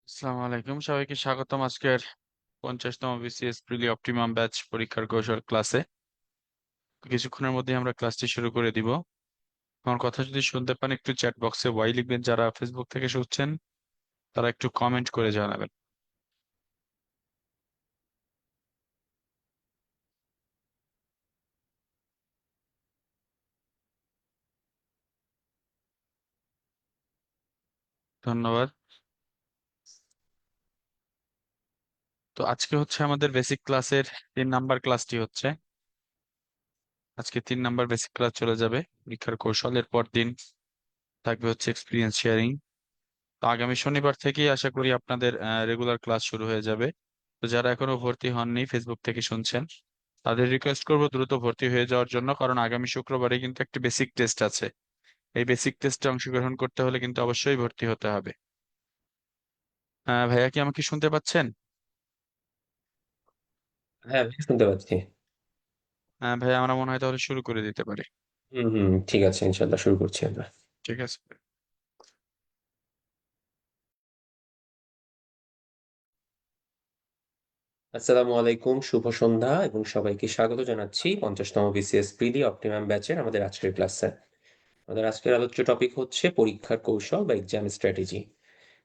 আসসালামু আলাইকুম, সবাইকে স্বাগতম আজকের 50তম বিসিএস প্রিলি অপটিমাম ব্যাচ পরীক্ষার কৌশল ক্লাসে। কিছুক্ষণের মধ্যে আমরা ক্লাসটি শুরু করে দিব। আমার কথা যদি শুনতে পান একটু চ্যাট বক্সে ওয়াই লিখবেন, যারা ফেসবুক থেকে শুনছেন তারা একটু কমেন্ট করে জানাবেন। ধন্যবাদ। তো আজকে হচ্ছে আমাদের বেসিক ক্লাসের 3 নাম্বার ক্লাসটি হচ্ছে। আজকে 3 নাম্বার বেসিক ক্লাস চলে যাবে পরীক্ষার কৌশলের পর দিন থাকবে হচ্ছে এক্সপিরিয়েন্স শেয়ারিং। তো আগামী শনিবার থেকেই আশা করি আপনাদের রেগুলার ক্লাস শুরু হয়ে যাবে। তো যারা এখনো ভর্তি হননি ফেসবুক থেকে শুনছেন, তাদের রিকোয়েস্ট করবো দ্রুত ভর্তি হয়ে যাওয়ার জন্য, কারণ আগামী শুক্রবারে কিন্তু একটি বেসিক টেস্ট আছে। এই বেসিক টেস্টে অংশগ্রহণ করতে হলে কিন্তু অবশ্যই ভর্তি হতে হবে। ভাইয়া কি আমাকে শুনতে পাচ্ছেন? হ্যাঁ, আমি শুনতে পাচ্ছি। ভাইয়া, আমরা মনে হয় তাহলে শুরু করে দিতে পারি। হুম হুম, ঠিক আছে, ইনশাল্লাহ শুরু করছি আমরা। ঠিক আছে। আসসালামু আলাইকুম, শুভ সন্ধ্যা এবং সবাইকে স্বাগত জানাচ্ছি 50তম বিসিএস প্রিলি অপটিমাম ব্যাচের আমাদের আজকের ক্লাসে। আমাদের আজকের আলোচ্য টপিক হচ্ছে পরীক্ষার কৌশল বা এক্সাম স্ট্র্যাটেজি।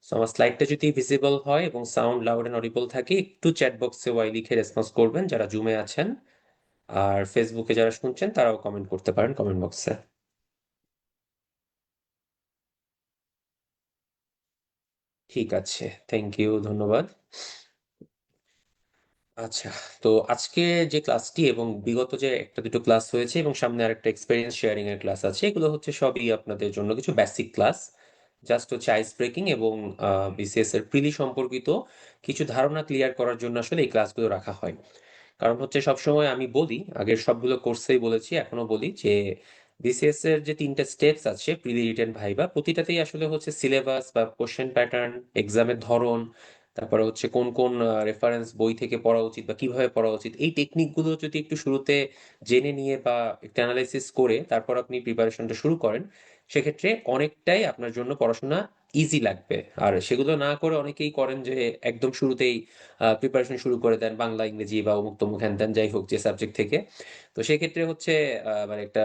সো আমার স্লাইডটা যদি ভিজিবল হয় এবং সাউন্ড লাউড এন্ড অডিবল থাকে, একটু চ্যাট বক্সে ওয়াই লিখে রেসপন্স করবেন যারা জুমে আছেন। আর ফেসবুকে যারা শুনছেন তারাও কমেন্ট করতে পারেন কমেন্ট বক্সে। ঠিক আছে, থ্যাংক ইউ, ধন্যবাদ। আচ্ছা, তো আজকে যে ক্লাসটি এবং বিগত যে একটা দুটো ক্লাস হয়েছে এবং সামনে আরেকটা এক্সপেরিয়েন্স শেয়ারিং এর ক্লাস আছে, এগুলো হচ্ছে সবই আপনাদের জন্য কিছু বেসিক ক্লাস। জাস্ট হচ্ছে আইস ব্রেকিং এবং বিসিএস এর প্রিলি সম্পর্কিত কিছু ধারণা ক্লিয়ার করার জন্য আসলে এই ক্লাসগুলো রাখা হয়। কারণ হচ্ছে সবসময় আমি বলি, আগের সবগুলো কোর্সেই বলেছি, এখনো বলি যে বিসিএস এর যে তিনটা স্টেপস আছে, প্রিলি, রিটেন, ভাইবা, প্রতিটাতেই আসলে হচ্ছে সিলেবাস বা কোশ্চেন প্যাটার্ন, এক্সামের ধরন, তারপরে হচ্ছে কোন কোন রেফারেন্স বই থেকে পড়া উচিত বা কিভাবে পড়া উচিত, এই টেকনিকগুলো যদি একটু শুরুতে জেনে নিয়ে বা একটা অ্যানালাইসিস করে তারপর আপনি প্রিপারেশনটা শুরু করেন, সেক্ষেত্রে অনেকটাই আপনার জন্য পড়াশোনা ইজি লাগবে। আর সেগুলো না করে অনেকেই করেন যে একদম শুরুতেই প্রিপারেশন শুরু করে দেন বাংলা, ইংরেজি বা অমুক তমুক হ্যান ত্যান যাই হোক যে সাবজেক্ট থেকে। তো সেক্ষেত্রে হচ্ছে মানে একটা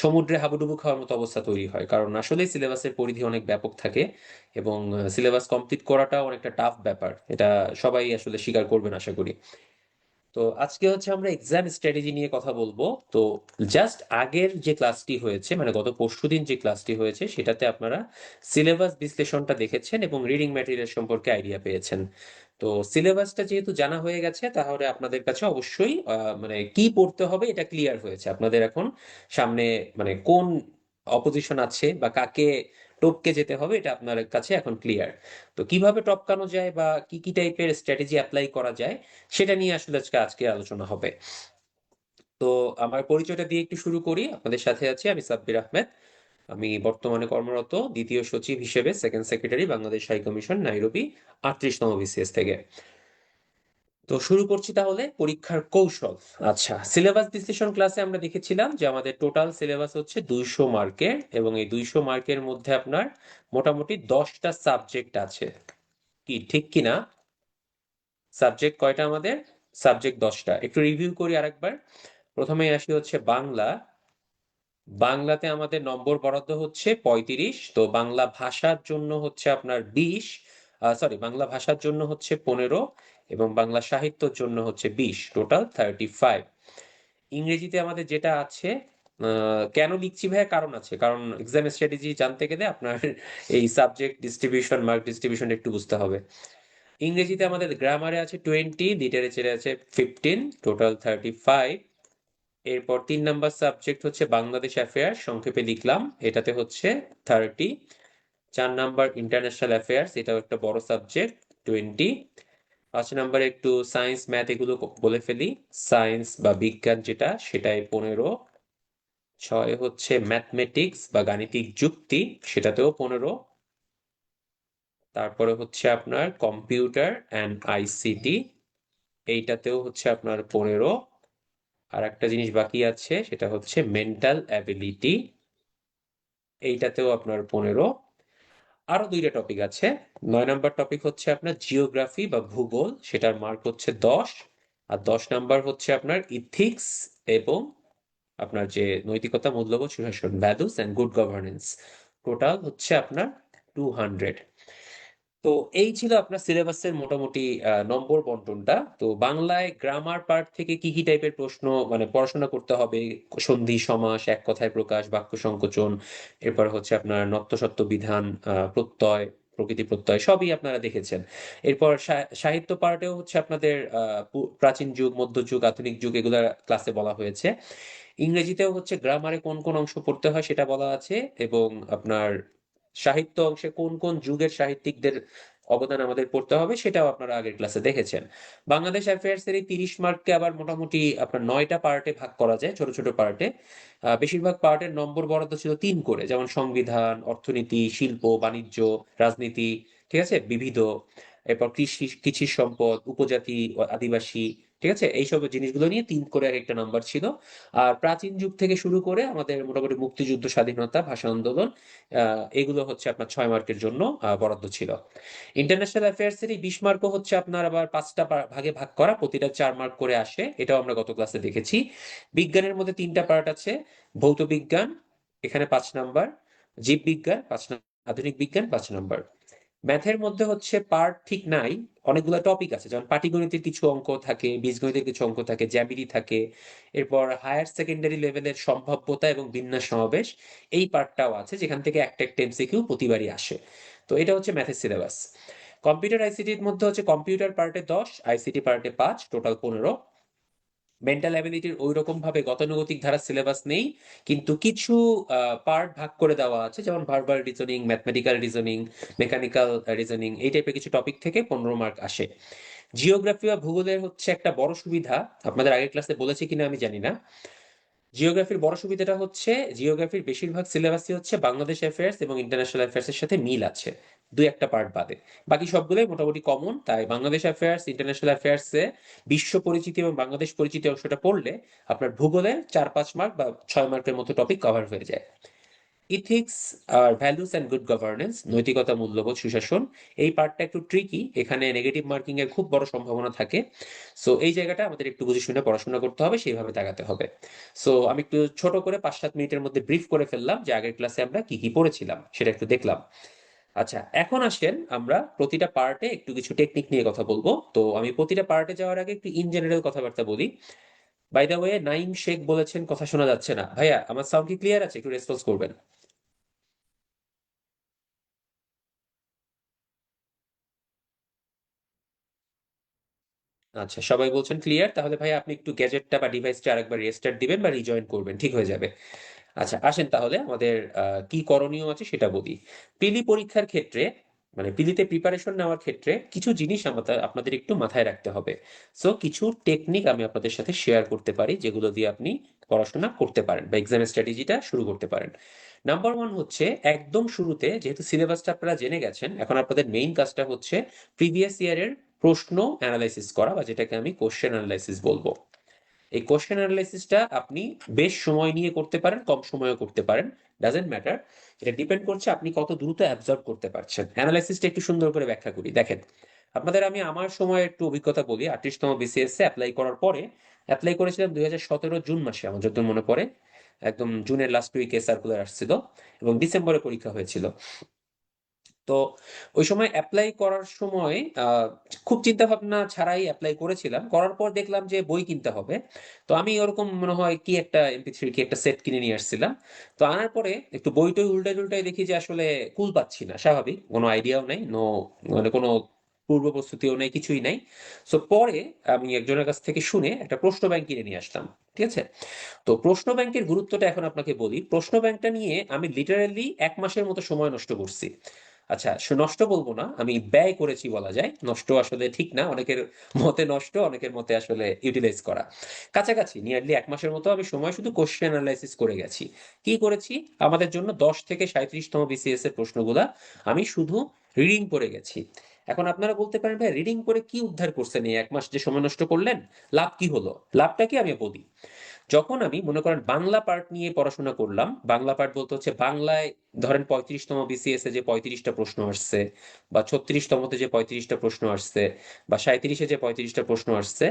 সমুদ্রে হাবুডুবু খাওয়ার মতো অবস্থা তৈরি হয়, কারণ আসলে সিলেবাসের পরিধি অনেক ব্যাপক থাকে এবং সিলেবাস কমপ্লিট করাটাও অনেকটা টাফ ব্যাপার, এটা সবাই আসলে স্বীকার করবেন আশা করি। তো আজকে হচ্ছে আমরা এক্সাম স্ট্র্যাটেজি নিয়ে কথা বলবো। তো জাস্ট আগের যে ক্লাসটি হয়েছে, মানে গত পরশুদিন যে ক্লাসটি হয়েছে, সেটাতে আপনারা সিলেবাস বিশ্লেষণটা দেখেছেন এবং রিডিং ম্যাটেরিয়াল সম্পর্কে আইডিয়া পেয়েছেন। তো সিলেবাসটা যেহেতু জানা হয়ে গেছে, তাহলে আপনাদের কাছে অবশ্যই মানে কি পড়তে হবে এটা ক্লিয়ার হয়েছে আপনাদের এখন সামনে। মানে কোন অপোজিশন আছে বা কাকে টপকে যেতে হবে এটা আপনার কাছে এখন ক্লিয়ার। তো কিভাবে টপকানো যায় বা কি কি টাইপের স্ট্র্যাটেজি অ্যাপ্লাই করা যায়, সেটা নিয়ে আসলে আজকে আলোচনা হবে। তো আমার পরিচয়টা দিয়ে একটু শুরু করি। আপনাদের সাথে আছি আমি সাব্বির আহমেদ। আমি বর্তমানে কর্মরত দ্বিতীয় সচিব হিসেবে, second secretary, Bangladesh high commission, Nairobi, 38তম বিসিএস থেকে। তো শুরু করছি তাহলে পরীক্ষার কৌশল। আচ্ছা, সিলেবাস বিশ্লেষণ ক্লাসে আমরা দেখেছিলাম যে আমাদের টোটাল সিলেবাস হচ্ছে 200 মার্কের এবং এই 200 মার্কের মধ্যে আপনার মোটামুটি 10টা সাবজেক্ট আছে। কি ঠিক কিনা? সাবজেক্ট কয়টা আমাদের? সাবজেক্ট 10টা। একটু রিভিউ করি আরেকবার। প্রথমে আসি হচ্ছে বাংলা। বাংলাতে আমাদের নম্বর বরাদ্দ হচ্ছে 35। তো বাংলা ভাষার জন্য হচ্ছে আপনার 20, সরি, বাংলা ভাষার জন্য হচ্ছে 15 এবং বাংলা সাহিত্যের জন্য হচ্ছে 20, টোটাল 35। ইংরেজিতে আমাদের যেটা আছে, কেন লিখছি ভাইয়া, কারণ আছে, কারণ এক্সাম স্ট্র্যাটেজি জানতে গেলে আপনার এই সাবজেক্ট ডিস্ট্রিবিউশন, মার্ক ডিস্ট্রিবিউশন একটু বুঝতে হবে। ইংরেজিতে আমাদের গ্রামারে আছে 20, লিটারেচারে আছে 15, টোটাল 35। এরপর 3 নাম্বার সাবজেক্ট হচ্ছে বাংলাদেশ অ্যাফেয়ার্স, সংক্ষেপে লিখলাম, এটাতে হচ্ছে 30। 4 নাম্বার ইন্টারন্যাশনাল অ্যাফেয়ার্স, এটাও একটা বড় সাবজেক্ট, 20। 5 নাম্বারে একটু সায়েন্স ম্যাথ এগুলো বলে ফেলি, সায়েন্স বা বিজ্ঞান যেটা, সেটাই 15। 6 হচ্ছে ম্যাথমেটিক্স বা গাণিতিক যুক্তি, সেটাতেও 15। তারপরে হচ্ছে আপনার কম্পিউটার অ্যান্ড আইসিটি, এইটাতেও হচ্ছে আপনার 15। আর একটা জিনিস বাকি আছে, সেটা হচ্ছে মেন্টাল অ্যাবিলিটি, এইটাতেও আপনার 15। আরো দুইটা টপিক আছে। 9 নাম্বার টপিক হচ্ছে আপনার জিওগ্রাফি বা ভূগোল, সেটার মার্ক হচ্ছে 10। আর 10 নাম্বার হচ্ছে আপনার ইথিক্স এবং আপনার যে নৈতিকতা, মূল্যবোধ, সুশাসন, values and good governance, total হচ্ছে আপনার 200। তো এই ছিল আপনার সিলেবাসের মোটামুটি নম্বর বন্টনটা। তো বাংলায় গ্রামার পার্ট থেকে কি কি টাইপের প্রশ্ন মানে পড়াশোনা করতে হবে, সন্ধি, সমাস, এক কথায় প্রকাশ, বাক্য সংকোচন, এরপর হচ্ছে আপনার নত্য সত্য বিধান, প্রত্যয়, প্রকৃতি প্রত্যয়, সবই আপনারা দেখেছেন। এরপর সাহিত্য পার্টেও হচ্ছে আপনাদের প্রাচীন যুগ, মধ্যযুগ, আধুনিক যুগ, এগুলা ক্লাসে বলা হয়েছে। ইংরেজিতেও হচ্ছে গ্রামারে কোন কোন অংশ পড়তে হয় সেটা বলা আছে, এবং আপনার সাহিত্য অংশে কোন কোন যুগের সাহিত্যিকদের অবদান আমাদের পড়তে হবে সেটাও আপনারা আগের ক্লাসে দেখেছেন। বাংলাদেশ অ্যাফেয়ার্স এর এই 30 মার্ককে আবার মোটামুটি আপনার 9টা পার্টে ভাগ করা যায়, ছোট ছোট পার্টে। বেশিরভাগ পার্টের নম্বর বরাদ্দ ছিল 3 করে, যেমন সংবিধান, অর্থনীতি, শিল্প, বাণিজ্য, রাজনীতি, ঠিক আছে, বিবিধ, এরপর কৃষি, কৃষি সম্পদ, উপজাতি, আদিবাসী, ঠিক আছে, এইসব জিনিসগুলো নিয়ে 3 করে এক একটা নাম্বার ছিল। আর প্রাচীন যুগ থেকে শুরু করে আমাদের মোটামুটি মুক্তিযুদ্ধ, স্বাধীনতা, ভাষা আন্দোলন, এগুলো হচ্ছে আপনার 6 মার্কের জন্য বরাদ্দ ছিল। ইন্টারন্যাশনাল অ্যাফেয়ার্স এর এই 20 মার্কও হচ্ছে আপনার আবার 5টা ভাগে ভাগ করা, প্রতিটা 4 মার্ক করে আসে, এটাও আমরা গত ক্লাসে দেখেছি। বিজ্ঞানের মধ্যে 3টা পার্ট আছে, ভৌত বিজ্ঞান এখানে 5 নাম্বার, জীববিজ্ঞান 5 নাম্বার, আধুনিক বিজ্ঞান 5 নাম্বার। ম্যাথের মধ্যে হচ্ছে পার্ট ঠিক নাই, অনেকগুলো টপিক আছে, যেমন পাটিগণিতের কিছু অঙ্ক থাকে, বীজগণিতের কিছু অঙ্ক থাকে, জ্যামিতি থাকে। এরপর হায়ার সেকেন্ডারি লেভেলের সম্ভাব্যতা এবং বিন্যাস সমাবেশ, এই পার্টটাও আছে, যেখান থেকে একটা একটা এমসিকিউ প্রতিবারই আসে। তো এটা হচ্ছে ম্যাথের সিলেবাস। কম্পিউটার আইসিটির মধ্যে হচ্ছে কম্পিউটার পার্টে 10, আইসিটি পার্টে 5, টোটাল 15। মেন্টাল অ্যাবিলিটির ওই রকম ভাবে গতানুগতিক ধারা সিলেবাস নেই, কিন্তু কিছু পার্ট ভাগ করে দেওয়া আছে, যেমন verbal reasoning, mathematical reasoning, mechanical reasoning, এই টাইপের কিছু টপিক থেকে 15 মার্ক আসে। জিওগ্রাফি বা ভূগোলের হচ্ছে একটা বড় সুবিধা, আপনাদের আগের ক্লাসে বলেছি কিনা আমি জানি না। জিওগ্রাফির বড় সুবিধাটা হচ্ছে জিওগ্রাফির বেশিরভাগ সিলেবাসই হচ্ছে বাংলাদেশ অ্যাফেয়ার্স এবং ইন্টারন্যাশনাল অ্যাফেয়ার্স এর সাথে মিল আছে, দুই একটা পার্ট বাদে। বাকি সবগুলোই মোটামুটি কমন, তাই বাংলাদেশ অ্যাফেয়ার্স, ইন্টারন্যাশনাল অ্যাফেয়ার্স এ বিশ্ব পরিচিতি এবং বাংলাদেশ পরিচিতি অংশটা পড়লে আপনার ভূগোলে 4-5 মার্ক বা 6 মার্কের মতো টপিক কভার হয়ে যায়। ইথিক্স আর ভ্যালুস অ্যান্ড গুড গভর্নেন্স, নৈতিকতা, মূল্যবোধ, সুশাসন, এই পার্টটা একটু ট্রিকি, এখানে নেগেটিভ মার্কিং এর খুব বড় সম্ভাবনা থাকে। সো এই জায়গাটা আমাদের একটু বুঝে শুনে পড়াশোনা করতে হবে, সেইভাবে তাকাতে হবে। সো আমি একটু ছোট করে 5-7 মিনিটের মধ্যে ব্রিফ করে ফেললাম যে আগের ক্লাসে আমরা কি কি পড়েছিলাম সেটা একটু দেখলাম। আচ্ছা, এখন আসেন আমরা প্রতিটা পার্টে একটু কিছু টেকনিক নিয়ে কথা বলবো। তো আমি প্রতিটা পার্টে যাওয়ার আগে একটু ইন জেনারেল কথাবার্তা বলি। By the way, Naim Sheikh বলেছেন কথা শোনা যাচ্ছে না। ভাইয়া, আমার সাউন্ড কি ক্লিয়ার আছে? একটু রেসপন্স করবেন। আচ্ছা, সবাই বলছেন ক্লিয়ার, তাহলে ভাই আপনি একটু গ্যাজেটটা বা ডিভাইসটা আরেকবার রিস্টার্ট দিবেন বা রিজয়েন করবেন, ঠিক হয়ে যাবে। আচ্ছা, আসেন তাহলে আমাদের কি করণীয় আছে সেটা বলি। প্রিলি পরীক্ষার ক্ষেত্রে, মানে প্রিলিতে প্রিপারেশন নেওয়ার ক্ষেত্রে কিছু জিনিস আমাদের আপনাদের একটু মাথায় রাখতে হবে। সো কিছু টেকনিক আমি আপনাদের সাথে শেয়ার করতে পারি, যেগুলো দিয়ে আপনি পড়াশোনা করতে পারেন বা এক্সাম স্ট্র্যাটেজিটা শুরু করতে পারেন। নাম্বার ওয়ান হচ্ছে, একদম শুরুতে যেহেতু সিলেবাসটা আপনারা জেনে গেছেন, এখন আপনাদের মেইন কাজটা হচ্ছে প্রিভিয়াস ইয়ারের প্রশ্ন অ্যানালাইসিস করা, বা যেটাকে আমি কোশ্চেন অ্যানালাইসিস বলবো। এই কোশ্চেন অ্যানালাইসিসটা আপনি বেশ সময় নিয়ে করতে পারেন, কম সময়েও করতে পারেন, ডাজেন্ট ম্যাটার। এটা ডিপেন্ড করছে আপনি কত দ্রুত অ্যাবজর্ব করতে পারছেন। অ্যানালাইসিসটা একটু সুন্দর করে ব্যাখ্যা করি, দেখেন। আপনাদের আমি আমার সময় একটু অভিজ্ঞতা বলি। 38তম বিসিএস এ অ্যাপ্লাই করার পরে, অ্যাপ্লাই করেছিলাম 2017 জুন মাসে, আমার যত মনে পড়ে, একদম জুনের লাস্ট উইকে সার্কুলার আসছিল, এবং ডিসেম্বরে পরীক্ষা হয়েছিল। তো ওই সময় অ্যাপ্লাই করার সময় আহ, খুব চিন্তা ভাবনা ছাড়াই অ্যাপ্লাই করেছিলাম, করার পর দেখলাম যে বই কিনতে হবে। তো আমি ওরকম মনে হয় কি একটা MP3 কি একটা সেট কিনে নিয়ে আসছিলাম। তো আনার পরে একটু বই টই উল্টাই উল্টাই দেখি যে আসলে কুল পাচ্ছি না, স্বাভাবিক, কোনো আইডিয়াও নাই, মানে কোনো পূর্ব প্রস্তুতিও নেই, কিছুই নাই। সো পরে আমি একজনের কাছ থেকে শুনে একটা প্রশ্ন ব্যাংক কিনে নিয়ে আসলাম, ঠিক আছে। তো প্রশ্ন ব্যাংকের গুরুত্বটা এখন আপনাকে বলি। প্রশ্ন ব্যাংকটা নিয়ে আমি লিটারালি 1 মাসের মতো সময় নষ্ট করছি। আচ্ছা, নষ্ট বলবো না, আমি ব্যয় করেছি বলা যায়, নষ্ট আসলে ঠিক না, অনেকের মতে নষ্ট, অনেকের মতে আসলে ইউটিলাইজ করা। কাছাকাছি নিয়ারলি 1 মাসের মতো আমি সময় শুধু কোশ্চেন অ্যানালাইসিস করে গেছি। কি করেছি? আমাদের জন্য 10 থেকে 37তম বিসিএস এর প্রশ্নগুলা আমি শুধু রিডিং করে গেছি। এখন আপনারা বলতে পারেন, ভাই রিডিং করে কি উদ্ধার করছেন? এই 1 মাস যে সময় নষ্ট করলেন, লাভ কি হলো? লাভটা কি আমি বলি। যখন আমি মনে করেন বাংলা পার্ট নিয়ে পড়াশোনা করলাম, বাংলা পার্ট বলতে হচ্ছে বাংলায় ধরেন 35তম বিসিএস এ যে 35টা প্রশ্ন আসছে, বা 36তমতে যে 35টা প্রশ্ন আসছে, বা 37-এ যে 35টা প্রশ্ন আসছে,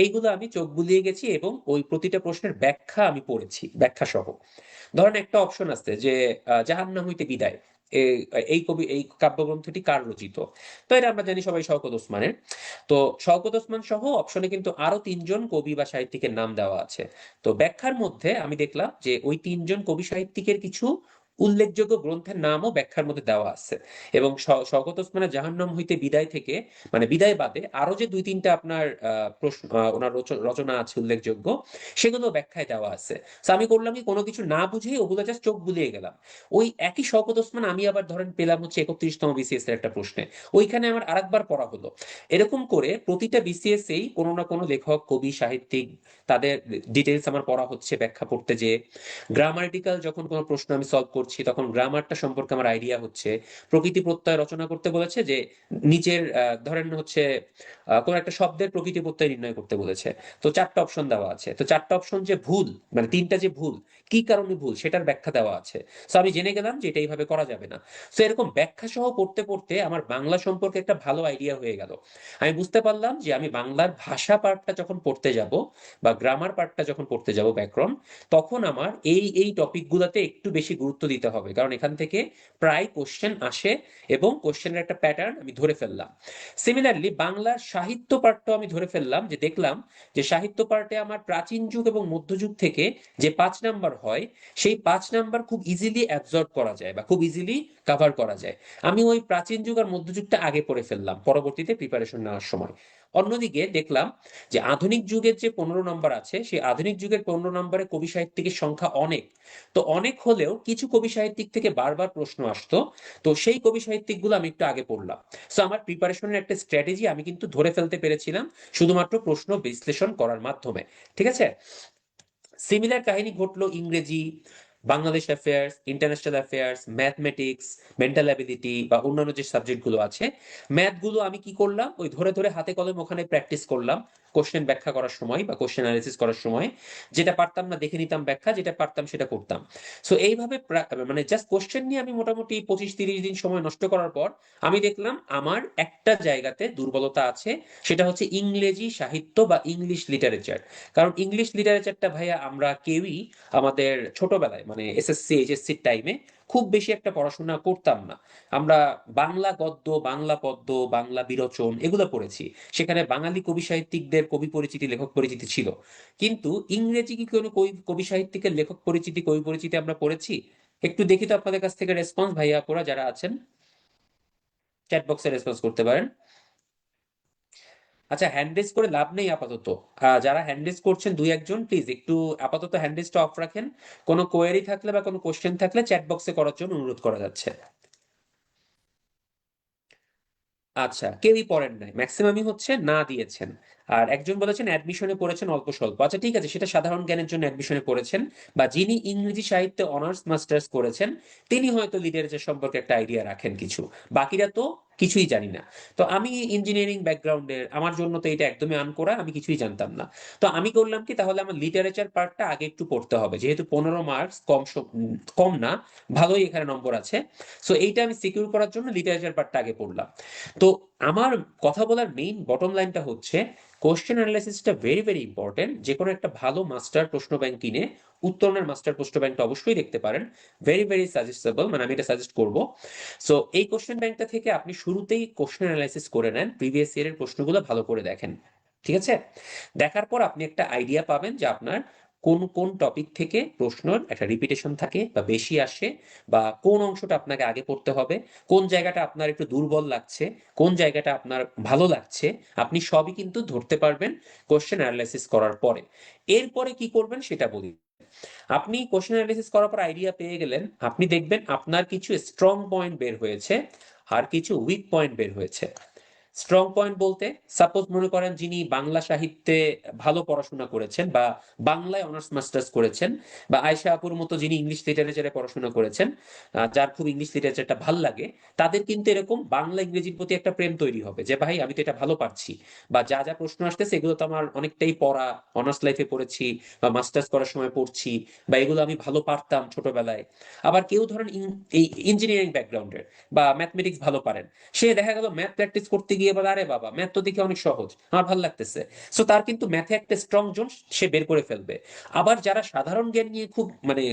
এইগুলো আমি চোখ বুলিয়ে গেছি এবং ওই প্রতিটা প্রশ্নের ব্যাখ্যা আমি পড়েছি, ব্যাখ্যা সহ। ধরেন একটা অপশন আছে যে জাহান্নাম হইতে বিদায়, এই কাব্যগ্রন্থটি কার রচিত? তো এটা আমরা জানি সবাই শওকত ওসমানের। তো শওকত ওসমান সহ অপশনে কিন্তু আরো 3জন কবি বা সাহিত্যিকের নাম দেওয়া আছে। তো ব্যাখ্যার মধ্যে আমি দেখলাম যে ওই 3জন কবি সাহিত্যিকের কিছু উল্লেখযোগ্য গ্রন্থের নামও ব্যাখ্যার মধ্যে দেওয়া আছে। এবং শওকত ওসমানের জাহান্নাম হইতে বিদায় থেকে, মানে বিদায় বাদে আরো যে 2-3টা আপনার প্রশ্ন, ওনার রচনা আছে উল্লেখযোগ্য, সেগুলো ব্যাখ্যায় দেওয়া আছে। তো আমি করলাম কি, কোনো কিছু না বুঝেই ওগুলো জাস্ট চোখ বুলিয়ে গেলাম। ওই একই শওকত ওসমান আমি আবার ধরেন পেলাম হচ্ছে 31তম বিসিএস এর একটা প্রশ্নে, ওইখানে আমার আরেকবার পড়া হলো। এরকম করে প্রতিটা বিসিএস এই কোনো না কোনো লেখক, কবি, সাহিত্যিক, তাদের ডিটেলস আমার পড়া হচ্ছে ব্যাখ্যা পড়তে। যে গ্রামাটিক্যাল যখন কোনো প্রশ্ন আমি সলভ করছি, তখন গ্রামারটা সম্পর্কে আমার আইডিয়া হচ্ছে। প্রকৃতি প্রত্যয় রচনা করতে বলেছে, যে নিচের ধরেন হচ্ছে কোন একটা শব্দের প্রকৃতি প্রত্যয় নির্ণয় করতে বলেছে। তো 4টা অপশন দেওয়া আছে, তো 4টা অপশন যে ভুল, মানে 3টা যে ভুল, কি কারণে ভুল সেটার ব্যাখ্যা দেওয়া আছে। তো আমি জেনে গেলাম যে এটা এইভাবে করা যাবে না। তো এরকম ব্যাখ্যা সহ পড়তে পড়তে আমার বাংলা সম্পর্কে একটা ভালো আইডিয়া হয়ে গেল। আমি বুঝতে পারলাম যে আমি বাংলার ভাষা পার্টটা যখন পড়তে যাব, বা গ্রামার পার্টটা যখন পড়তে যাব, ব্যাকরণ, তখন আমার এই এই টপিকগুলোতে একটু বেশি গুরুত্ব দিতে হবে, কারণ এখান থেকে প্রায় কোশ্চেন আসে এবং কোশ্চেনের একটা প্যাটার্ন আমি ধরে ফেললাম। সিমিলারলি বাংলার সাহিত্য পাঠটাও আমি ধরে ফেললাম, যে দেখলাম যে সাহিত্য পার্টে আমার প্রাচীন যুগ এবং মধ্যযুগ থেকে যে 5 নাম্বার হয়, সেই 5 নাম্বার খুব ইজিলি অ্যাবজর্ব করা যায় বা খুব ইজিলি কাভার করা যায়। আমি ওই প্রাচীন যুগ আর মধ্যযুগটা আগে পড়ে ফেললাম পরবর্তীতে প্রিপারেশন নেওয়ার সময়। অন্যদিকে দেখলাম যে আধুনিক যুগের যে 15 নাম্বার আছে, সেই আধুনিক যুগের 15 নাম্বারে কবি সাহিত্যিকের সংখ্যা অনেক। তো অনেক হলেও কিছু কবি সাহিত্যিক থেকে বারবার প্রশ্ন আসতো। তো সেই কবি সাহিত্যিকগুলো আমি একটু আগে পড়লাম। সো আমার প্রিপারেশনের একটা স্ট্র্যাটেজি আমি কিন্তু ধরে ফেলতে পেরেছিলাম, শুধুমাত্র প্রশ্ন বিশ্লেষণ করার মাধ্যমে। ঠিক আছে। সিমিলার কাহিনী ঘটলো ইংরেজি, Bangladesh affairs, international affairs, mathematics, mental ability বা অন্যান্য যে সাবজেক্টগুলো আছে। ম্যাথগুলো আমি কি করলাম, ওই ধরে ধরে হাতে কলমে ওখানে প্র্যাকটিস করলাম কোশ্চেন ব্যাখ্যা করার সময় বা কোশ্চেন অ্যানালিসিস করার সময়। যেটা পারতাম না দেখে নিতাম ব্যাখ্যা, যেটা পারতাম সেটা করতাম। সো এইভাবে মানে জাস্ট কোশ্চেন নিয়ে আমি মোটামুটি 25-30 দিন সময় নষ্ট করার পর আমি দেখলাম আমার একটা জায়গাতে দুর্বলতা আছে। সেটা হচ্ছে ইংরেজি সাহিত্য বা ইংলিশ লিটারেচার। কারণ ইংলিশ লিটারেচারটা ভাইয়া আমরা কেউই আমাদের ছোটবেলায়, মানে এসএসসি এইচএসসি টাইমে খুব বেশি একটা পড়াশোনা করতাম না। আমরা বাংলা গদ্য, বাংলা পদ্য, বাংলা বিরচন এগুলো পড়েছি। সেখানে বাঙালি কবি সাহিত্যিকদের কবি পরিচিতি, লেখক পরিচিতি ছিল। কিন্তু ইংরেজি কি কোনো কবি সাহিত্যিকের লেখক পরিচিতি, কবি পরিচিতি আমরা পড়েছি? একটু দেখি তো আপনাদের কাছ থেকে রেসপন্স, ভাইয়া আপুরা যারা আছেন, চ্যাট বক্সে রেসপন্স করতে পারেন। আচ্ছা, হ্যান্ড রেজ করে লাভ নেই আপাতত। যারা হ্যান্ড রেজ করছেন 2-1 জন প্লিজ একটু আপাতত হ্যান্ড রেজটা অফ রাখেন। কোনো কোয়েরি থাকলে বা কোনো কোশ্চেন থাকলে চ্যাট বক্সে করার জন্য অনুরোধ করা যাচ্ছে। আচ্ছা, কেউই পড়েন নাই, ম্যাক্সিমামই হচ্ছে না দিয়েছেন। আর একজন বলেছেন অ্যাডমিশনে পড়েছেন অল্প স্বল্প। আচ্ছা ঠিক আছে, সেটা সাধারণ জ্ঞানের জন্য অ্যাডমিশনে পড়েছেন, বা যিনি ইংরেজি সাহিত্যে অনার্স মাস্টার্স করেছেন তিনি হয়তো লিটারেচার সম্পর্কে একটা আইডিয়া রাখেন কিছু। বাকিরা তো কিছুই জানি না। তো আমি ইঞ্জিনিয়ারিং ব্যাকগ্রাউন্ডের, আমার জন্য তো এটা একদমই আনকোরা, আমি কিছুই জানতাম না। তো আমি করলাম কি, তাহলে আমার লিটারেচার পার্টটা আগে একটু পড়তে হবে, যেহেতু 15 মার্কস কম না, ভালোই এখানে নম্বর আছে। সো এইটা আমি সিকিউর করার জন্য লিটারেচার পার্টটা আগে পড়লাম। তো আমার কথা বলার মেইন বটম লাইনটা হচ্ছে, কোশ্চেন অ্যানালাইসিসটা ভেরি ভেরি ইম্পর্টেন্ট। যে কোনো একটা ভালো মাস্টার প্রশ্ন ব্যাংক কিনে উত্তরণের মাস্টার প্রশ্ন ব্যাংকটা অবশ্যই দেখতে পারেন। ভেরি ভেরি সাজেস্টেবল, মানে আমি এটা সাজেস্ট করব। সো এই কোশ্চেন ব্যাংকটা থেকে আপনি শুরুতেই কোশ্চেন অ্যানালাইসিস করে নেন, প্রিভিয়াস ইয়ারের প্রশ্নগুলো ভালো করে দেখেন। ঠিক আছে। দেখার পর আপনি একটা আইডিয়া পাবেন যে আপনার কোন কোন টপিক থেকে প্রশ্নের একটা রিপিটেশন থাকে বা বেশি আসে, বা কোন অংশটা আপনাকে আগে পড়তে হবে, কোন জায়গাটা আপনার একটু দুর্বল লাগছে, কোন জায়গাটা আপনার ভালো লাগছে। আপনি সবই কিন্তু ধরতে পারবেন কোশ্চেন অ্যানালাইসিস করার পরে। এরপরে কি করবেন সেটা বলি। আপনি কোশ্চেন অ্যানালিসিস করার পর আইডিয়া পেয়ে গেলেন, আপনি দেখবেন আপনার কিছু স্ট্রং পয়েন্ট বের হয়েছে আর কিছু উইক পয়েন্ট বের হয়েছে। স্ট্রং পয়েন্ট বলতে সাপোজ মনে করেন যিনি বাংলা সাহিত্যে ভালো পড়াশোনা করেছেন বা বাংলায় অনার্স মাস্টার্স করেছেন, বা আয়শা আপুর মতো যিনি ইংলিশ লিটারেচারে পড়াশোনা করেছেন, যার খুব ইংলিশ লিটারেচারটা ভাল লাগে, তাদের কিন্তু এরকম বাংলা ইংরেজির প্রতি একটা প্রেম তৈরি হবে যে ভাই আমি তো এটা ভালো পারছি, বা যা যা প্রশ্ন আসতেছে এগুলো তো আমার অনেকটাই পড়া, অনার্স লাইফে পড়েছি বা মাস্টার্স করার সময় পড়ছি, বা এগুলো আমি ভালো পারতাম ছোটবেলায়। আবার কেউ ধরেন এই ইঞ্জিনিয়ারিং ব্যাকগ্রাউন্ডের বা ম্যাথমেটিক্স ভালো পারেন, সে দেখা গেল ম্যাথ প্র্যাকটিস করতে গিয়ে বলে আরে বাবা ম্যাথ তো দেখে অনেক সহজ, আমার ভালো লাগতেছে। সো তার কিন্তু ম্যাথে একটা স্ট্রং জোন সে বের করে ফেলবে। আবার যারা সাধারণ জ্ঞান নিয়ে খুব মানে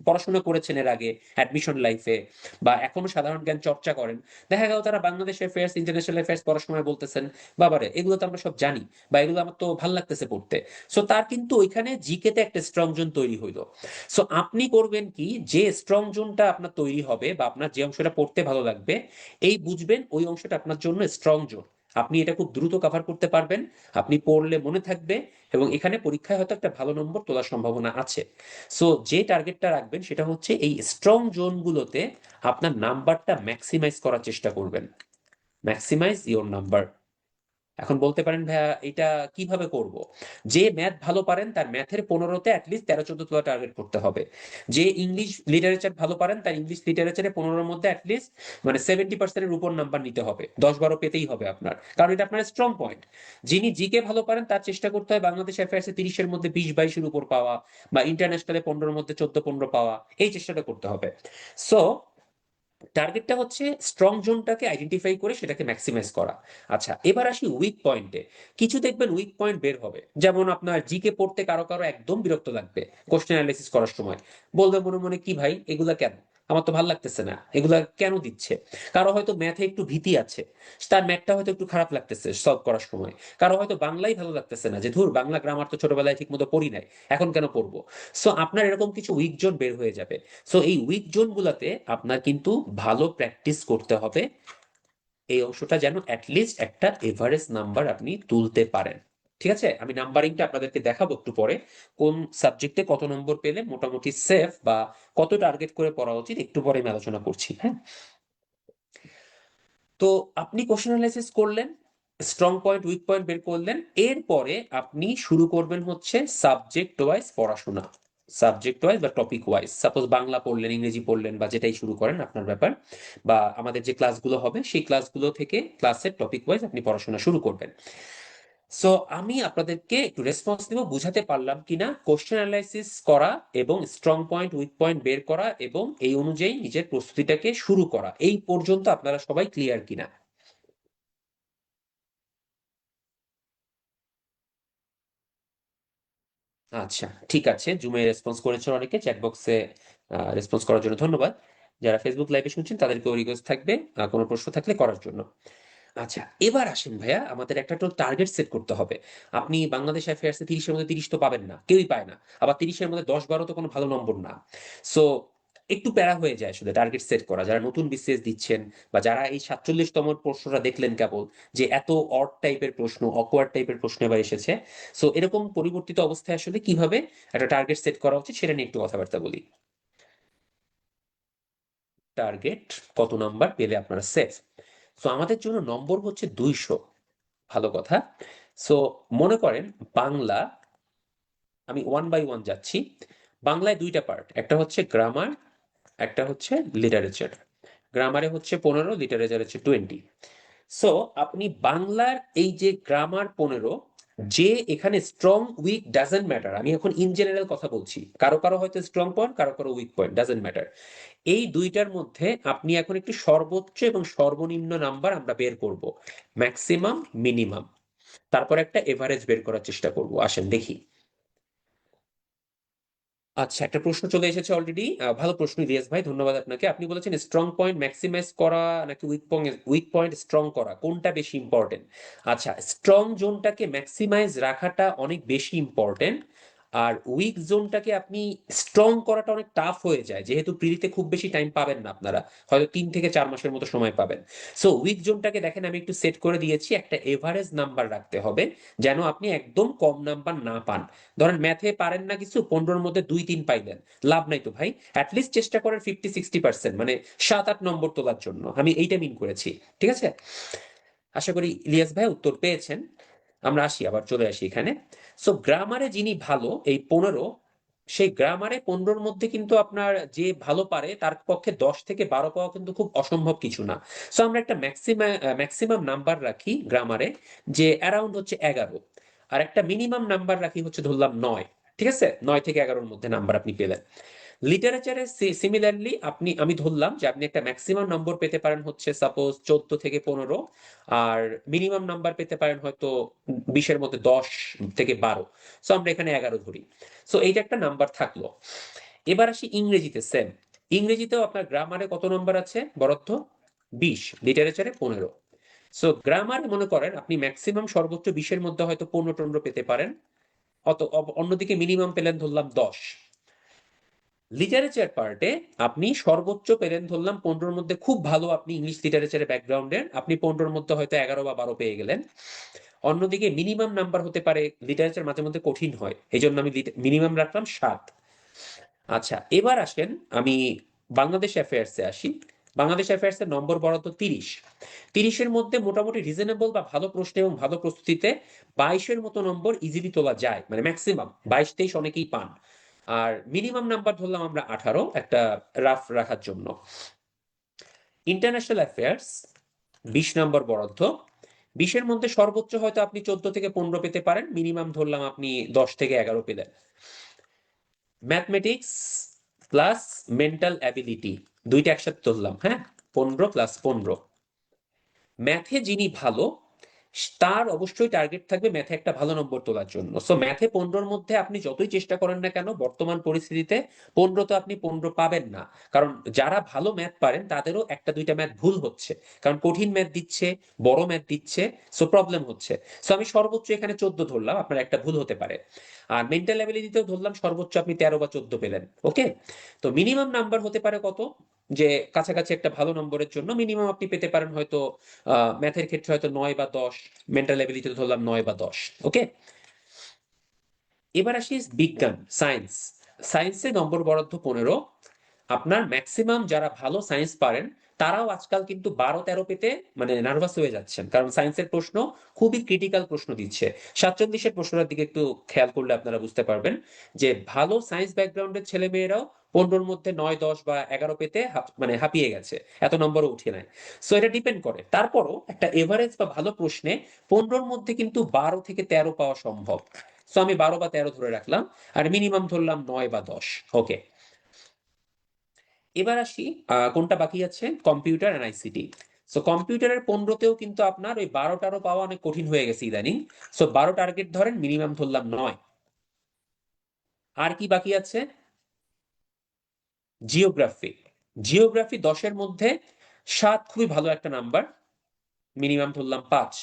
পড়াশোনা করেছেন এর আগে অ্যাডমিশন লাইফে, বা এখনো সাধারণ জ্ঞান চর্চা করেন, দেখা গেল তারা বাংলাদেশ অ্যাফেয়ার্স ইন্টারন্যাশনাল অ্যাফেয়ার্স পড়ার সময় বলতেছেন বাবারে এগুলো তো আমরা সব জানি, বা এগুলো আমার তো ভালো লাগতেছে পড়তে। সো তার কিন্তু ওইখানে জিকে তে একটা স্ট্রং জোন তৈরি হইলো। সো আপনি করবেন কি, যে স্ট্রং জোনটা আপনার তৈরি হবে বা আপনার যে অংশটা পড়তে ভালো লাগবে, এই বুঝবেন ওই অংশটা আপনার জন্য স্ট্রং জোন। আপনি এটা খুব দ্রুত কভার করতে পারবেন, আপনি পড়লে মনে থাকবে, এবং এখানে পরীক্ষায় হয়তো একটা ভালো নম্বর তোলার সম্ভাবনা আছে। সো যে টার্গেটটা রাখবেন সেটা হচ্ছে এই স্ট্রং জোনগুলোতে আপনার নাম্বারটা ম্যাক্সিমাইজ করার চেষ্টা করবেন। Maximise your number. এখন বলতে পারেন ভাইয়া এটা কিভাবে করব? যে ম্যাথ ভালো পারেন তার ম্যাথের 15তে অ্যাটলিস্ট 13-14 তোলা টার্গেট করতে হবে। যে ইংলিশ লিটারেচার ভালো পারেন তার ইংলিশ লিটারেচারে 15-এর মধ্যে অ্যাটলিস্ট মানে 70%-এর উপর নাম্বার নিতে হবে, 10-12 পেতেই হবে আপনার, কারণ এটা আপনার স্ট্রং পয়েন্ট। যিনি জিকে ভালো পারেন তার চেষ্টা করতে হয় বাংলাদেশ অ্যাফেয়ার্সে 30-এর মধ্যে 20-22-এর উপর পাওয়া, বা ইন্টারন্যাশনালে 15-এর মধ্যে 14-15 পাওয়া, এই চেষ্টাটা করতে হবে। সো টার্গেটটা হচ্ছে স্ট্রং জোনটাকে আইডেন্টিফাই করে সেটাকে ম্যাক্সিমাইজ করা। আচ্ছা এবার আসি উইক পয়েন্টে। কিছু দেখবেন উইক পয়েন্ট বের হবে, যেমন আপনার জিকে পড়তে কারো কারো একদম বিরক্ত লাগবে কোশ্চেন অ্যানালাইসিস করার সময়, বলবে মনে মনে কি ভাই এগুলা কেন, আমার তো ভালো লাগতেছে না, এগুলা কেন দিচ্ছে। কারো হয়তো ম্যাথে একটু ভীতি আছে, তার ম্যাথটা হয়তো একটু খারাপ লাগতেছে সলভ করার সময়। কারো হয়তো বাংলাই ভালো লাগতেছে না, যে ধুর বাংলা গ্রামার তো ছোটবেলায় ঠিক মতো পড়ি নাই, এখন কেন পড়বো। সো আপনার এরকম কিছু উইক জোন বের হয়ে যাবে। সো এই উইক জোন গুলাতে আপনার কিন্তু ভালো প্র্যাকটিস করতে হবে, এই অংশটা যেন অ্যাটলিস্ট একটা এভারেজ নাম্বার আপনি তুলতে পারেন। ঠিক আছে, আমি নাম্বারিংটা আপনাদেরকে দেখাবো একটু পরে, কোন সাবজেক্টে কত নম্বর পেলে মোটামুটি সেফ, বা কত টার্গেট করে পড়া উচিত একটু পরে আমি আলোচনা করছি। হ্যাঁ, তো আপনি কোশ্চেন অ্যানালাইসিস করলেন, স্ট্রং পয়েন্ট উইক পয়েন্ট বের করলেন, এরপরে আপনি শুরু করবেন হচ্ছে সাবজেক্ট ওয়াইজ পড়াশোনা। সাবজেক্ট ওয়াইজ বা টপিক ওয়াইজ, সাপোজ বাংলা পড়লেন, ইংরেজি পড়লেন, বা যেটাই শুরু করেন আপনার ব্যাপার, বা আমাদের যে ক্লাসগুলো হবে সেই ক্লাসগুলো থেকে ক্লাসের টপিক ওয়াইজ আপনি পড়াশোনা শুরু করবেন। সো আমি আপনাদেরকে একটু রেসপন্স দিব, বুঝাতে পারলাম কিনা কোশ্চেন অ্যানালাইসিস করা এবং স্ট্রং পয়েন্ট উইক পয়েন্ট বের করা এবং এই অনুযায়ী নিজের প্রস্তুতিটাকে শুরু করা, এই পর্যন্ত আপনারা সবাই ক্লিয়ার কিনা? আচ্ছা ঠিক আছে, জুমে রেসপন্স করেছেন অনেকে, চ্যাট বক্সে রেসপন্স করার জন্য ধন্যবাদ। যারা ফেসবুক লাইভে শুনছেন তাদেরকেও রিকোয়েস্ট থাকবে কোনো প্রশ্ন থাকলে করার জন্য। আচ্ছা এবার আসেন ভাইয়া, আমাদের একটা তো টার্গেট সেট করতে হবে। আপনি বাংলাদেশ অ্যাফেয়ার্সে 30-এর মধ্যে 30 তো পাবেন না, কেউই পায় না। আবার 30-এর মধ্যে 10-12 তো কোনো ভালো নম্বর না। সো একটু প্যারা হয়ে যায় আসলে টার্গেট সেট করা, যারা নতুন বিসিএস দিচ্ছেন, বা যারা এই 47তম প্রশ্নটা দেখলেন কেবল, যে এত অড টাইপের প্রশ্ন, অকওয়ার্ড টাইপের প্রশ্ন এবার এসেছে। সো এরকম পরিবর্তিত অবস্থায় আসলে কিভাবে একটা টার্গেট সেট করা উচিত সেটা নিয়ে একটু কথাবার্তা বলি। টার্গেট কত নাম্বার পেলে আপনারা সেফ? সো আমাদের জন্য নম্বর হচ্ছে 200। ভালো কথা। সো মনে করেন বাংলা, আমি ওয়ান বাই ওয়ান যাচ্ছি। বাংলায় দুইটা পার্ট, একটা হচ্ছে গ্রামার, একটা হচ্ছে লিটারেচার। গ্রামারে হচ্ছে 15, লিটারেচার হচ্ছে 20। সো আপনি বাংলার এই যে গ্রামার 15, যে এখানে স্ট্রং উইক ডাজেন্ট ম্যাটার, আমি এখন ইন জেনারেল কথা বলছি, কারো কারো হয়তো স্ট্রং পয়েন্ট, কারো কারো উইক পয়েন্ট, ডাজেন্ট ম্যাটার। এই দুইটার মধ্যে আপনি এখন একটি সর্বোচ্চ এবং সর্বনিম্ন নাম্বার আমরা বের করব, ম্যাক্সিমাম মিনিমাম, তারপর একটা এভারেজ বের করার চেষ্টা করব। আসেন দেখি। আচ্ছা একটা প্রশ্ন চলে এসেছে অলরেডি, ভালো প্রশ্ন ইলিয়াস ভাই, ধন্যবাদ আপনাকে। আপনি বলেছেন স্ট্রং পয়েন্ট ম্যাক্সিমাইজ করা নাকি উইক পয়েন্ট স্ট্রং করা, কোনটা বেশি ইম্পর্টেন্ট? আচ্ছা স্ট্রং জোনটাকে ম্যাক্সিমাইজ রাখাটা অনেক বেশি ইম্পর্টেন্ট, আর উইক জোনটাকে আপনি স্ট্রং করাটা অনেক টাফ হয়ে যায়, যেহেতু প্রিলিতে খুব বেশি টাইম পাবেন না আপনারা, হয়তো 3 থেকে 4 মাসের মতো সময় পাবেন। সো উইক জোনটাকে দেখেন আমি একটু সেট করে দিয়েছি, একটা এভারেজ নাম্বার রাখতে হবে, যেন আপনি একদম কম নাম্বার না পান। ধরেন ম্যাথে পারেন না কিছু, 15-এর মধ্যে 2-3 পাইলেন, লাভ নাই তো ভাই। অ্যাটলিস্ট চেষ্টা করেন 50-60%, মানে 7-8 নম্বর তোলার জন্য, আমি এইটা মিন করেছি। ঠিক আছে, আশা করি ইলিয়াস ভাই উত্তর পেয়েছেন। আমরা আবার চলে আসি এখানে। সো গ্রামারে যিনি ভালো, এই 15, সেই গ্রামারে 15-র মধ্যে কিন্তু আপনার যে ভালো পারে তার পক্ষে 10 থেকে 12 পাওয়া কিন্তু খুব অসম্ভব কিছু না। সো আমরা একটা ম্যাক্সিমাম নাম্বার রাখি গ্রামারে, যে অ্যারাউন্ড হচ্ছে 11। আর একটা মিনিমাম নাম্বার রাখি হচ্ছে ধরলাম 9। ঠিক আছে, 9 থেকে 11-র মধ্যে নাম্বার আপনি পেলেন। লিটারেচারে সিমিলারলি আমি ধরলাম যে আপনি একটা ম্যাক্সিমাম নম্বর পেতে পারেন হচ্ছে সাপোজ 14 থেকে 15, আর মিনিমাম নাম্বার পেতে পারেন হয়তো 20-এর মধ্যে 10 থেকে 12। সো আমরা এখানে 11 ধরি। সো এইটা একটা নাম্বার থাকলো। এবার আসি ইংরেজিতে। সেম, ইংরেজিতেও আপনার গ্রামারে কত নম্বর আছে বরদ্ধ? 20, লিটারেচারে 15। সো গ্রামার মনে করেন আপনি ম্যাক্সিমাম সর্বোচ্চ 20-এর মধ্যে হয়তো 15-15 পেতে পারেন। অন্যদিকে মিনিমাম পেলেন ধরলাম 10। লিটারেচার পার্টে আপনি সর্বোচ্চ পেলেন ধরলাম 15-র মধ্যে, খুব ভালো আপনি ইংলিশ লিটারেচারের ব্যাকগ্রাউন্ডের, আপনি 15-র মধ্যে হয়তো 11 বা 12 পেয়ে গেলেন। অন্যদিকে মিনিমাম নাম্বার হতে পারে, লিটারেচার মাঝে মধ্যে কঠিন হয়, এই জন্য আমি মিনিমাম রাখলাম 7। আচ্ছা, এবার আসেন আমি বাংলাদেশ অ্যাফেয়ার্সে আসি। বাংলাদেশ অ্যাফেয়ার্সের নম্বর বরাদ্দ 30। 30-এর মধ্যে মোটামুটি রিজনেবল বা ভালো প্রশ্ন এবং ভালো প্রস্তুতিতে 22-এর মতো নম্বর ইজিলি তোলা যায়, মানে ম্যাক্সিমাম 22-23 অনেকেই পান। আর মিনিমাম নাম্বার ধরলাম আমরা 18, একটা রাফ রাখার জন্য। ইন্টারন্যাশনাল অ্যাফেয়ার্স 20 নম্বর বরাদ্দ। 20-এর মধ্যে সর্বোচ্চ হয়তো আপনি 14 থেকে 15 পেতে পারেন, মিনিমাম ধরলাম আপনি 10 থেকে 11 পেলেন। ম্যাথমেটিক্স প্লাস মেন্টাল অ্যাবিলিটি, দুইটা একসাথে ধরলাম, হ্যাঁ, 15 + 15। ম্যাথে যিনি ভালো তার অবশ্যই টার্গেট থাকবে ম্যাথে একটা ভালো নম্বর তোলার জন্য। সো ম্যাথে 15-র মধ্যে আপনি যতই চেষ্টা করেন না কেন বর্তমান পরিস্থিতিতে 15 তো আপনি 15 পাবেন না। কারণ যারা ভালো ম্যাথ পারেন তাদেরও একটা দুইটা ম্যাথ ভুল হচ্ছে, কারণ কঠিন ম্যাথ দিচ্ছে, বড় ম্যাথ দিচ্ছে, সো প্রবলেম হচ্ছে। সো আমি সর্বোচ্চ এখানে 14 ধরলাম, আপনার একটা ভুল হতে পারে। আর মেন্টাল অ্যাবিলিটিতেও ধরলাম সর্বোচ্চ আপনি 13 বা 14 পেলেন। ওকে, তো মিনিমাম নাম্বার হতে পারে কত, যে কাছাকাছি একটা ভালো নম্বরের জন্য মিনিমাম আপনি পেতে পারেন হয়তো ম্যাথের ক্ষেত্রে হয়তো 9 বা 10, মেন্টাল এবিলিটি ধরলাম 9 বা 10। ওকে, এবার আসি বিজ্ঞান, সায়েন্স। সায়েন্সে নম্বর বরাদ্দ 15। আপনার ম্যাক্সিমাম যারা ভালো সায়েন্স পারেন তারাও আজকাল কিন্তু 12-13 পেতে মানে নার্ভাস হয়ে যাচ্ছেন, কারণ সায়েন্সের প্রশ্ন খুবই ক্রিটিক্যাল প্রশ্ন দিচ্ছে। 47-এর প্রশ্নটার দিকে একটু খেয়াল করলে আপনারা বুঝতে পারবেন যে ভালো সায়েন্স ব্যাকগ্রাউন্ডের ছেলে মেয়েরাও 15-র মধ্যে 9, 10 বা 11 পেতে মানে হাঁপিয়ে গেছে, এত নম্বরও উঠে নেয়। সো এটা ডিপেন্ড করে, তারপরও একটা এভারেজ বা ভালো প্রশ্নে 15-র মধ্যে কিন্তু 12 থেকে 13 পাওয়া সম্ভব। সো আমি 12 বা 13 ধরে রাখলাম, আর মিনিমাম ধরলাম 9 বা 10। ওকে, এবার আসি কোনটা বাকি আছে, কম্পিউটার এন্ড আইসিটি। সো কম্পিউটারের 15-তেও কিন্তু আপনার ওই 12-13 পাওয়া অনেক কঠিন হয়ে গেছে ইদানিং। সো 12 টার্গেট ধরেন, মিনিমাম ধরলাম 9। আর কি বাকি আছে? জিওগ্রাফি। জিওগ্রাফি 10-এর মধ্যে 7 খুবই ভালো একটা নাম্বার, মিনিমাম ধরলাম 5।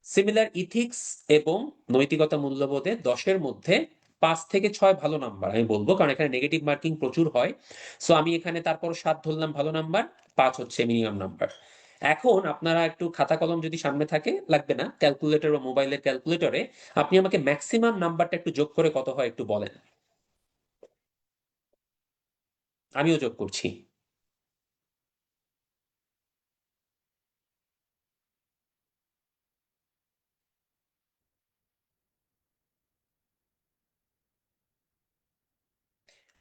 সিমিলার ইথিক্স এবং নৈতিকতা মূল্যবোধে 10-এর মধ্যে 5 থেকে 6 ভালো নাম্বার আমি বলবো, কারণ এখানে নেগেটিভ মার্কিং প্রচুর হয়। সো আমি এখানে তারপর 7 ধরলাম ভালো নাম্বার, 5 হচ্ছে মিনিমাম নাম্বার। এখন আপনারা একটু খাতা কলম যদি সামনে থাকে, লাগবে না, ক্যালকুলেটর বা মোবাইলের ক্যালকুলেটরে আপনি আমাকে ম্যাক্সিমাম নাম্বারটা একটু যোগ করে কত হয় একটু বলেন। আমিও যোগ করছি।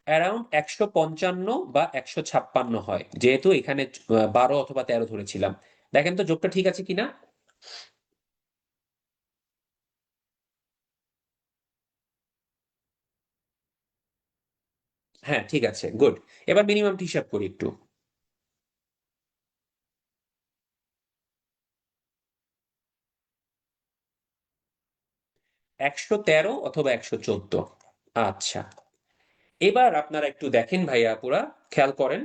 155 বা 156 হয়, যেহেতু এখানে 12 অথবা 13 ধরেছিলাম। দেখেন তো যোগটা ঠিক আছে কিনা। হ্যাঁ, ঠিক আছে, গুড। এবার মিনিমামটি হিসাব করি একটু। 113 অথবা 114। আচ্ছা, এবার আপনারা একটু দেখেন ভাইয়া আপুরা, খেয়াল করেন।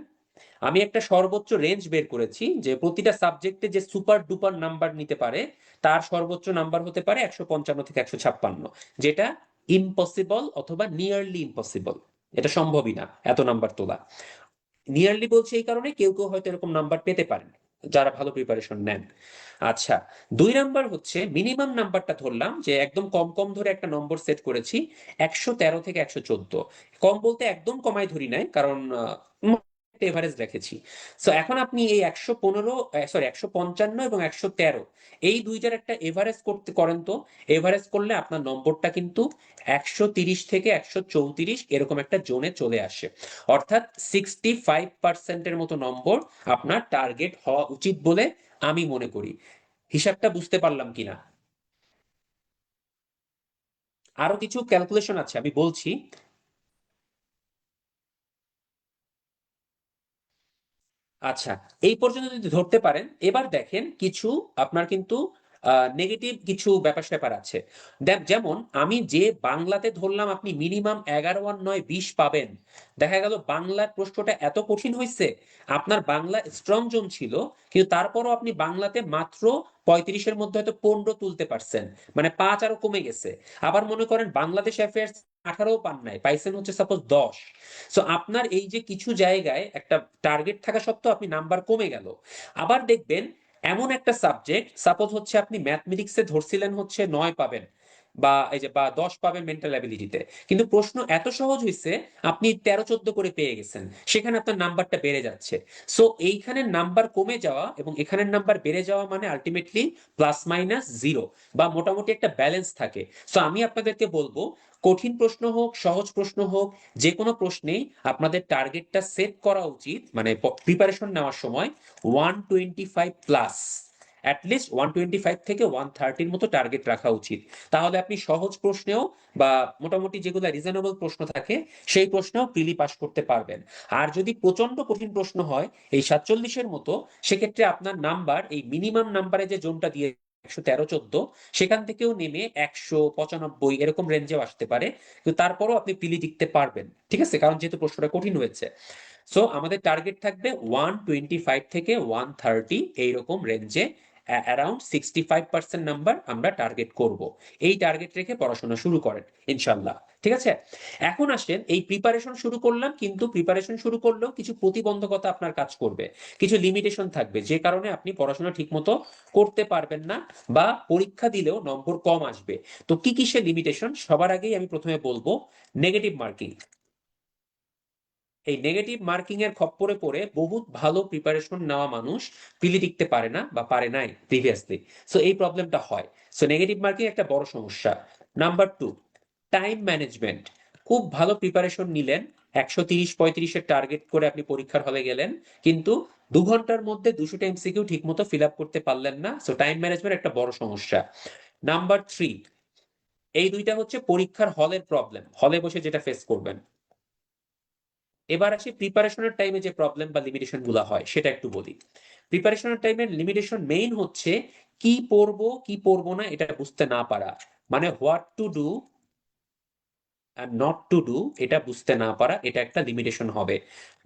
আমি একটা সর্বোচ্চ রেঞ্জ বের করেছি যে প্রতিটা সাবজেক্টে যে সুপার ডুপার নাম্বার নিতে পারে তার সর্বোচ্চ নাম্বার হতে পারে 155 থেকে 156, যেটা ইম্পসিবল অথবা নিয়ারলি ইম্পসিবল। এটা সম্ভবই না এত নাম্বার তোলা। নিয়ারলি বলছি এই কারণে, কেউ কেউ হয়তো এরকম নাম্বার পেতে পারেন যারা ভালো প্রিপারেশন নেন। আচ্ছা, 2 নাম্বার হচ্ছে মিনিমাম নাম্বারটা ধরলাম যে একদম কম কম ধরে একটা নম্বর সেট করেছি, 113 থেকে 114। কম বলতে একদম কমাই ধরি নাই, কারণ এভারেজ রেখেছি। সো এখন আপনি এই 115, সরি 155 এবং 113, এই দুইটার একটা এভারেজ করতে করেন তো। এভারেজ করলে আপনার নম্বরটা কিন্তু 130 থেকে 134 এরকম একটা জোনে চলে আসে। অর্থাৎ 65%-এর মতো নম্বর আপনার টার্গেট হওয়া উচিত বলে আমি মনে করি। হিসাবটা বুঝতে পারলাম কিনা? আরো কিছু ক্যালকুলেশন আছে, আমি বলছি। আচ্ছা, এই পর্যন্ত যদি ধরতে পারেন, এবার দেখেন কিছু আপনার কিন্তু নেগেটিভ কিছু ব্যাপার স্যাপার আছে। যেমন আমি যে বাংলাতে ধরলাম আপনি মিনিমাম 11 আর 9 20 পাবেন, দেখা গেল বাংলার প্রশ্নটা এত কঠিন হয়েছে, আপনার বাংলা স্ট্রং জোন ছিল, কিন্তু তারপরও আপনি বাংলাতে মাত্র 35-এর মধ্যে হয়তো 15 তুলতে পারছেন, মানে 5 আরো কমে গেছে। আবার মনে করেন বাংলাদেশ অ্যাফেয়ার্স 18 পান নাই, পাইছেন হচ্ছে সাপোজ 10। সো আপনার এই যে কিছু জায়গায় একটা টার্গেট থাকা সত্ত্বেও আপনি নাম্বার কমে গেল। আবার দেখবেন এমন একটা সাবজেক্ট, সাপোজ হচ্ছে আপনি ম্যাথমেটিক্সে ধরছিলেন হচ্ছে 9 পাবেন, বা এই যে বা 10 পাবেন মেন্টাল অ্যাবিলিটিতে, কিন্তু প্রশ্ন এত সহজ হয়েছে আপনি 13-14 করে পেয়ে গেছেন, সেখানে আপনার নাম্বারটা বেড়ে যাচ্ছে। সো এইখানের নাম্বার কমে যাওয়া এবং এখানের নাম্বার বেড়ে যাওয়া মানে আলটিমেটলি প্লাস মাইনাস জিরো, বা মোটামুটি একটা ব্যালেন্স থাকে। সো আমি আপনাদেরকে বলবো, কঠিন প্রশ্ন হোক সহজ প্রশ্ন হোক, যে কোনো প্রশ্নেই আপনাদের টার্গেটটা সেট করা উচিত, মানে প্রিপারেশন নেওয়ার সময় 125 প্লাস, অ্যাটলিস্ট 125 থেকে 130-র মতো টার্গেট রাখা উচিত। তাহলে আপনি সহজ প্রশ্নেও বা মোটামুটি যেগুলো রিজনেবল প্রশ্ন থাকে সেই প্রশ্নেও প্রিলি পাস করতে পারবেন। আর যদি প্রচন্ড কঠিন প্রশ্ন হয় এই 47-এর মতো, সেক্ষেত্রে আপনার নাম্বার এই মিনিমাম নাম্বারে যে জোনটা দিয়ে 113-14, সেখান থেকেও নেমে 195 এরকম রেঞ্জেও আসতে পারে, কিন্তু তারপরও আপনি প্রিলি টিকতে পারবেন, ঠিক আছে, কারণ যেহেতু প্রশ্নটা কঠিন হয়েছে। সো আমাদের টার্গেট থাকবে 125 থেকে 130 এইরকম রেঞ্জে, অ্যারাউন্ড 65% নাম্বার আমরা টার্গেট করব। এই টার্গেট রেখে পড়াশোনা শুরু করেন ইনশাল্লাহ। ঠিক আছে, এখন আসেন, এই প্রিপারেশন শুরু করলাম, কিন্তু প্রিপারেশন শুরু করলেও কিছু প্রতিবন্ধকতা আপনার কাজ করবে, কিছু লিমিটেশন থাকবে, যে কারণে আপনি পড়াশোনা ঠিকমতো করতে পারবেন না, বা পরীক্ষা দিলেও নম্বর কম আসবে। তো কি কি সে লিমিটেশন? সবার আগেই আমি প্রথমে বলবো নেগেটিভ মার্কিং। এই নেগেটিভ মার্কিং এর খপ্পরে পড়ে বহুত ভালো প্রিপারেশন নেওয়া মানুষ প্রিলি টিকতে পারে না, বা পারে নাই প্রিভিয়াসলি। সো এই প্রবলেমটা হয়। সো নেগেটিভ মার্কিং একটা বড় সমস্যা। Number two, time management. খুব ভালো প্রিপারেশন নিলেন, 130-35-এর টার্গেট করে আপনি পরীক্ষার হলে গেলেন, কিন্তু 2 ঘন্টার মধ্যে 200টা এমসিকিউ ঠিক মতো ফিল আপ করতে পারলেন না। সো টাইম ম্যানেজমেন্ট একটা বড় সমস্যা। নাম্বার থ্রি, এই দুইটা হচ্ছে পরীক্ষার হলের প্রবলেম, হলে বসে যেটা ফেস করবেন। এবার আসি প্রিপারেশনের টাইমে যে প্রবলেম বা লিমিটেশন গুলো হয় সেটা একটু বলি। প্রিপারেশনের টাইমের লিমিটেশন মেইন হচ্ছে কি পড়বো কি পড়বো না এটা বুঝতে না পারা, মানে what to do not to do এটা বুঝতে না পারা, এটা একটা লিমিটেশন হবে।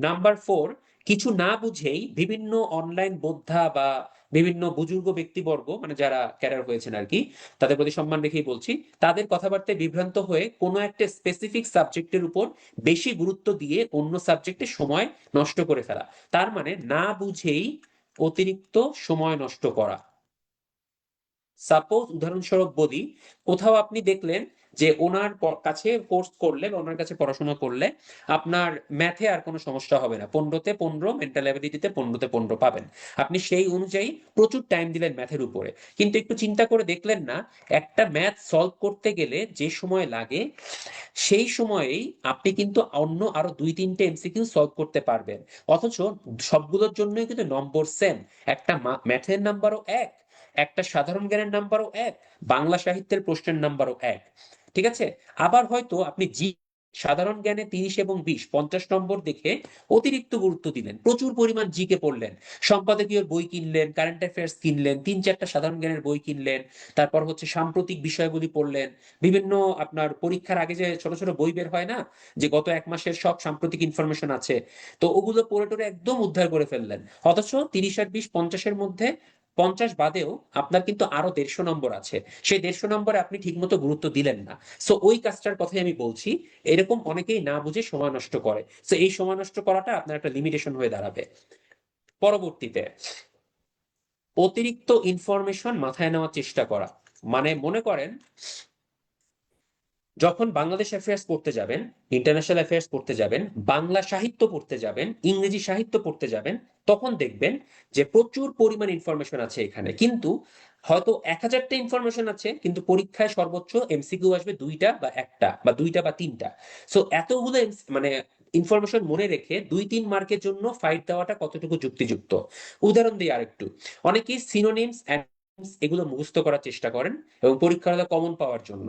নাম্বার ফোর, কিছু না বুঝেই বিভিন্ন অনলাইন বোদ্ধা বা বিভিন্ন বুজুর্গ ব্যক্তিবর্গ, মানে যারা ক্যাডার হয়েছেন আর কি, তাদের প্রতি সম্মান রেখেই বলছি, তাদের কথাবার্তায় বিভ্রান্ত হয়ে কোনো একটা স্পেসিফিক সাবজেক্টের উপর বেশি গুরুত্ব দিয়ে অন্য সাবজেক্টে সময় নষ্ট করে ফেলা। তার মানে না বুঝেই অতিরিক্ত সময় নষ্ট করা। সাপোজ উদাহরণস্বরূপ বলি, কোথাও আপনি দেখলেন যে ওনার কাছে কোর্স করলে বা ওনার কাছে পড়াশোনা করলে আপনার ম্যাথে আর কোনো সমস্যা হবে না, 15-তে 15, মেন্টাল অ্যাবিলিটিতে 15-তে 15 পাবেন, আপনি সেই অনুযায়ী প্রচুর টাইম দিলেন ম্যাথের উপরে, কিন্তু একটু চিন্তা করে দেখলেন না একটা ম্যাথ সলভ করতে গেলে যে সময় লাগে সেই সময়েই আপনি কিন্তু অন্য আরো 2-3টে এমসিকিউ সলভ করতে পারবেন, অথচ সবগুলোর জন্যই কিন্তু নম্বর সেম। একটা ম্যাথের নাম্বারও এক, একটা সাধারণ জ্ঞানের নাম্বারও এক, বাংলা সাহিত্যের প্রশ্নের নাম্বারও এক। ঠিক আছে, আবার হয়তো আপনি সাধারণ জ্ঞানে 30 এবং 20 50 নম্বর দেখে অতিরিক্ত গুরুত্ব দিলেন, প্রচুর পরিমাণ জিকে পড়লেন, সম্পাদকীয় বই কিনলেন, কারেন্ট অ্যাফেয়ার্স কিনলেন, 3-4টা সাধারণ জ্ঞানের বই কিনলেন, তারপর হচ্ছে সাম্প্রতিক বিষয়গুলি পড়লেন, বিভিন্ন আপনার পরীক্ষার আগে যে ছোট ছোট বই বের হয় না, যে গত 1 মাসের সব সাম্প্রতিক ইনফরমেশন আছে, তো ওগুলো পড়ে টোরে একদম উদ্ধার করে ফেললেন, অথচ 30 আর 20 50-এর মধ্যে 50 বাদেও আপনার কিন্তু আরো 150 নম্বর আছে, সেই 150 নম্বরে আপনি ঠিকমতো গুরুত্ব দিলেন না। সো ওই কাজটার কথাই আমি বলছি, এরকম অনেকেই না বুঝে সময় নষ্ট করে। সো এই সময় নষ্ট করাটা আপনার একটা লিমিটেশন হয়ে দাঁড়াবে। পরবর্তীতে অতিরিক্ত ইনফরমেশন মাথায় নেওয়ার চেষ্টা করা, মানে মনে করেন যখন বাংলাদেশ অ্যাফেয়ার্স পড়তে যাবেন, ইন্টারন্যাশনাল অ্যাফেয়ার্স পড়তে যাবেন, বাংলা সাহিত্য পড়তে যাবেন, ইংরেজি সাহিত্য পড়তে যাবেন, তখন দেখবেন যে প্রচুর পরিমাণ ইনফরমেশন আছে এখানে, কিন্তু হয়তো 1,000টা ইনফরমেশন আছে, কিন্তু পরীক্ষায় সর্বোচ্চ এমসিকিউ আসবে দুইটা বা একটা বা দুইটা বা তিনটা। সো এতগুলো মানে ইনফরমেশন মনে রেখে 2-3 মার্কের জন্য ফাইট দেওয়াটা কতটুকু যুক্তিযুক্ত। উদাহরণ দিই আরেকটু, অনেকেই সিনোনিমস এগুলো মুখস্থ করার চেষ্টা করেন এবং পরীক্ষার হলে কমন পাওয়ার জন্য।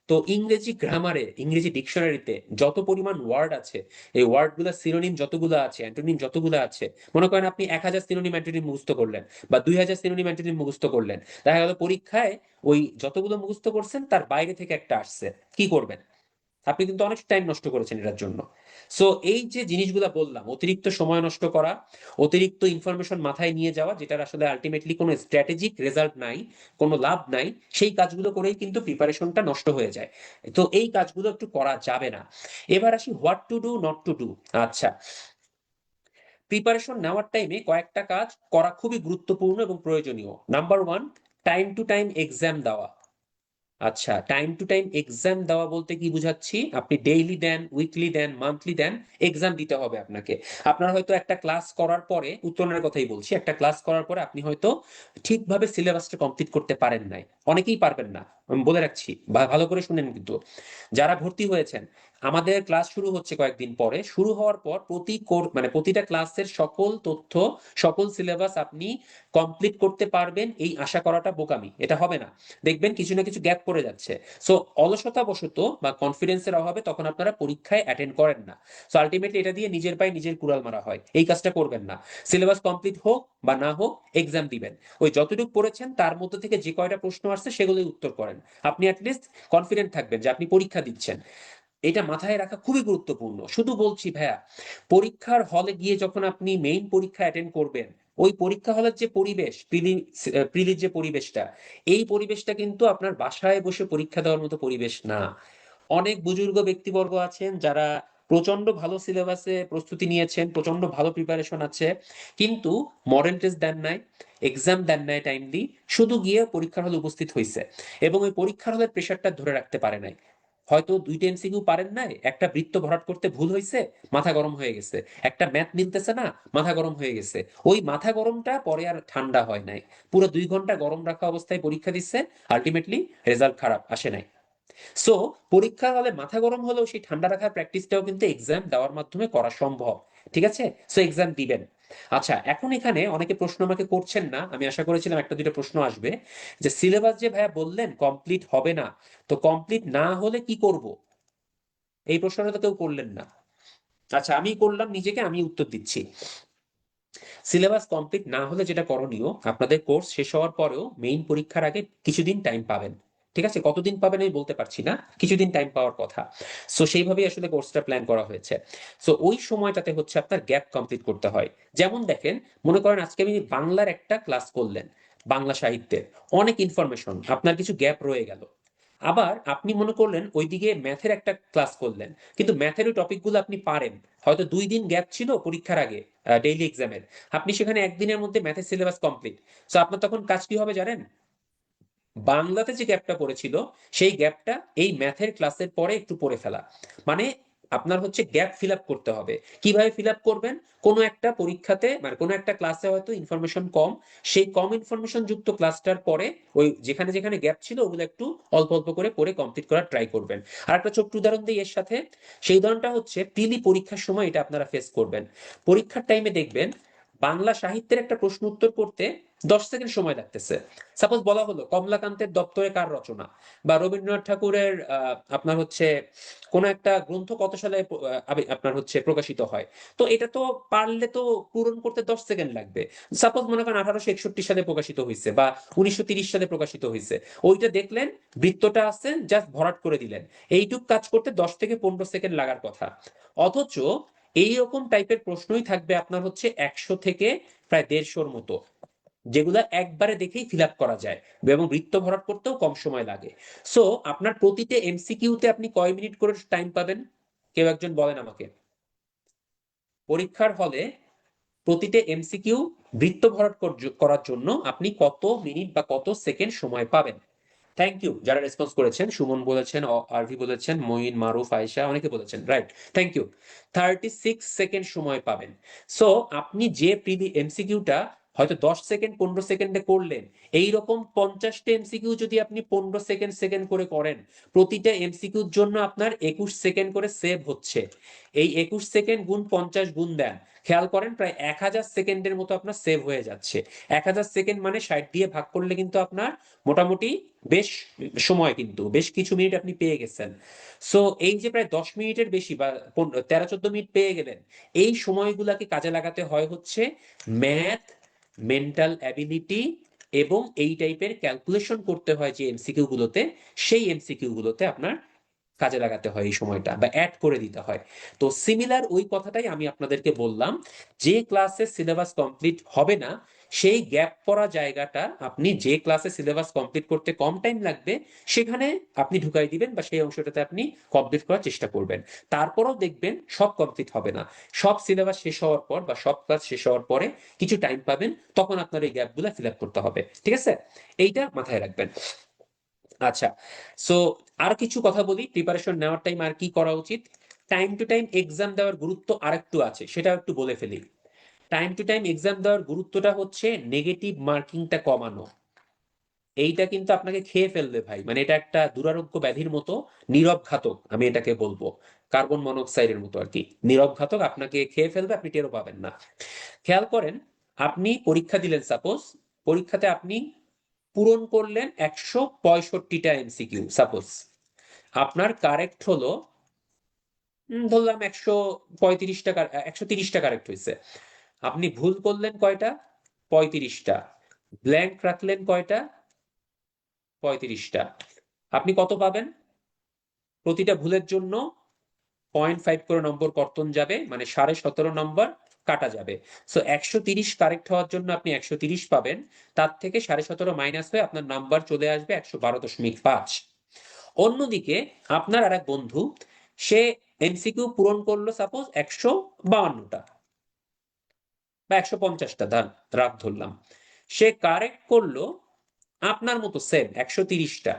তো ইংরেজি গ্রামারে, ইংরেজি ডিকশনারিতে যত পরিমাণ ওয়ার্ড আছে, এই ওয়ার্ডগুলো সিনোনিম যতগুলো আছে, অ্যান্টোনিম যতগুলো আছে, মনে করেন আপনি 1,000 সিনোনিম অ্যান্টোনিম মুখস্থ করলেন বা 2,000 সিনোনিম অ্যান্টোনিম মুখস্থ করলেন, দেখা গেল পরীক্ষায় ওই যতগুলো মুখস্থ করছেন তার বাইরে থেকে একটা আসছে, কি করবেন? আপনি কিন্তু অনেক টাইম নষ্ট করেছেন এটার জন্য। সো এই যে জিনিসগুলো বললাম, অতিরিক্ত সময় নষ্ট করা, অতিরিক্ত ইনফরমেশন মাথায় নিয়ে যাওয়া, যেটার আসলে আলটিমেটলি কোনো স্ট্র্যাটেজিক রেজাল্ট নাই, কোনো লাভ নাই, সেই কাজগুলো করেই কিন্তু প্রিপারেশনটা নষ্ট হয়ে যায়। তো এই কাজগুলো একটু করা যাবে না। এবার আসি what to do not to do. আচ্ছা, প্রিপারেশন নেওয়ার টাইমে কয়েকটা কাজ করা খুবই গুরুত্বপূর্ণ এবং প্রয়োজনীয়। Number one, time to time exam দেওয়া। আচ্ছা, টাইম টু টাইম এক্সাম দেওয়া বলতে কি বুঝাচ্ছি, আপনি ডেইলি দেন, উইকলি দেন, মান্থলি দেন, এক্সাম দিতে হবে আপনাকে। আপনার হয়তো একটা ক্লাস করার পরে, উত্তরণের কথাই বলছি, একটা ক্লাস করার পরে আপনি হয়তো ঠিকভাবে সিলেবাসটা কমপ্লিট করতে পারেন নাই, অনেকেই পারবেন না, আমি বলে রাখছি, ভালো করে শুনেন কিন্তু। যারা ভর্তি হয়েছেন, আমাদের ক্লাস শুরু হচ্ছে কয়েকদিন পরে, শুরু হওয়ার পর মানে প্রতিটা ক্লাসের সকল তথ্য, সকল সিলেবাস আপনি কমপ্লিট করতে পারবেন এই আশা করাটা বোকামি, এটা হবে না। দেখবেন কিছু না কিছু গ্যাপ পড়ে যাচ্ছে। সো অলসতা বশত বা কনফিডেন্সের অভাবে তখন আপনারা পরীক্ষায় অ্যাটেন্ড করেন না। সো আলটিমেটলি এটা দিয়ে নিজের পায়ে নিজের কুড়াল মারা হয়, এই কাজটা করবেন না। সিলেবাস কমপ্লিট হোক বা না হোক, এক্সাম দিবেন, ওই যতটুকু পড়েছেন তার মধ্যে থেকে যে কয়টা প্রশ্ন আসছে সেগুলোই উত্তর করেন। আপনি অ্যাটলিস্ট কনফিডেন্ট থাকবেন যে আপনি পরীক্ষা দিচ্ছেন। এটা মাথায় রাখা খুবই গুরুত্বপূর্ণ। শুধু বলছি ভাইয়া, পরীক্ষার হলে গিয়ে যখন আপনি মেইন পরীক্ষা অ্যাটেন্ড করবেন, ওই পরীক্ষা হলের যে পরিবেশ, প্রিলির যে পরিবেশটা, এই পরিবেশটা কিন্তু আপনার বাসায় বসে পরীক্ষা দেওয়ার মতো পরিবেশ না। অনেক বুজুর্গ ব্যক্তিবর্গ আছেন যারা প্রচন্ড ভালো সিলেবাসে প্রস্তুতি নিয়েছেন, প্রচন্ড ভালো প্রিপারেশন আছে, কিন্তু মডেল টেস্ট দেন নাই, এক্সাম দেন নাই টাইমলি, শুধু গিয়ে পরীক্ষার হলে উপস্থিত হয়েছে এবং ওই পরীক্ষার হলের প্রেশারটা ধরে রাখতে পারে নাই। হয়তো 2টা এমসিকিউ পারেন নাই, একটা বৃত্ত ভরাট করতে ভুল হয়েছে, মাথা গরম হয়ে গেছে, একটা ম্যাথ মিলতেছে না, মাথা গরম হয়ে গেছে। ওই মাথা গরমটা পরে আর ঠান্ডা হয় নাই, পুরো 2 ঘন্টা গরম রাখা অবস্থায় পরীক্ষা দিচ্ছে, আলটিমেটলি রেজাল্ট খারাপ আসে নাই। সো পরীক্ষার হলে মাথা গরম হলেও সেই ঠান্ডা রাখার প্র্যাকটিসটাও কিন্তু এক্সাম দেওয়ার মাধ্যমে করা সম্ভব। ঠিক আছে? সো এক্সাম দিবেন। আচ্ছা, এখন এখানে অনেকে প্রশ্ন আমাকে করছেন না, আমি আশা করেছিলাম একটা দুটো প্রশ্ন আসবে, যে সিলেবাস যে ভাইয়া বললেন কমপ্লিট হবে না, তো কমপ্লিট না হলে কি করব? এই প্রশ্নটা তো কেউ করলেন না। আচ্ছা, আমি করলাম নিজেকে, আমি উত্তর দিচ্ছি। সিলেবাস কমপ্লিট না হলে যেটা করণীয়, আপনাদের কোর্স শেষ হওয়ার পরেও মেইন পরীক্ষার আগে কিছুদিন টাইম পাবেন। ঠিক আছে, কতদিন পাবেন আমি বলতে পারছি না, কিছুদিন টাইম পাওয়ার কথা। সো সেইভাবেই আসলে কোর্সটা প্ল্যান করা হয়েছে। সো ওই সময়টাতে হচ্ছে আপনার গ্যাপ কমপ্লিট করতে হয়। যেমন দেখেন, মনে করেন আজকে আমি বাংলার একটা ক্লাস করলেন, বাংলা সাহিত্যের অনেক ইনফরমেশন, আপনার কিছু গ্যাপ রয়ে গেল। আবার আপনি মনে করলেন ওইদিকে ম্যাথের একটা ক্লাস করলেন, কিন্তু ম্যাথের ওই টপিকগুলো আপনি পারেন, হয়তো 2 দিন গ্যাপ ছিল পরীক্ষার আগে, ডেইলি এক্সামের, আপনি সেখানে একদিনের মধ্যে ম্যাথের সিলেবাস কমপ্লিট। সো আপনার তখন কাজ কি হবে জানেন? বাংলাতে যে গ্যাপটা পড়েছিল, সেই গ্যাপটা এই ম্যাথের ক্লাসের পরে একটু পড়ে ফেলা। মানে আপনার হচ্ছে গ্যাপ ফিল আপ করতে হবে। কিভাবে ফিল আপ করবেন? কোনো একটা পরীক্ষাতে, মানে কোনো একটা ক্লাসে হয়তো ইনফরমেশন কম, সেই কম ইনফরমেশন যুক্ত ক্লাসটার পরে ওই যেখানে যেখানে গ্যাপ ছিল ওগুলো একটু অল্প অল্প করে পড়ে কমপ্লিট করার ট্রাই করবেন। আর একটা ছোট্ট উদাহরণ দিই এর সাথে, সেই উদাহরণটা হচ্ছে প্রিলি পরীক্ষার সময় এটা আপনারা ফেস করবেন। পরীক্ষার টাইমে দেখবেন বাংলা সাহিত্যের একটা প্রশ্ন উত্তর করতে 10 সেকেন্ড সময় লাগতেছে। সাপোজ বলা হলো কমলাকান্তের দপ্তরে কার রচনা, বা রবীন্দ্রনাথ ঠাকুরের আপনার হচ্ছে কোন একটা গ্রন্থ কত সালে আপনার হচ্ছে প্রকাশিত হয়। তো এটা তো পারলে তো পূরণ করতে 10 সেকেন্ড লাগবে। সাপোজ মনে করেন 1861 সালে প্রকাশিত হয়েছে বা 1930 সালে প্রকাশিত হয়েছে, ওইটা দেখলেন, বৃত্তটা আছে, জাস্ট ভরাট করে দিলেন, এইটুক কাজ করতে 10 থেকে 15 সেকেন্ড লাগার কথা। অথচ এইরকম টাইপের প্রশ্নই থাকবে আপনার হচ্ছে 100 থেকে প্রায় 150-র মতো, যেগুলো একবারে দেখেই ফিল আপ করা যায় এবং বৃত্ত ভরাট করতেও কম সময় লাগে। সো আপনার প্রতিটা এমসিকিউতে আপনি কয় মিনিট করে টাইম পাবেন? কেউ একজন বলেন আমাকে। পরীক্ষার হলে প্রতিটা এমসিকিউ বৃত্ত ভরাট করার জন্য আপনি কত মিনিট বা কত সেকেন্ড সময় পাবেন? থ্যাংক ইউ যারা রেসপন্স করেছেন, সুমন বলেছেন, আরভি বলেছেন, মঈন, মারুফ, আয়েশা, অনেকে বলেছেন, রাইট, থ্যাংক ইউ। 36 সেকেন্ড সময় পাবেন। সো আপনি যে এমসিকিউটা হয়তো 10 সেকেন্ড 15 সেকেন্ডে করলেন, এইরকম 50টা এমসিকিউ যদি আপনি 15 সেকেন্ড সেকেন্ড করে করেন, প্রতিটা এমসিকিউর জন্য আপনার 21 সেকেন্ড করে সেভ হচ্ছে। এই 21 সেকেন্ড গুণ 50 গুণ দেন, খেয়াল করেন প্রায় 1000 সেকেন্ডের মতো আপনার সেভ হয়ে যাচ্ছে। 1000 সেকেন্ড মানে 60 দিয়ে ভাগ করলে কিন্তু আপনার মোটামুটি বেশ সময়, কিন্তু বেশ কিছু মিনিট আপনি পেয়ে গেছেন। সো এই যে প্রায় 10 মিনিটের বেশি বা 13-14 মিনিট পেয়ে গেলেন, এই সময়গুলাকে কাজে লাগাতে হয় হচ্ছে ম্যাথ, মেন্টাল অ্যাবিলিটি এবং এই টাইপের ক্যালকুলেশন করতে হয় যে এমসিকিউ গুলোতে, সেই এমসিকিউ গুলোতে আপনার কাজে লাগাতে হয় এই সময়টা, বা অ্যাড করে দিতে হয়। তো সিমিলার ওই কথাটাই আমি আপনাদেরকে বললাম, যে ক্লাসে সিলেবাস কমপ্লিট হবে না, সেই গ্যাপ পড়া জায়গাটা আপনি যে ক্লাসে সিলেবাস কমপ্লিট করতে কম টাইম লাগবে সেখানে আপনি ঢুকাই দিবেন, বা সেই অংশটাতে আপনি কমপ্লিট করার চেষ্টা করবেন। তারপরেও দেখবেন সব কমপ্লিট হবে না, সব সিলেবাস শেষ হওয়ার পর বা সব ক্লাস শেষ হওয়ার পরে কিছু টাইম পাবেন, তখন আপনার এই গ্যাপগুলো ফিল আপ করতে হবে। ঠিক আছে, এইটা মাথায় রাখবেন। আচ্ছা, সো আর কিছু কথা বলি প্রিপারেশন নেওয়ার টাইম আর কি করা উচিত। টাইম টু টাইম এক্সাম দেওয়ার গুরুত্ব আরেকটু আছে, সেটা একটু বলে ফেলি। টাইম টু টাইম এক্সাম দেওয়ার গুরুত্বটা হচ্ছে নেগেটিভ মার্কিংটা কমানো। এইটা কিন্তু আপনাকে খেয়ে ফেলবে ভাই, মানে এটা একটা দুরারোগ্য ব্যাধির মতো, নীরব ঘাতক আমি এটাকে বলবো, কার্বন মনোক্সাইডের মতো আর কি। নীরব ঘাতক, আপনাকে খেয়ে ফেলবে, আপনি টেরও পাবেন না। খেয়াল করেন, আপনি পরীক্ষা দিলেন, সাপোজ পরীক্ষাতে আপনি পূরণ করলেন 165টা এমসিকিউ, সাপোজ আপনার কারেক্ট হলো ধরলাম 135টা, 130টা কারেক্ট হয়েছে। আপনি ভুল করলেন কয়টা? 35টা। ব্ল্যাঙ্ক রাখলেন কয়টা? 35টা। আপনি কত পাবেন? প্রতিটা ভুলের জন্য 0.5 করে নম্বর কর্তন যাবে, মানে 17.5 নম্বর কাটা যাবে। সো 130 কারেক্ট হওয়ার জন্য আপনি 130 পাবেন, তার থেকে 17.5 মাইনাস হয়ে আপনার নাম্বার চলে আসবে 112.5। অন্যদিকে আপনার আর এক বন্ধু, সে এমসিকিউ পূরণ করলো সাপোজ 152টা বা 150টা, রাখ ধরলাম, সে কারেক্ট করলো আপনার মতো সেম 130টা,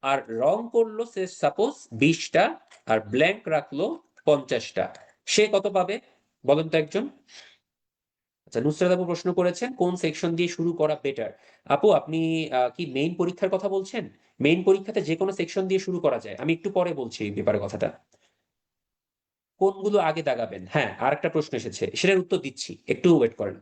আর রং করলো সে সাপোজ 20টা, আর ব্ল্যাঙ্ক রাখলো 50টা। সে কত পাবে বলেন তো একজন? আচ্ছা, নুসরাত আপু প্রশ্ন করেছেন কোন সেকশন দিয়ে শুরু করা বেটার। আপু আপনি কি মেইন পরীক্ষার কথা বলছেন? মেইন পরীক্ষাতে যে কোনো সেকশন দিয়ে শুরু করা যায়, আমি একটু পরে বলছি এই ব্যাপারে কথাটা। কোনগুলো আগে দাগাবেন, হ্যাঁ আর একটা প্রশ্ন এসেছে, সেটার উত্তর দিচ্ছি, একটু ওয়েট করেন।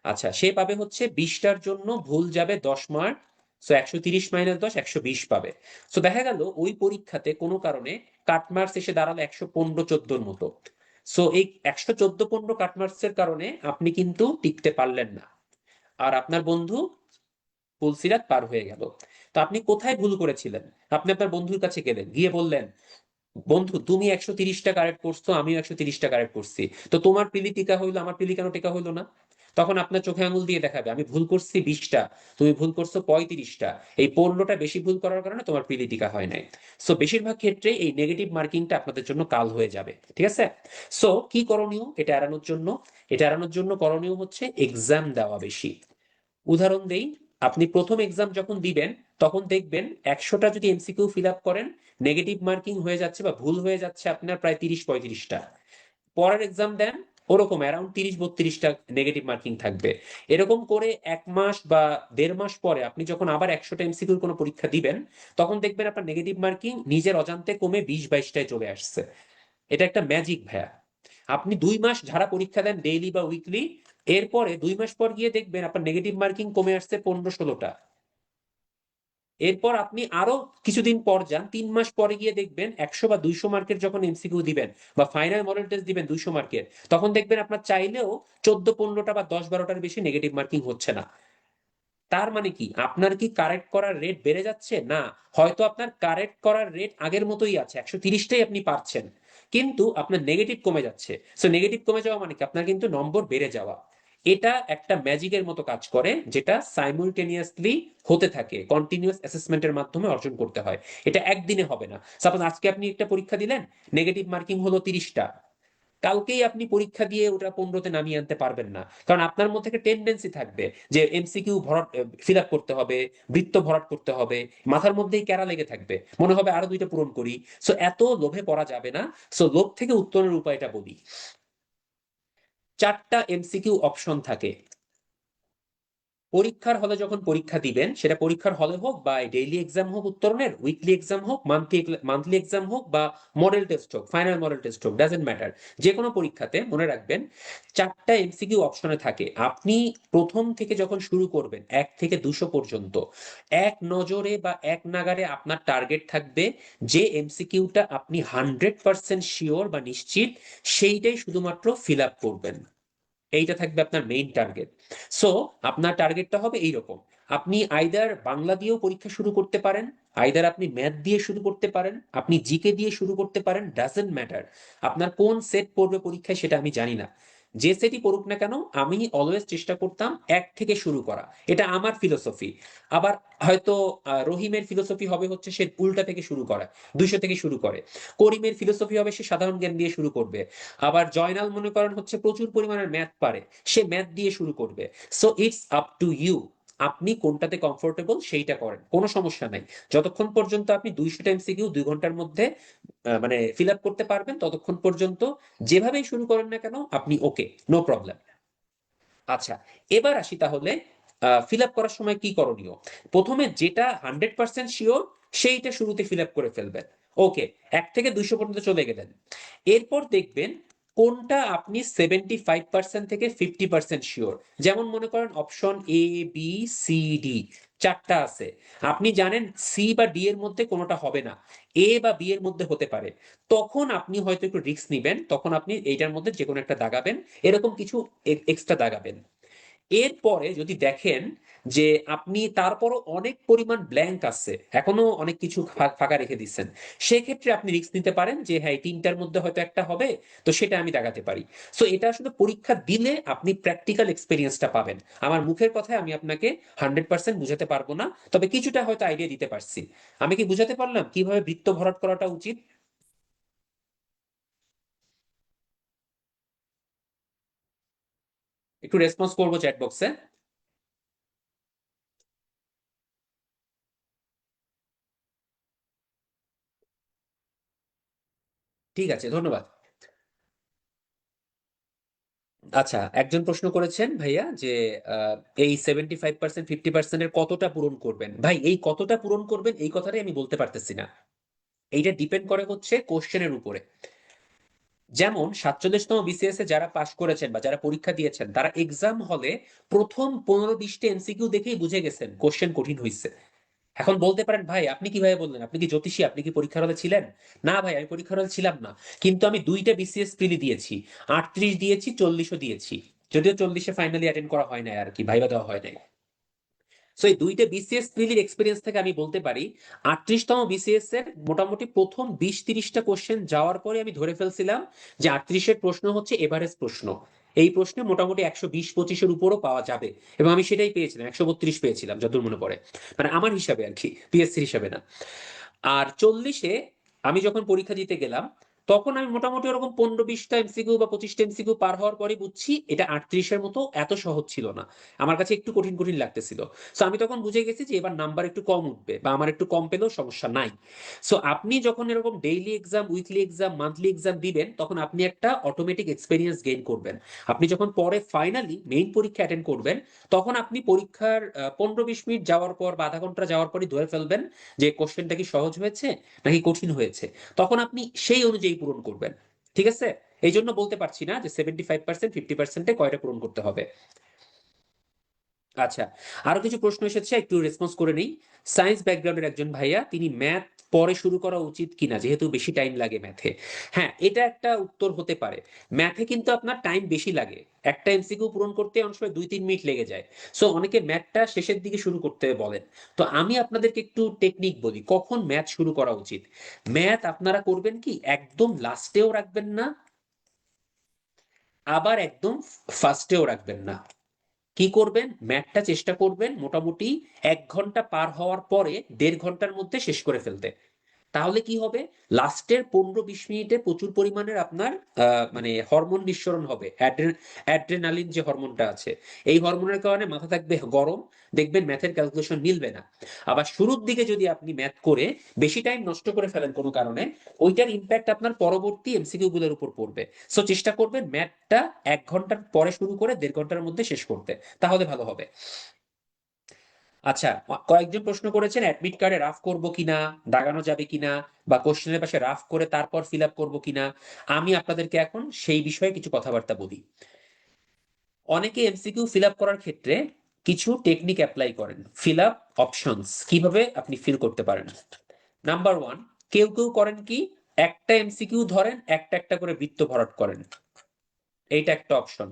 আচ্ছা, সে পাবে হচ্ছে 20টার জন্য ভুল যাবে 10 মার্ক। সো 130 মাইনাস 10, 120 পাবে। সো দেখা গেল ওই পরীক্ষাতে কোনো কারণে কাটমার্কস এসে দাঁড়ালো 115-14 মতো। সো এই 114-15 কাটমার্কস এর কারণে আপনি কিন্তু টিকতে পারলেন না, আর আপনার বন্ধু ফুলসিরাত পার হয়ে গেল। তো আপনি কোথায় ভুল করেছিলেন? আপনি আপনার বন্ধুর কাছে গেলেন, গিয়ে বললেন, বন্ধু তুমি 130টা কারেক্ট করছো, আমিও 130টা কারেক্ট করছি, তো তোমার পিলি টিকা হইলো, আমার পিলি কেন টিকা হইলো না? তখন আপনার চোখে আঙুল দিয়ে দেখাবে, আমি ভুল করছি 20টা, তুমি ভুল করছো 35টা, এই 15টা বেশি ভুল করার কারণে তোমার পিলি টিকা হয় নাই। সো বেশিরভাগ ক্ষেত্রে এই নেগেটিভ মার্কিংটা আপনাদের জন্য কাল হয়ে যাবে। ঠিক আছে, সো কি করণীয় এটা এড়ানোর জন্য? এটা এড়ানোর জন্য করণীয় হচ্ছে এক্সাম দেওয়া বেশি। উদাহরণ দেই, আপনি প্রথম এক্সাম যখন দিবেন, তখন দেখবেন 100টা যদি এমসিকিউ ফিল আপ করেন, নেগেটিভ মার্কিং হয়ে যাচ্ছে বা ভুল হয়ে যাচ্ছে আপনার প্রায় 30-35টা। পরের এক্সাম দেন, ওরকম অ্যারাউন্ড 30-32টা নেগেটিভ মার্কিং থাকবে। এরকম করে 1 মাস বা 1.5 মাস পরে আপনি যখন আবার 100টা এমসিকিউর কোনো পরীক্ষা দিবেন, তখন দেখবেন আপনার নেগেটিভ মার্কিং নিজের অজান্তে কমে 20-22টায় চলে আসছে। এটা একটা ম্যাজিক ভাইয়া। আপনি 2 মাস যারা পরীক্ষা দেন ডেইলি বা উইকলি, এরপরে 2 মাস পর গিয়ে দেখবেন আপনার নেগেটিভ মার্কিং কমে আসছে 15-16টা। এরপর আপনি আরো কিছুদিন পর যান, 3 মাস পরে গিয়ে দেখবেন 100 বা 200 মার্কের যখন এমসিকিউ দিবেন বা ফাইনাল মডেল টেস্ট দিবেন 200 মার্কের, তখন দেখবেন আপনার চাইলেও 14-15টা বা 10-12টার বেশি নেগেটিভ মার্কিং হচ্ছে না। তার মানে কি আপনার কি কারেক্ট করার রেট বেড়ে যাচ্ছে না? হয়তো আপনার কারেক্ট করার রেট আগের মতোই আছে, 130টাই আপনি পারছেন, কিন্তু আপনার নেগেটিভ কমে যাচ্ছে। সো নেগেটিভ কমে যাওয়া মানে কি আপনার কিন্তু নম্বর বেড়ে যাওয়া। এটা একটা ম্যাজিকের মতো কাজ করে, যেটা সাইমultaneously হতে থাকে, কন্টিনিউয়াস অ্যাসেসমেন্টের মাধ্যমে অর্জন করতে হয়। এটা একদিনে হবে না। সাপোজ আজকে আপনি একটা পরীক্ষা দিলেন, নেগেটিভ মার্কিং হলো 30টা, কালকেই আপনি পরীক্ষা দিয়ে ওটা 15-তে নামিয়ে আনতে পারবেন না, কারণ আপনার মধ্যে একটা টেন্ডেন্সি থাকবে যে এমসিকিউ ভরাট ফিল আপ করতে হবে, বৃত্ত ভরাট করতে হবে, মাথার মধ্যেই ক্যারা লেগে থাকবে, মনে হবে আরো দুইটা পূরণ করি। সো এত লোভে পড়া যাবে না। সো লোভ থেকে উত্তরের উপায়টা বলি। 4টা এমসিকিউ অপশন থাকে। পরীক্ষার হলে যখন পরীক্ষা দিবেন, সেটা পরীক্ষার হলে হোক বা ডেইলি এক্সাম হোক, উত্তরণের উইকলি এক্সাম হোক, মান্থলি এক্সাম হোক, বা মডেল টেস্ট হোক, ফাইনাল মডেল টেস্ট হোক, ডাজেন্ট ম্যাটার, যে কোনো পরীক্ষাতে মনে রাখবেন 4টা এমসিকিউ অপশনে থাকে। আপনি প্রথম থেকে যখন শুরু করবেন 1 থেকে 200 পর্যন্ত, এক নজরে বা এক নাগারে আপনার টার্গেট থাকবে যে এমসিকিউটা আপনি 100% শিওর বা নিশ্চিত, সেইটাই শুধুমাত্র ফিল আপ করবেন। এইটা থাকবে আপনার মেইন টার্গেট। সো আপনার টার্গেটটা হবে এইরকম। আপনি আইদার বাংলা দিয়েও পরীক্ষা শুরু করতে পারেন, আইদার আপনি ম্যাথ দিয়ে শুরু করতে পারেন, আপনি জিকে দিয়ে শুরু করতে পারেন, ডাজেন্ট ম্যাটার। আপনার কোন সেট পড়বে পরীক্ষায় সেটা আমি জানি না, যে সেটই পড়ুক না কেন আমি অলওয়েজ চেষ্টা করতাম 1 থেকে শুরু করা। এটা আমার ফিলোসফি। আবার হয়তো রহিমের ফিলোসফি হবে হচ্ছে সে উল্টা থেকে শুরু করা, 200 থেকে শুরু করে। করিমের ফিলোসফি হবে সে সাধারণ জ্ঞান দিয়ে শুরু করবে। আবার জয়নাল মনে করেন হচ্ছে প্রচুর পরিমাণের ম্যাথ পারে, সে ম্যাথ দিয়ে শুরু করবে। So it's up to you. আপনি কোনটাতে কমফোর্টেবল সেইটা করেন, কোনো সমস্যা নাই। যতক্ষণ পর্যন্ত আপনি 200 এমসিকিউ 2 ঘন্টার মধ্যে মানে ফিল আপ করতে পারবেন, ততক্ষণ পর্যন্ত যেভাবেই শুরু করেন না কেন আপনি ওকে, নো প্রবলেম। আচ্ছা, এবার আসি তাহলে ফিল আপ করার সময় কি করণীয়। প্রথমে যেটা 100% শিওর সেইটা শুরুতে ফিল আপ করে ফেলবেন। ওকে, 1 থেকে 200 পর্যন্ত চলে গেলেন। এরপর দেখবেন কোনটা আপনি 75% থেকে 50% শিওর। যেমন মনে করেন option A, B, C, D 4টা আছে, আপনি জানেন সি বা ডি এর মধ্যে কোনোটা হবে না, এ বা বি এর মধ্যে হতে পারে। তখন আপনি হয়তো একটু রিস্ক নিবেন, তখন আপনি এইটার মধ্যে যে কোনো একটা দাগাবেন, এরকম কিছু এক্সট্রা দাগাবেন। এরপরে যদি দেখেন যে আপনি তারপরও অনেক পরিমাণ ব্ল্যাঙ্ক আছে, এখনো অনেক কিছু ফাঁকা রেখে দিচ্ছেন, সেক্ষেত্রে আপনি রিস্ক নিতে পারেন যে হ্যাঁ এই 3টার মধ্যে হয়তো একটা হবে, তো সেটা আমি দেখাতে পারি। সো এটা আসলে পরীক্ষা দিলে আপনি প্র্যাকটিক্যাল এক্সপিরিয়েন্সটা পাবেন। আমার মুখের কথায় আমি আপনাকে 100% বুঝাতে পারবো না, তবে কিছুটা হয়তো আইডিয়া দিতে পারছি। আমি কি বুঝাতে পারলাম কিভাবে বৃত্ত ভরাট করাটা উচিত? একটু রেসপন্স করবো চ্যাট বক্সে। ঠিক আছে, ধন্যবাদ। আচ্ছা, একজন প্রশ্ন করেছেন ভাইয়া যে আহ, এই 75% 50%-এর কতটা পূরণ করবেন। ভাই, এই কতটা পূরণ করবেন এই কথাটাই আমি বলতে পারতেছি না। এইটা ডিপেন্ড করে হচ্ছে কোশ্চেনের উপরে। যেমন 47তম বিসিএস এ যারা পাশ করেছেন বা যারা পরীক্ষা দিয়েছেন, তারা এক্সাম হলে প্রথম 15-20টা এমসিকিউ দেখেই বুঝে গেছেন কোশ্চেন কঠিন হয়েছে। এখন বলতে পারেন ভাই আপনি কিভাবে বললেন, আপনি কি জ্যোতিষী, আপনি কি পরীক্ষার হলে ছিলেন? না ভাই, আমি পরীক্ষার হলে ছিলাম না, কিন্তু আমি 2টা বিসিএস প্রিলি দিয়েছি, 38 দিয়েছি, 40ও দিয়েছি। যদিও 40-এ ফাইনালি অ্যাটেন্ড করা হয় না আর কি, ভাইবা দেওয়া হয় নাই। সো এই 2টা বিসিএস প্রিলির এক্সপিরিয়েন্স থেকে আমি বলতে পারি 38তম বিসিএস এর মোটামুটি প্রথম 20-30টা কোশ্চেন যাওয়ার পরে আমি ধরে ফেলছিলাম যে 38-এর প্রশ্ন হচ্ছে এভারেজ প্রশ্ন। এই প্রশ্নে মোটামুটি 120-25-এর উপরও পাওয়া যাবে, এবং আমি সেটাই পেয়েছিলাম, 132 পেয়েছিলাম যতদূর মনে পড়ে, মানে আমার হিসাবে আর কি, পিএসসির হিসাবে না। আর 40-এ আমি যখন পরীক্ষা দিতে গেলাম, তখন আমি মোটামুটি ওরকম 15-20টা এমসিকিউ বা 25টা এমসিকিউ পার হওয়ার পরে বুঝছি এটা 38-এর মতো এত সহজ ছিল না, আমার কাছে একটু কঠিন কঠিন লাগতেছিল। সো আমি তখন বুঝে গেছি যে এবার নাম্বার একটু কম উঠবে বা আমার একটু কম পেলেও সমস্যা নাই। সো আপনি যখন এরকম daily exam, weekly exam, monthly exam দিবেন, তখন আপনি একটা অটোমেটিক এক্সপিরিয়েন্স গেইন করবেন। আপনি যখন পরে ফাইনালি মেইন পরীক্ষা অ্যাটেন্ড করবেন, তখন আপনি পরীক্ষার 15-20 মিনিট যাওয়ার পর বা আধা ঘন্টা যাওয়ার পরই ধরে ফেলবেন যে কোশ্চেনটা কি সহজ হয়েছে নাকি কঠিন হয়েছে। তখন আপনি সেই অনুযায়ী পূরণ করবেন। ঠিক আছে? এই জন্য বলতে পারছি না যে 75% 50%-এ কয়টা পূরণ করতে হবে। আচ্ছা, আরো কিছু প্রশ্ন এসেছে, একটু রেসপন্স করে নেই। সায়েন্স ব্যাকগ্রাউন্ডের একজন ভাইয়া, তিনি ম্যাথ পরে শুরু করা উচিত কিনা যেহেতু বেশি টাইম লাগে ম্যাথে। হ্যাঁ, এটা একটা উত্তর হতে পারে। ম্যাথে কিন্তু আপনার টাইম বেশি লাগে, একটা এমসিকিউ পূরণ করতে অনেক সময় 2-3 মিনিট লেগে যায়। সো অনেকে ম্যাথটা শেষের দিকে শুরু করতে বলেন। তো আমি আপনাদেরকে একটু টেকনিক বলি কখন ম্যাথ শুরু করা উচিত। ম্যাথ আপনারা করবেন কি একদম লাস্টেও রাখবেন না, আবার একদম ফার্স্টেও রাখবেন না। কি করবেন, ম্যাথটা চেষ্টা করবেন মোটামুটি 1 ঘন্টা পার হওয়ার পরে 1.5 ঘন্টার মধ্যে শেষ করে ফেলতে। তাহলে কি হবে, লাস্টের 15-20 মিনিটে প্রচুর পরিমাণের আপনার মানে হরমোন নিঃসরণ হবে, অ্যাড্রেনালিন যে হরমোনটা আছে, এই হরমোনের কারণে মাথা থাকবে গরম, দেখবেন ম্যাথের ক্যালকুলেশন মিলবে না। আবার শুরুর দিকে যদি আপনি ম্যাথ করে বেশি টাইম নষ্ট করে ফেলেন কোনো কারণে, ওইটার ইম্প্যাক্ট আপনার পরবর্তী এমসিকিউ গুলোর উপর পড়বে। সো চেষ্টা করবেন ম্যাথটা 1 ঘন্টার পরে শুরু করে 1.5 ঘন্টার মধ্যে শেষ করতে, তাহলে ভালো হবে। আচ্ছা, কয়েকজন প্রশ্ন করেছেন অ্যাডমিট কার্ডে রাফ করব কিনা, দাগানো যাবে কিনা, বা কোশ্চেনের পাশে রাফ করে তারপর ফিল আপ করবো কিনা। আমি আপনাদেরকে এখন সেই বিষয়ে কিছু কথাবার্তা বলি। অনেকে এমসিকিউ ফিল আপ করার ক্ষেত্রে কিছু টেকনিক অ্যাপ্লাই করেন। ফিল আপ অপশনস কিভাবে আপনি ফিল করতে পারেন। নাম্বার ওয়ান, কেউ কেউ করেন কি, একটা এমসিকিউ ধরেন, একটা একটা করে বৃত্ত ভরাট করেন। এইটা একটা অপশন,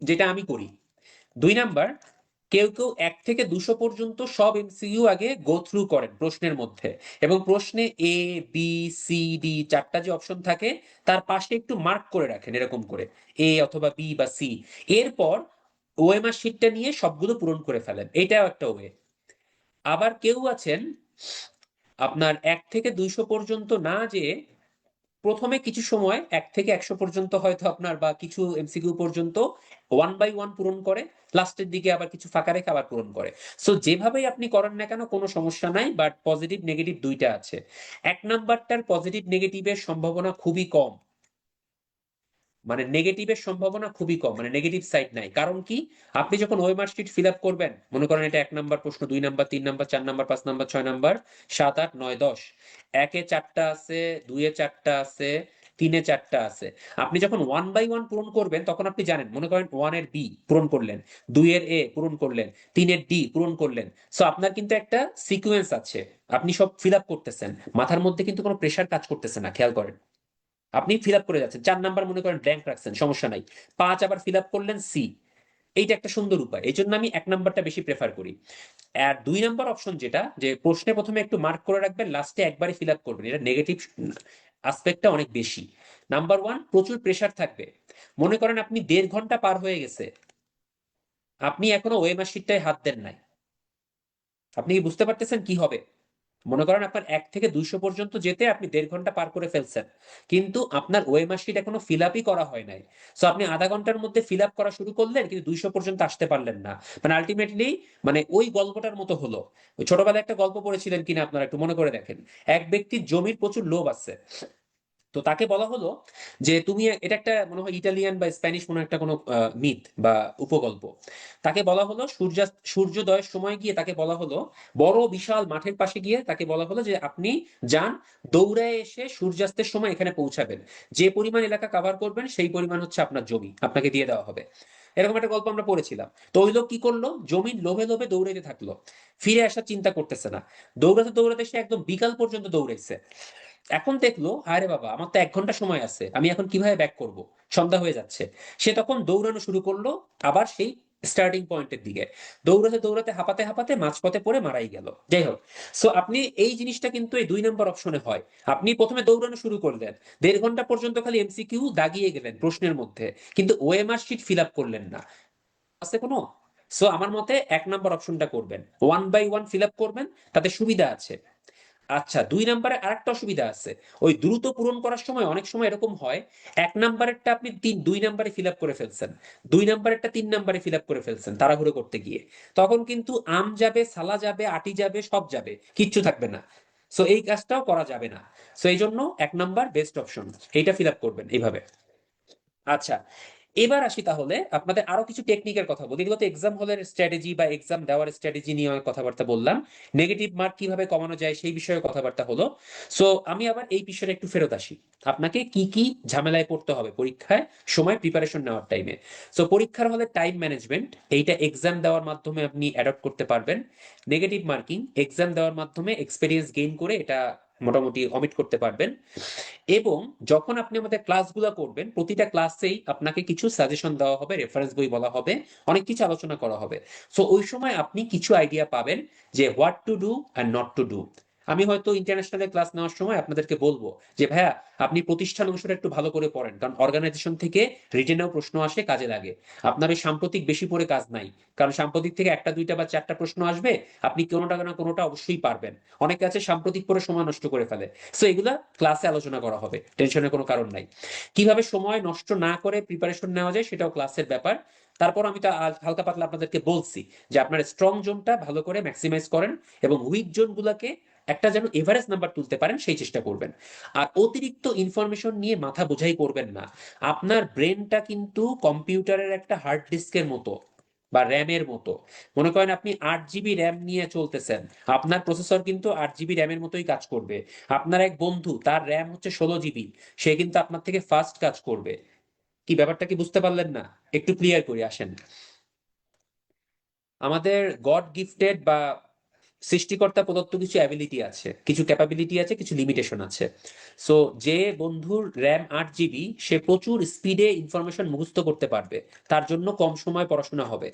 যেটা আমি করি। 2 নাম্বার, কেউ কেউ 1 থেকে 200 পর্যন্ত সব এমসিকিউ আগে গো থ্রু করেন প্রশ্নের মধ্যে, এবং প্রশ্নে এ, বি, সি, ডি 4টা যে অপশন থাকে তার পাশে একটু মার্ক করে রাখেন এরকম করে, এ অথবা বি বা সি। এরপর ওএমআর শিটটা নিয়ে সবগুলো পূরণ করে ফেলেন, এটাও একটা ওয়ে। আবার কেউ আছেন আপনার 1 থেকে 200 পর্যন্ত না যে, প্রথমে কিছু সময় 1 থেকে 100 পর্যন্ত হয়তো আপনার, বা কিছু এমসিকিউ পর্যন্ত 1 বাই 1 পূরণ করে, লাস্টের দিকে আবার কিছু ফাঁকা রেখে আবার পূরণ করে। সো যেভাবেই আপনি করেন না কেন কোনো সমস্যা নাই, বাট পজিটিভ নেগেটিভ দুইটা আছে। 1 নাম্বারটার পজিটিভ নেগেটিভের সম্ভাবনা খুবই কম, মানে নেগেটিভের সম্ভাবনা খুবই কম, মানে নেগেটিভ সাইড নাই। কারণ কি, আপনি যখন ওএমআর শিট ফিল আপ করবেন, মনে করেন এটা 1 নাম্বার প্রশ্ন, 2 number, 3 number, 4 number, 5 number, 6 number, 7, 8, 9, 10, একে 4টা আছে, দুইয়ে 4টা আছে, তিনে 4টা আছে। আপনি যখন 1 বাই 1 পূরণ করবেন তখন আপনি জানেন, মনে করেন 1-এর বি পূরণ করলেন, 2-এর এ পূরণ করলেন, 3-এর ডি পূরণ করলেন। সো আপনার কিন্তু একটা সিকুয়েন্স আছে, আপনি সব ফিল আপ করতেছেন, মাথার মধ্যে কিন্তু কোনো প্রেশার কাজ করতেছে না, খেয়াল করেন। আপনি ফিল আপ করে যাচ্ছেন, 4 নাম্বার মনে করেন ব্ল্যাঙ্ক রাখছেন, সমস্যা নাই, 5 আবার ফিল আপ করলেন সি। এইটা একটা সুন্দর উপায়, এই জন্য আমি 1 নাম্বারটা বেশি প্রেফার করি। আর 2 নাম্বার অপশন যেটা, যে প্রশ্নে প্রথমে একটু মার্ক করে রাখবেন, লাস্টে একবারই ফিল আপ করবেন, এটা নেগেটিভ আসপেক্টটা অনেক বেশি। নাম্বার ওয়ান, প্রচুর প্রেশার থাকবে। মনে করেন আপনি 1.5 ঘন্টা পার হয়ে গেছে, আপনি এখনো ওএমআর শিটটায় হাত দেন নাই, আপনি কি বুঝতে পারতেছেন কি হবে? মনে করেন আপনার 1 থেকে 200 পর্যন্ত যেতে আপনি 1.5 ঘন্টা পার করে ফেলছেন, কিন্তু আপনার ওএমআর শিট এখনো ফিল আপই করা হয় নাই। সো আপনি আধা ঘন্টার মধ্যে ফিল আপ করা শুরু করলেন, কিন্তু 200 পর্যন্ত আসতে পারলেন না। মানে আলটিমেটলি, মানে ওই গল্পটার মতো হলো। ওই ছোটবেলায় একটা গল্প পড়েছিলেন কিনা আপনারা একটু মনে করে দেখেন। এক ব্যক্তির জমির প্রচুর লোভ আছে, তো তাকে বলা হলো যে তুমি, এটা একটা মনে হয় ইটালিয়ান বা স্প্যানিশ কোনো একটা কোনো মিথ বা উপগল্প। তাকে বলা হলো সূর্যোদয়ের সময় গিয়ে তাকে বলা হলো, বড় বিশাল মাঠের পাশে গিয়ে তাকে বলা হলো যে আপনি যান, দৌড়ায় এসে সূর্যাস্তের সময় এখানে পৌঁছাবেন, যে পরিমাণ এলাকা কভার করবেন সেই পরিমাণ হচ্ছে আপনার জমি, আপনাকে দিয়ে দেওয়া হবে। এরকম একটা গল্প আমরা পড়েছিলাম। তো ওই লোক কি করলো, জমির লোভে লোভে দৌড়াইতে থাকলো, ফিরে আসার চিন্তা করতেছে না। দৌড়াতে দৌড়াতে সে একদম বিকাল পর্যন্ত দৌড়াইছে। এখন দেখলো, আরে বাবা, আমার তো 1 ঘন্টা সময় আছে, আমি এখন কিভাবে ব্যাক করব, সন্ধ্যা হয়ে যাচ্ছে। সে তখন দৌড়ানো শুরু করলো, আবার সেই স্টার্টিং পয়েন্টের দিকে। দৌড়াতে দৌড়াতে হাঁপাতে হাঁপাতে মাঝপথে পড়ে মারাই গেল। যাই হোক, সো আপনি এই জিনিসটা কিন্তু এই 2 নম্বর অপশনে হয়। আপনি প্রথমে দৌড়ানো শুরু করলেন, 1.5 ঘন্টা পর্যন্ত খালি এমসিকিউ দাগিয়ে গেলেন প্রশ্নের মধ্যে, কিন্তু ওএমআর শিট ফিল আপ করলেন না। আছে কোনো? সো আমার মতে 1 নম্বর অপশনটা করবেন, 1 বাই 1 ফিল আপ করবেন, তাতে সুবিধা আছে। আচ্ছা, 2 নম্বরে আরেকটা অসুবিধা আছে। ওই দ্রুত পূরণ করার সময় অনেক সময় এরকম হয়, 1 নম্বরেরটা আপনি 2 নম্বরে ফিল আপ করে ফেলছেন, 2 নম্বরেরটা 3 নম্বরে ফিল আপ করে ফেলছেন তাড়াহুড়ো করতে গিয়ে। তখন কিন্তু আম যাবে, সালা যাবে, আটি যাবে, সব যাবে, কিচ্ছু থাকবে না। সো এই কাজটাও করা যাবে না। সো এই জন্য 1 নম্বর বেস্ট অপশন, এইটা ফিল আপ করবেন এইভাবে। আচ্ছা, এবার আসি তাহলে আপনাদের আরো কিছু টেকনিকের কথা বলি। এগুলো তো এক্সাম হলের স্ট্র্যাটেজি বা এক্সাম দেওয়ার স্ট্র্যাটেজি নিয়ে অনেক কথাবার্তা বললাম। নেগেটিভ মার্ক কিভাবে কমানো যায় সেই বিষয়ে কথাবার্তা হলো। সো আমি আবার এই বিষয়ে একটু ফেরত আসি, আপনাকে কি কি ঝামেলায় পড়তে হবে পরীক্ষায় সময় প্রিপারেশন নেওয়ার টাইমে। সো পরীক্ষার হলে টাইম ম্যানেজমেন্ট, এইটা এক্সাম দেওয়ার মাধ্যমে আপনি অ্যাডপ্ট করতে পারবেন। নেগেটিভ মার্কিং, এক্সাম দেওয়ার মাধ্যমে এক্সপেরিয়েন্স গেইন করে এটা মোটামুটি অমিট করতে পারবেন। এবং যখন আপনি আমাদের ক্লাসগুলো করবেন, প্রতিটা ক্লাসেই আপনাকে কিছু সাজেশন দেওয়া হবে, রেফারেন্স বই বলা হবে, অনেক কিছু আলোচনা করা হবে। সো ওই সময় আপনি কিছু আইডিয়া পাবেন যে what to do and not to do. আমি হয়তো ইন্টারন্যাশনালে ক্লাস নেওয়ার সময় আপনাদেরকে বলবো যে ভাইয়া আপনি প্রতিষ্ঠান অংশটা একটু ভালো করে পড়েন, কারণ অর্গানাইজেশন থেকে রিটেনেও প্রশ্ন আসে, কাজে লাগে। আপনার ওই সাম্প্রতিক বেশি পড়ে কাজ নাই, কারণ সাম্প্রতিক থেকে একটা দুইটা বা চারটা প্রশ্ন আসবে, আপনি কোনোটা না কোনোটা অবশ্যই পারবেন। অনেকে আছে সাম্প্রতিক পড়ে সময় নষ্ট করে ফেলে। সো এগুলা ক্লাসে আলোচনা করা হবে, টেনশনের কোনো কারণ নাই। কিভাবে সময় নষ্ট না করে প্রিপারেশন নেওয়া যায় সেটাও ক্লাসের ব্যাপার। তারপর আমি তো আজ হালকা পাতলা আপনাদেরকে বলছি যে আপনার স্ট্রং জোনটা ভালো করে ম্যাক্সিমাইজ করেন, এবং উইক জোন গুলাকে একটা যেন এভারেজ নাম্বার তুলতে পারেন সেই চেষ্টা করবেন। আর অতিরিক্ত ইনফরমেশন নিয়ে মাথা বোঝাই করবেন না। আপনার ব্রেনটা কিন্তু কম্পিউটারের একটা হার্ড ডিস্কের মতো বা র্যামের মতো। মনে করেন আপনি 8 জিবি র্যাম নিয়ে চলতেছেন, আপনার প্রসেসর কিন্তু 8 জিবি র্যামের মতোই কাজ করবে। আপনার এক বন্ধু তার র্যাম হচ্ছে 16 জিবি, সে কিন্তু আপনার থেকে ফাস্ট কাজ করবে। কি ব্যাপারটা কি বুঝতে পারলেন না? একটু ক্লিয়ার করে আসেন। আমাদের গড গিফটেড বা সৃষ্টিকর্তা প্রদত্ত কিছু অ্যাবিলিটি আছে, কিছু ক্যাপাবিলিটি আছে, কিছু লিমিটেশন আছে। সো যে বন্ধুর র্যাম 8 জিবি, সে প্রচুর স্পিডে ইনফরমেশন মুখস্থ করতে পারবে, তার জন্য কম সময় পড়াশোনা হবে।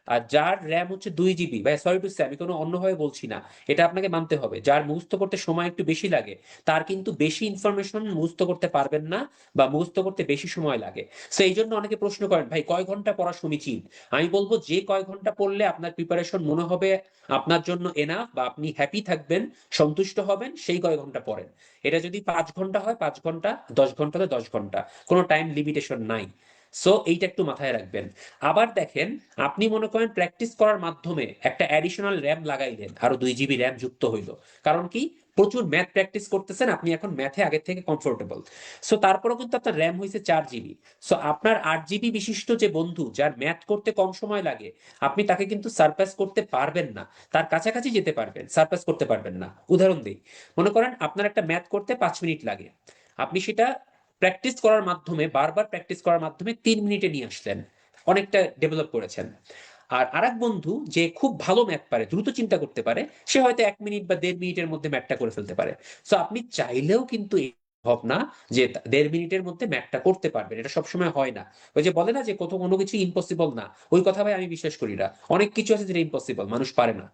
আর যার র্যাম হচ্ছে 2 জিবি, ভাই সরি টু সে, আমি কোনো অন্যভাবে বলছি না, এটা আপনাকে মানতে হবে, যার মুখস্থ করতে সময় একটু বেশি লাগে, তার কিন্তু বেশি ইনফরমেশন মুখস্থ করতে পারবেন না, বা মুখস্থ করতে বেশি সময় লাগে। সো এই জন্য অনেকে প্রশ্ন করেন ভাই কয় ঘন্টা পড়া সমীচীন। আমি বলবো যে কয় ঘন্টা পড়লে আপনার প্রিপারেশন মনে হবে আপনার জন্য এনাফ, বা আপনি হ্যাপি থাকবেন, সন্তুষ্ট হবেন, সেই কয় ঘন্টা পড়েন। এটা যদি 5 ঘন্টা হয় 5 ঘন্টা, 10 ঘন্টা হলে 10 ঘন্টা, কোনো টাইম লিমিটেশন নাই। সো এইটা একটু মাথায় রাখবেন। আবার দেখেন, আপনি মনে করেন প্র্যাকটিস করার মাধ্যমে একটা অ্যাডিশনাল র্যাম লাগাইলেন, আরো 2 জিবি র্যাম যুক্ত হইলো, কারণ কি, প্রচুর ম্যাথ প্র্যাকটিস করতেছেন আপনি, এখন ম্যাথে আগে থেকে কমফোর্টেবল। সো তারপরেও কিন্তু আপনার র্যাম হয়েছে 4 জিবি। সো আপনার 8 জিবি বিশিষ্ট যে বন্ধু, যার ম্যাথ করতে কম সময় লাগে, আপনি তাকে কিন্তু সারপাস করতে পারবেন না। তার কাছাকাছি যেতে পারবেন, সারপাস করতে পারবেন না। উদাহরণ দিই, মনে করেন আপনার একটা ম্যাথ করতে 5 মিনিট লাগে, আপনি সেটা প্র্যাকটিস করার মাধ্যমে, বারবার প্র্যাকটিস করার মাধ্যমে 3 মিনিটে নিয়ে আসলেন, অনেকটা ডেভেলপ করেছেন। আর আরেক বন্ধু যে খুব ভালো ম্যাথ পারে, দ্রুত চিন্তা করতে পারে, সে হয়তো 1 মিনিট বা 1.5 মিনিটের মধ্যে ম্যাথটা করে ফেলতে পারে। সো আপনি চাইলেও কিন্তু সম্ভব না যে 1.5 মিনিটের মধ্যে ম্যাথটা করতে পারবেন, এটা সবসময় হয় না। ওই যে বলে না যে কোনো কিছু ইম্পসিবল না, ওই কথা ভাই আমি বিশ্বাস করি না। অনেক কিছু আছে যেটা ইম্পসিবল, মানুষ পারে না।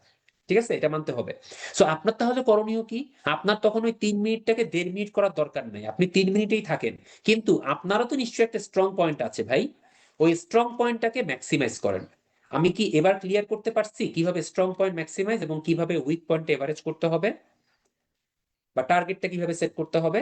ঠিক আছে, এটা মানতে হবে। সো আপনার তাহলে করণীয় কি? আপনার তখন ওই 3 মিনিটটাকে 1.5 মিনিট করার দরকার নেই, আপনি 3 মিনিটেই থাকেন। কিন্তু আপনারও তো নিশ্চয়ই একটা স্ট্রং পয়েন্ট আছে ভাই, ওই স্ট্রং পয়েন্টটাকে ম্যাক্সিমাইজ করেন। আমি কি এবার ক্লিয়ার করতে পারছি কিভাবে স্ট্রং পয়েন্ট ম্যাক্সিমাইজ এবং কিভাবে উইক পয়েন্ট এভারেজ করতে হবে, বা টার্গেটটা কিভাবে সেট করতে হবে?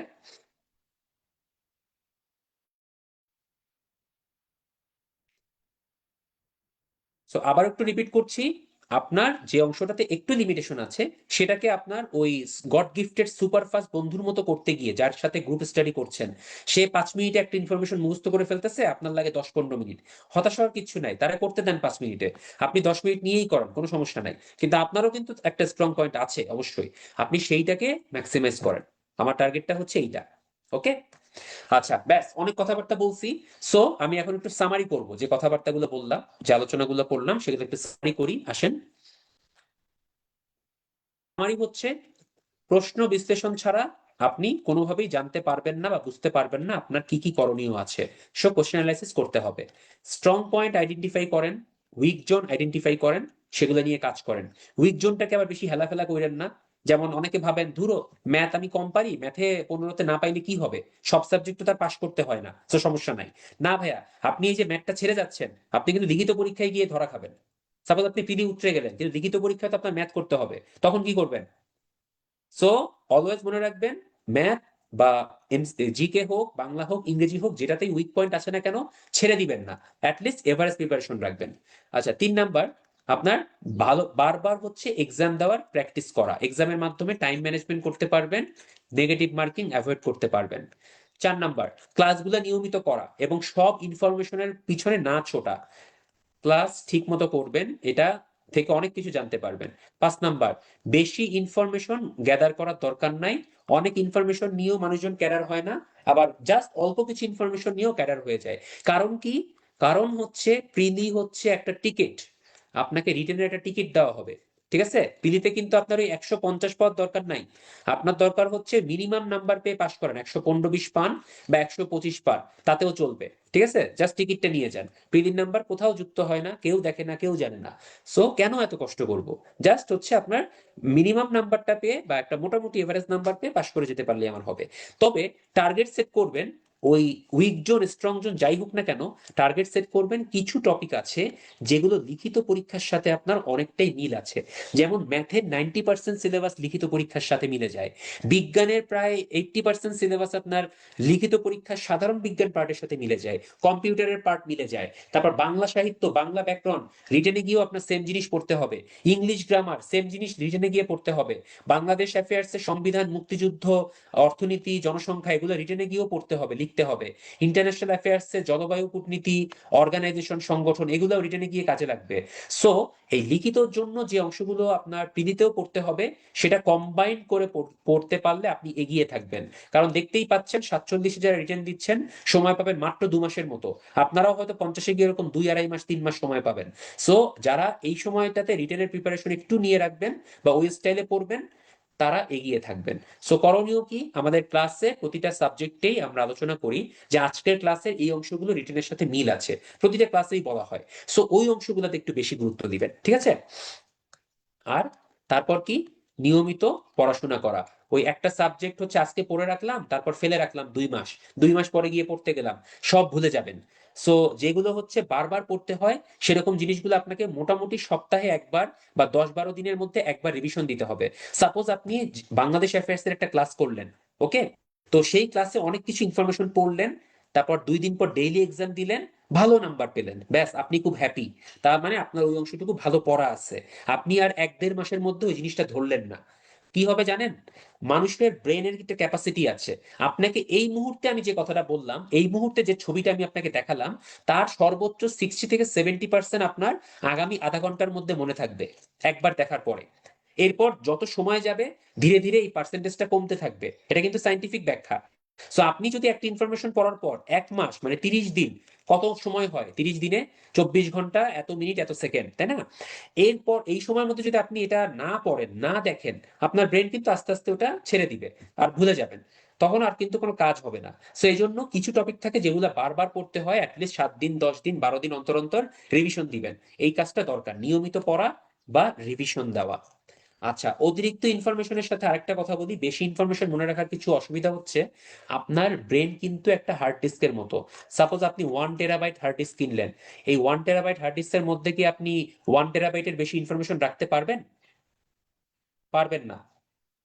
সো আবার একটু রিপিট করছি, আপনার যে অংশটাতে একটু লিমিটেশন আছে, সেটাকে আপনার ওই গড গিফটেড সুপারফাস্ট বন্ধুর মতো করতে গিয়ে, যার সাথে গ্রুপ স্টাডি করছেন, সে 5 মিনিটে একটা ইনফরমেশন মুখস্থ করে ফেলতেছে, আপনার লাগে 10-15 মিনিট। হতাশ হওয়ার কিছু নাই, তারা করতে দেন 5 মিনিটে, আপনি 10 মিনিট নিয়েই করেন, কোনো সমস্যা নাই। কিন্তু আপনারও কিন্তু একটা স্ট্রং পয়েন্ট আছে অবশ্যই, আপনি সেইটাকে ম্যাক্সিমাইজ করেন। আমার টার্গেটটা হচ্ছে এইটা। ওকে, আচ্ছা ব্যাস, অনেক কথাবার্তা বলছি। সো আমি এখন একটু সামারি করব, যে কথাবার্তাগুলো বললাম, যে আলোচনাগুলো করলাম, সেগুলো একটু সামারি করি, আসেন। সামারি হচ্ছে, প্রশ্ন বিশ্লেষণ ছাড়া আপনি কোনোভাবেই জানতে পারবেন না বা বুঝতে পারবেন না আপনার কি কি করণীয় আছে। সো কোশ্চেন অ্যানালাইসিস করতে হবে। স্ট্রং পয়েন্ট আইডেন্টিফাই করেন, উইক জোন আইডেন্টিফাই করেন, সেগুলো নিয়ে কাজ করেন। উইক জোনটাকে আবার বেশি হেলাফেলা করেন না। যেমন অনেকে ভাবেন ধুরো, ম্যাথ আমি কম পারি, ম্যাথে 15তে না পাইলে কি হবে, সব সাবজেক্ট তো তার পাশ করতে হয় না, তো সমস্যা নাই। না ভাইয়া, আপনি এই যে ম্যাথটা ছেড়ে যাচ্ছেন, আপনি কিন্তু লিখিত পরীক্ষায় গিয়ে ধরা খাবেন। সাপোজ আপনি পিডি উতরে গেলেন, কিন্তু লিখিত পরীক্ষায় তো আপনার ম্যাথ করতে হবে, তখন কি করবেন? সো অলওয়েজ মনে রাখবেন, ম্যাথ বা জিকে হোক, বাংলা হোক, ইংরেজি হোক, যেটাতেই উইক পয়েন্ট আছে না কেন, ছেড়ে দিবেন না। অ্যাটলিস্ট এভারেজ প্রিপারেশন রাখবেন। আচ্ছা, 3 নাম্বার, আপনার ভালো বারবার হচ্ছে এক্সাম দেওয়ার প্র্যাকটিস করা, এক্সামের মাধ্যমে টাইম ম্যানেজমেন্ট করতে পারবেন, নেগেটিভ মার্কিং অ্যাভয়েড করতে পারবেন। 4 নাম্বার, ক্লাসগুলো নিয়মিত করা এবং সব ইনফরমেশনের পিছনে না ছোটা। ক্লাস ঠিক মতো করবেন, এটা থেকে অনেক কিছু জানতে পারবেন। 5 নাম্বার, বেশি ইনফরমেশন গ্যাদার করার দরকার নাই। অনেক ইনফরমেশন নিয়েও মানুষজন ক্যাডার হয় না, আবার জাস্ট অল্প কিছু ইনফরমেশন নিয়েও ক্যাডার হয়ে যায়। কারণ কি? কারণ হচ্ছে প্রিলি হচ্ছে একটা টিকিট, আপনাকে রিটেনের একটা টিকিট দেওয়া হবে। ঠিক আছে, পিলিতে কিন্তু আপনার ওই 150 পাওয়ার দরকার নাই। আপনার দরকার হচ্ছে মিনিমাম নাম্বার পেয়ে পাশ করেন, 115-20 পান বা 125 পান, তাতেও চলবে। ঠিক আছে, জাস্ট টিকিটটা নিয়ে যান। পিলির নাম্বার কোথাও যুক্ত হয় না, কেউ দেখে না, কেউ জানে না। সো কেন এত কষ্ট করব? জাস্ট হচ্ছে আপনার মিনিমাম নাম্বারটা পেয়ে বা একটা মোটামুটি এভারেজ নাম্বার পেয়ে পাশ করে যেতে পারলে আমার হবে। তবে টার্গেট সেট করবেন, ওই উইক জোন স্ট্রং জোন যাই হোক না কেন, টার্গেট সেট করবেন কিছু টপিক আছে যেগুলো লিখিত পরীক্ষার সাথে আপনার অনেকটাই মিল আছে। যেমন ম্যাথের 90% সিলেবাস লিখিত পরীক্ষার সাথে মিলে যায়। বিজ্ঞানের প্রায় 80% সিলেবাস আপনার লিখিত পরীক্ষার সাধারণ বিজ্ঞান পার্টের সাথে মিলে যায়। কম্পিউটারের পার্ট মিলে যায়। তারপর বাংলা সাহিত্য, বাংলা ব্যাকরণ, রিটেনে গিয়েও আপনার সেম জিনিস পড়তে হবে। ইংলিশ গ্রামার সেম জিনিস রিটেনে গিয়ে পড়তে হবে। বাংলাদেশ অ্যাফেয়ার্সের সংবিধান, মুক্তিযুদ্ধ, অর্থনীতি, জনসংখ্যা, এগুলো রিটেনে গিয়েও পড়তে হবে, লিখতে হবে। ইন্টারন্যাশনাল অ্যাফেয়ার্সে জলবায়ু, কূটনীতি, অর্গানাইজেশন, সংগঠন, এগুলো রিটেনে গিয়ে কাজে লাগবে। সো এই লিখিতর জন্য যে অংশগুলো আপনার পিডিতেও পড়তে হবে, সেটা কম্বাইন করে পড়তে পারলে আপনি এগিয়ে থাকবেন। কারণ দেখতেই পাচ্ছেন 47 যারা রিটেন দিচ্ছেন, সময় পাবেন মাত্র 2 মাসের মতো। আপনারাও হয়তো 50-এ গিয়ে এরকম 2-2.5 মাস 3 মাস সময় পাবেন। সো যারা এই সময়টাতে রিটেনের প্রিপারেশন একটু নিয়ে রাখবেন বা ওই স্টাইলে পড়বেন, তারা এগিয়ে থাকবেন। সো করণীয় কি? আমাদের ক্লাসে প্রতিটা সাবজেক্টেই আমরা আলোচনা করি যে আজকের ক্লাসের এই অংশগুলো রিটেনের সাথে মিল আছে, প্রতিটা ক্লাসেই বলা হয়। সো ওই অংশগুলোতে একটু বেশি গুরুত্ব দিবেন, ঠিক আছে? আর তারপর কি? নিয়মিত পড়াশোনা করা। ওই একটা সাবজেক্ট হচ্ছে আজকে পড়ে রাখলাম, তারপর ফেলে রাখলাম 2 মাস, 2 মাস পরে গিয়ে পড়তে গেলাম, সব ভুলে যাবেন। সো যেগুলো হচ্ছে বারবার পড়তে হয়, সেরকম জিনিসগুলো আপনাকে মোটামুটি সপ্তাহে একবার বা 10-12 দিনের মধ্যে একবার রিভিশন দিতে হবে। সাপোজ আপনি বাংলাদেশ অ্যাফেয়ার্স এর একটা ক্লাস করলেন, ওকে? তো সেই ক্লাসে অনেক কিছু ইনফরমেশন পড়লেন, তারপর 2 দিন পর ডেইলি এক্সাম দিলেন, ভালো নাম্বার পেলেন, ব্যাস আপনি খুব হ্যাপি। তার মানে আপনার ওই অংশটুকু ভালো পড়া আছে। আপনি আর 1-1.5 মাসের মধ্যে ওই জিনিসটা ধরলেন না। কি হবে জানেন? মানুষের ব্রেনের একটা ক্যাপাসিটি আছে। আপনাকে এই মুহূর্তে আমি যে কথাটা বললাম, এই মুহূর্তে যে ছবিটা আমি আপনাকে দেখালাম, তার সর্বোচ্চ 60 থেকে 70% আপনার আগামী আধা ঘন্টার মধ্যে মনে থাকবে একবার দেখার পরে। এরপর যত সময় যাবে, ধীরে ধীরে এই পার্সেন্টেজটা কমতে থাকবে। এটা কিন্তু সাইন্টিফিক ব্যাখ্যা। সো আপনি যদি একটা ইনফরমেশন পড়ার পর 1 মাস মানে 30 দিন, কত সময় হয় 30 দিনে? 24 ঘন্টা, এত মিনিট, এত সেকেন্ড, তাই না? এরপর এই সময়ের মধ্যে যদি আপনি এটা না পড়েন, না দেখেন, আপনার ব্রেন কিন্তু আস্তে আস্তে ওটা ছেড়ে দিবে আর ভুলে যাবেন। তখন আর কিন্তু কোনো কাজ হবে না। সো এই জন্য কিছু টপিক থাকে যেগুলো বারবার পড়তে হয়, অ্যাটলিস্ট 7 দিন, 10 দিন, 12 দিন অন্তর অন্তর রিভিশন দিবেন। এই কাজটা দরকার, নিয়মিত পড়া বা রিভিশন দেওয়া। আচ্ছা, অতিরিক্ত ইনফরমেশনের সাথে আরেকটা কথা বলি, বেশি ইনফরমেশন মনে রাখার কিছু অসুবিধা হচ্ছে। আপনার ব্রেন কিন্তু একটা হার্ড ডিস্কের মতো। সাপোজ আপনি 1 টেরাবাইট হার্ড ডিস্ক কিনলেন, এই 1 টেরাবাইট হার্ড ডিস্কের মধ্যে কি আপনি 1 টেরাবাইটের বেশি ইনফরমেশন রাখতে পারবেন? পারবেন না।